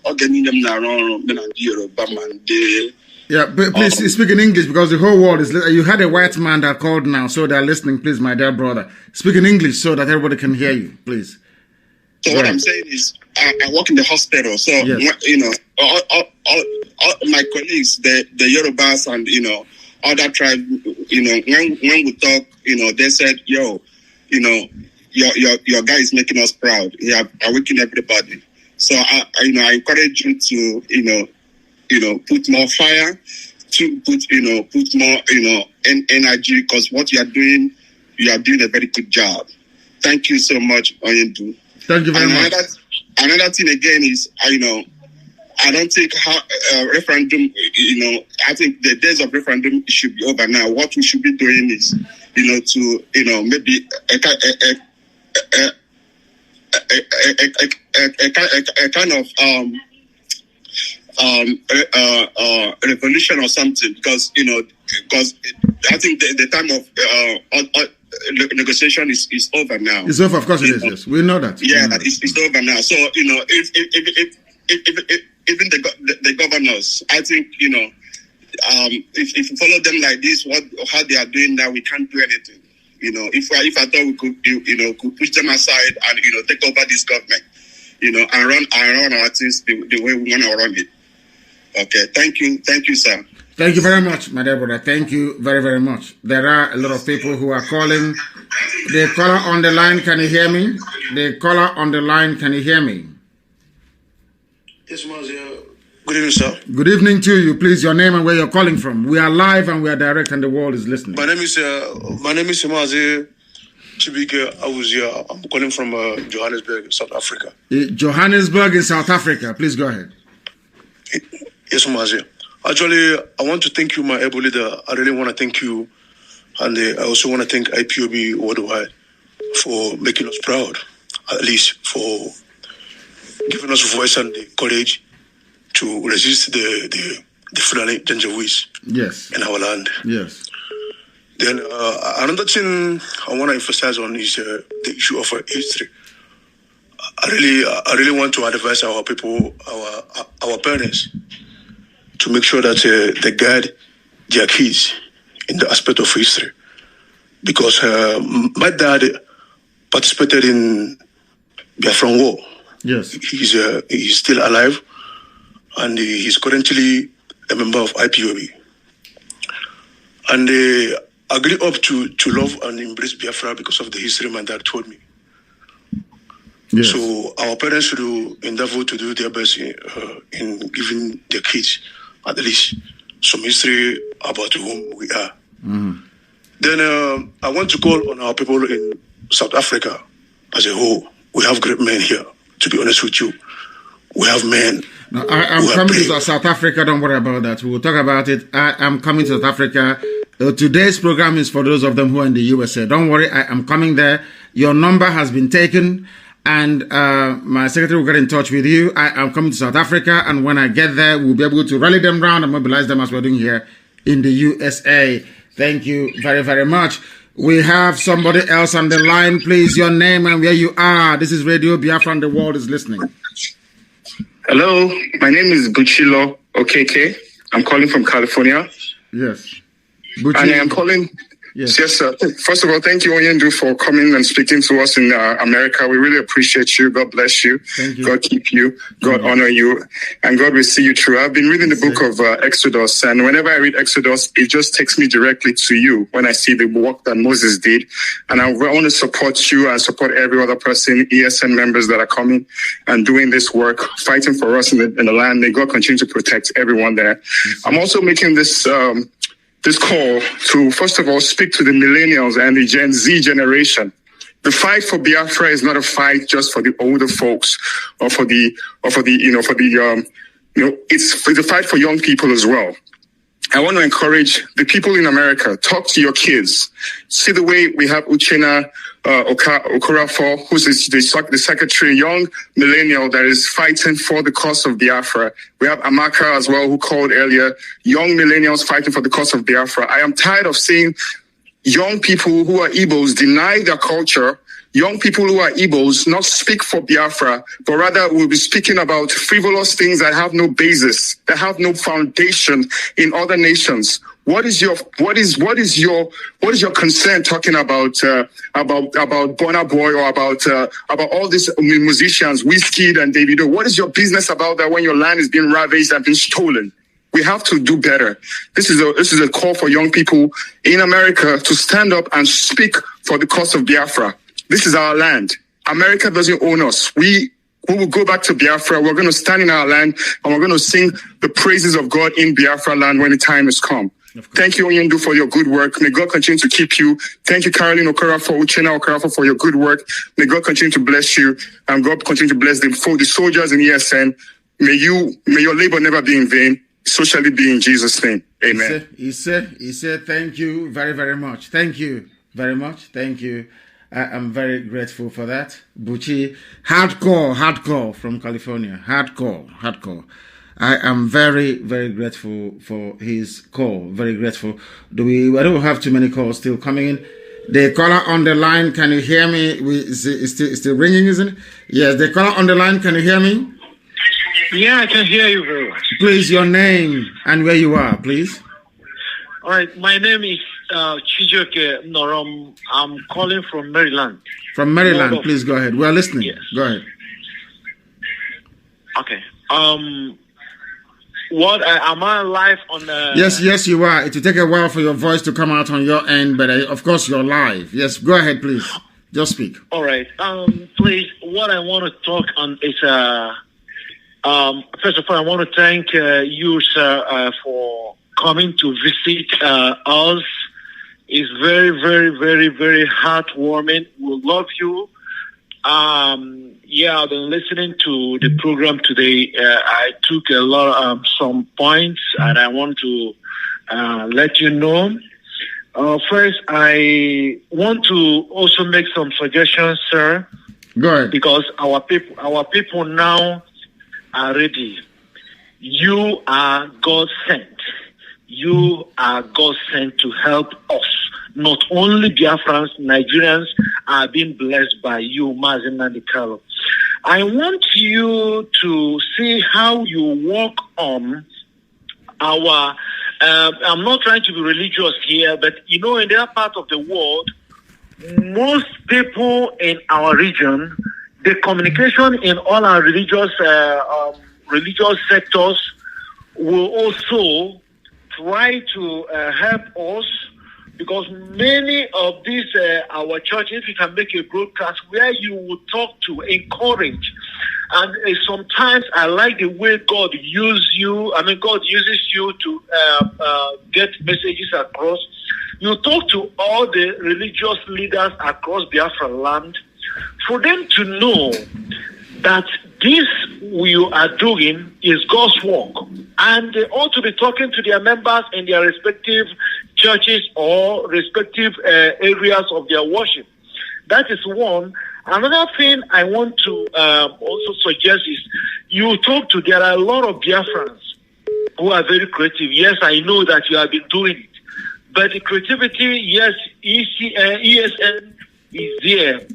yeah, but please speak in English because the whole world is. You had a white man that called now, so they're listening. Please, my dear brother, speak in English so that everybody can hear you, please. So what I'm saying is, I work in the hospital, so yes. All my colleagues, the Yorubas and other tribes, when we talk, they said, "Yo, your guy is making us proud. Yeah, awakening everybody." So I encourage you to put more fire, to put more energy, because what you are doing a very good job. Thank you so much, Onyendu. Thank you very much. Another thing again is I don't think referendum. I think the days of referendum should be over now. What we should be doing is to maybe a kind of revolution or something, because I think the time of negotiation is over now. It's over, of course it is. Yes, we know that. Yeah, it's over now. So if even the governors, I think if you follow them like this, how they are doing now, we can't do anything. If I thought we could could push them aside and take over this government, and run our things the way we want to run it. Okay, thank you, sir. Thank you very much, my dear brother. Thank you very, very much. There are a lot of people who are calling. The caller on the line, can you hear me? The caller on the line, can you hear me? Yes, Mazi. Good evening, sir. Good evening to you. Please, your name and where you're calling from. We are live and we are direct, and the world is listening. My name is Mazi. I'm calling from Johannesburg, South Africa. Johannesburg in South Africa. Please go ahead. Yes, Mazi. Actually, I want to thank you, my able leader. I really want to thank you. And I also want to thank IPOB worldwide for making us proud, at least for giving us voice and the courage to resist the Fulani Janjaweeds in our land. Yes. Then another thing I want to emphasize on is the issue of history. I really want to advise our people, our parents, to make sure that they guide their kids in the aspect of history. Because my dad participated in Biafra war. Yes. He's still alive, and he's currently a member of IPOB. And I grew up to love and embrace Biafra because of the history my dad told me. Yes. So our parents should endeavor to do their best in giving their kids at least some history about whom we are. Mm. Then I want to call on our people in South Africa as a whole. We have great men here, to be honest with you. We have men. No, I'm coming to South Africa. Don't worry about that. We will talk about it. I'm coming to South Africa. Today's program is for those of them who are in the USA. Don't worry, I am coming there. Your number has been taken, and my secretary will get in touch with you. I am coming to South Africa, and when I get there, we'll be able to rally them round and mobilize them as we're doing here in the USA. Thank you very, very much. We have somebody else on the line. Please, your name and where you are. This is Radio Biafra and the world is listening. Hello, my name is Buchilo Okeke. I'm calling from California. Yes. And I am calling... Yes, sir. First of all, thank you, Onyendu, for coming and speaking to us in America. We really appreciate you. God bless you. Thank you. God keep you. God honor you. And God will see you through. I've been reading the book of Exodus, and whenever I read Exodus, it just takes me directly to you when I see the work that Moses did. And I want to support you and support every other person, ESN members that are coming and doing this work, fighting for us in the land. May God continue to protect everyone there. I'm also making this call to, first of all, speak to the millennials and the Gen Z generation. The fight for Biafra is not a fight just for the older folks it's a fight for young people as well. I want to encourage the people in America. Talk to your kids. See the way we have Uchenna Okorafor, who's the secretary, young millennial that is fighting for the cause of Biafra. We have Amaka as well, who called earlier, young millennials fighting for the cause of Biafra. I am tired of seeing young people who are Igbos deny their culture, young people who are Igbos not speak for Biafra, but rather will be speaking about frivolous things that have no basis, that have no foundation in other nations. What is your concern talking about Burna Boy or about all these musicians, Wizkid and Davido? What is your business about that when your land is being ravaged and being stolen? We have to do better. This is a call for young people in America to stand up and speak for the cause of Biafra. This is our land. America doesn't own us. We will go back to Biafra. We're going to stand in our land and we're going to sing the praises of God in Biafra land when the time has come. Thank you, Onyendu, for your good work. May God continue to keep you. Thank you, Caroline Okorafor, Uchenna Okorafor, for your good work. May God continue to bless you and God continue to bless the soldiers in ESN. May your labor never be in vain. So shall it be in Jesus' name. Amen. He said, thank you very, very much. Thank you very much. Thank you. I am very grateful for that. Buchi, hardcore from California. Hardcore. I am very, very grateful for his call. Very grateful. I don't have too many calls still coming in. The caller on the line, can you hear me? It's still ringing, isn't it? Yes, the caller on the line, can you hear me? Yeah, I can hear you very much. Please, your name and where you are, please. All right, my name is Chijoke Norom. I'm calling from Maryland. From Maryland, please go ahead. We're listening. Yes. Go ahead. Okay. What am I live on? Yes, you are. It will take a while for your voice to come out on your end, but of course you're live. Yes, go ahead, please. Just speak. All right. Please, what I want to talk on is first of all, I want to thank you, sir, for coming to visit us. It's very, very, very, very heartwarming. We love you. I've been listening to the program today. I took a lot of some points, and I want to let you know. First, I want to also make some suggestions, sir. Go ahead. Because our people now are ready. You are God sent. You are God sent to help us. Not only Biafrans, Nigerians are being blessed by you, Mazi Nnamdi. I want you to see how you work on our. I'm not trying to be religious here, but in that part of the world, most people in our region, the communication in all our religious sectors will also try to help us, because many of these our churches, we can make a broadcast where you will talk to, encourage, and sometimes I like the way God uses you. I mean, God uses you to get messages across. You talk to all the religious leaders across Biafra land for them to know that this we are doing is God's work, and they ought to be talking to their members in their respective churches or respective areas of their worship. That is one. Another thing I want to also suggest is you talk to, there are a lot of Biafrans who are very creative. Yes, I know that you have been doing it, but the creativity, yes, ESN is there.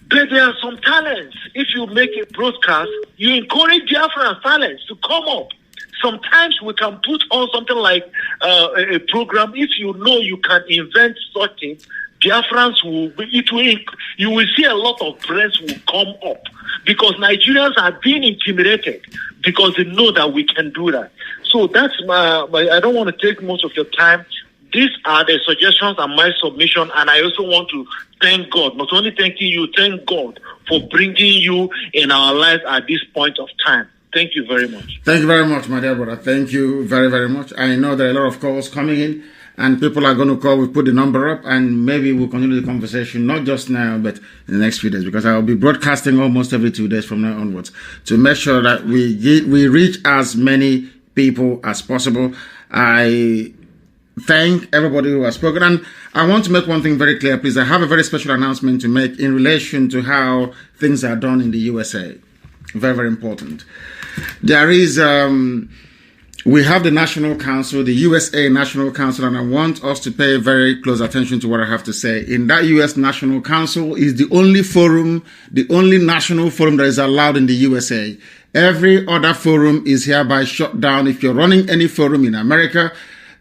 But there are some talents. If you make a broadcast, you encourage Biafran talents to come up. Sometimes we can put on something like a program. If you know you can invent such things, Biafrans you will see a lot of brains will come up, because Nigerians are being intimidated because they know that we can do that. So that's I don't want to take most of your time. These are the suggestions and my submission, and I also want to thank God. Not only thanking you, thank God for bringing you in our lives at this point of time. Thank you very much. Thank you very much, my dear brother. Thank you very, very much. I know there are a lot of calls coming in, and people are going to call. We put the number up, and maybe we'll continue the conversation, not just now, but in the next few days, because I will be broadcasting almost every 2 days from now onwards to make sure that we reach as many people as possible. I thank everybody who has spoken. And I want to make one thing very clear, please. I have a very special announcement to make in relation to how things are done in the USA. Very, very important. There is, we have the National Council, the USA National Council, and I want us to pay very close attention to what I have to say. In that US National Council is the only forum, the only national forum that is allowed in the USA. Every other forum is hereby shut down. If you're running any forum in America,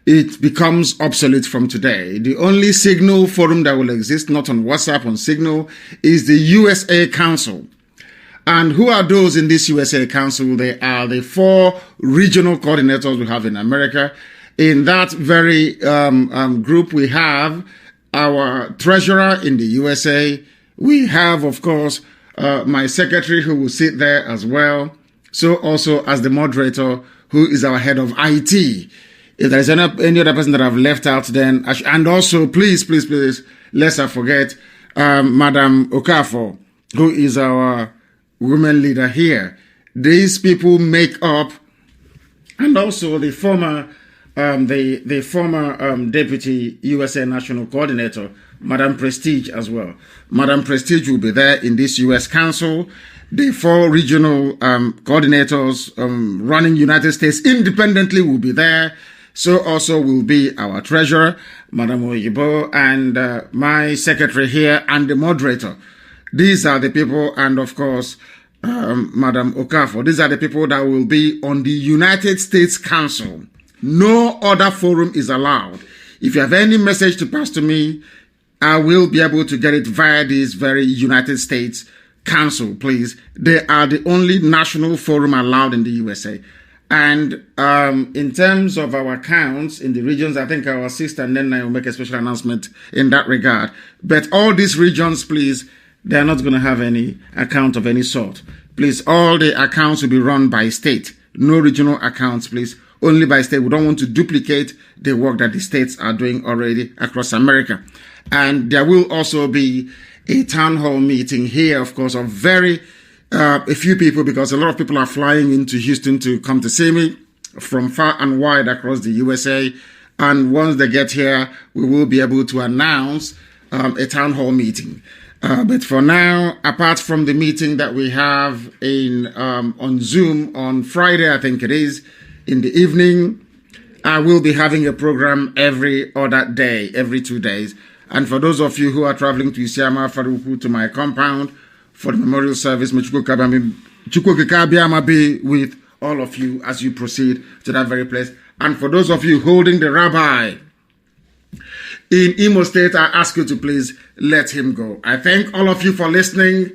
it becomes obsolete from today. The only Signal forum that will exist, not on WhatsApp, on Signal, is the USA Council. And who are those in this USA Council? They are the 4 regional coordinators we have in America. In that very group, we have our treasurer in the USA. We have, of course, my secretary who will sit there as well. So also as the moderator, who is our head of IT. If there is any other person that I've left out, then and also please, let's not forget Madam Okafor, who is our women leader here. These people make up, and also the former deputy USA National Coordinator, Madam Prestige as well. Madam Prestige will be there in this US Council. The 4 regional coordinators running United States independently will be there. So also will be our treasurer, Madam Oyibo, and my secretary here, and the moderator. These are the people, and of course, Madam Okafor. These are the people that will be on the United States Council. No other forum is allowed. If you have any message to pass to me, I will be able to get it via this very United States Council, please. They are the only national forum allowed in the USA. And in terms of our accounts in the regions, I think our sister Nnamdi will make a special announcement in that regard. But all these regions, please, they are not going to have any account of any sort. Please, all the accounts will be run by state. No regional accounts, please. Only by state. We don't want to duplicate the work that the states are doing already across America. And there will also be a town hall meeting here, of course, of very a few people, because a lot of people are flying into Houston to come to see me from far and wide across the USA. And once they get here, we will be able to announce a town hall meeting. But for now, apart from the meeting that we have in on Zoom on Friday, I think it is, in the evening, I will be having a program every other day, every 2 days. And for those of you who are traveling to Isiama Faruku, to my compound, for the memorial service, may Chukwukabiyama be with all of you as you proceed to that very place. And for those of you holding the rabbi in Imo State, I ask you to please let him go. I thank all of you for listening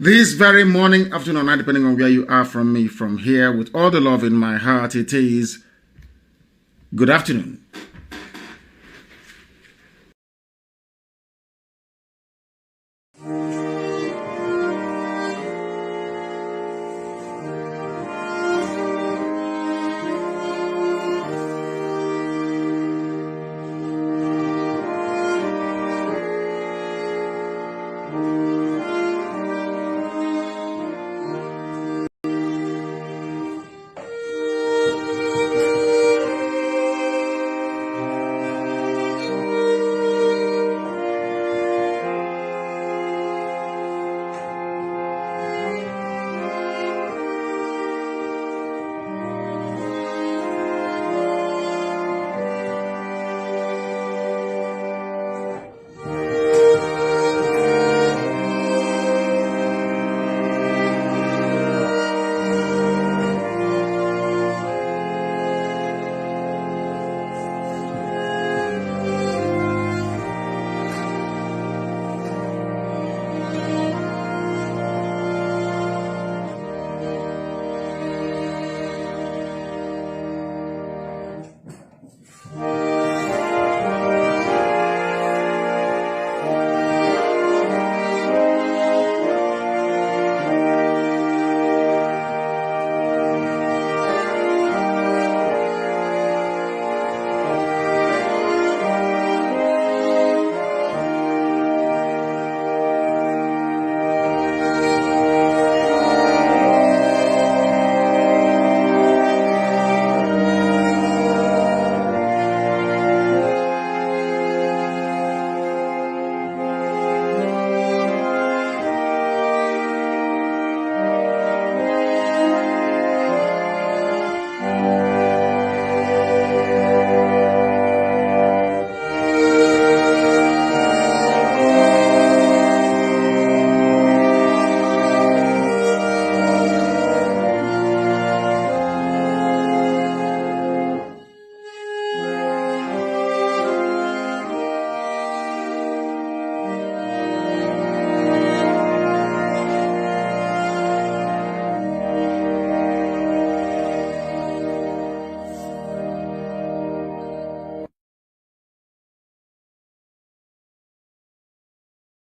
this very morning, afternoon, or night, depending on where you are from me, from here, with all the love in my heart. It is good afternoon.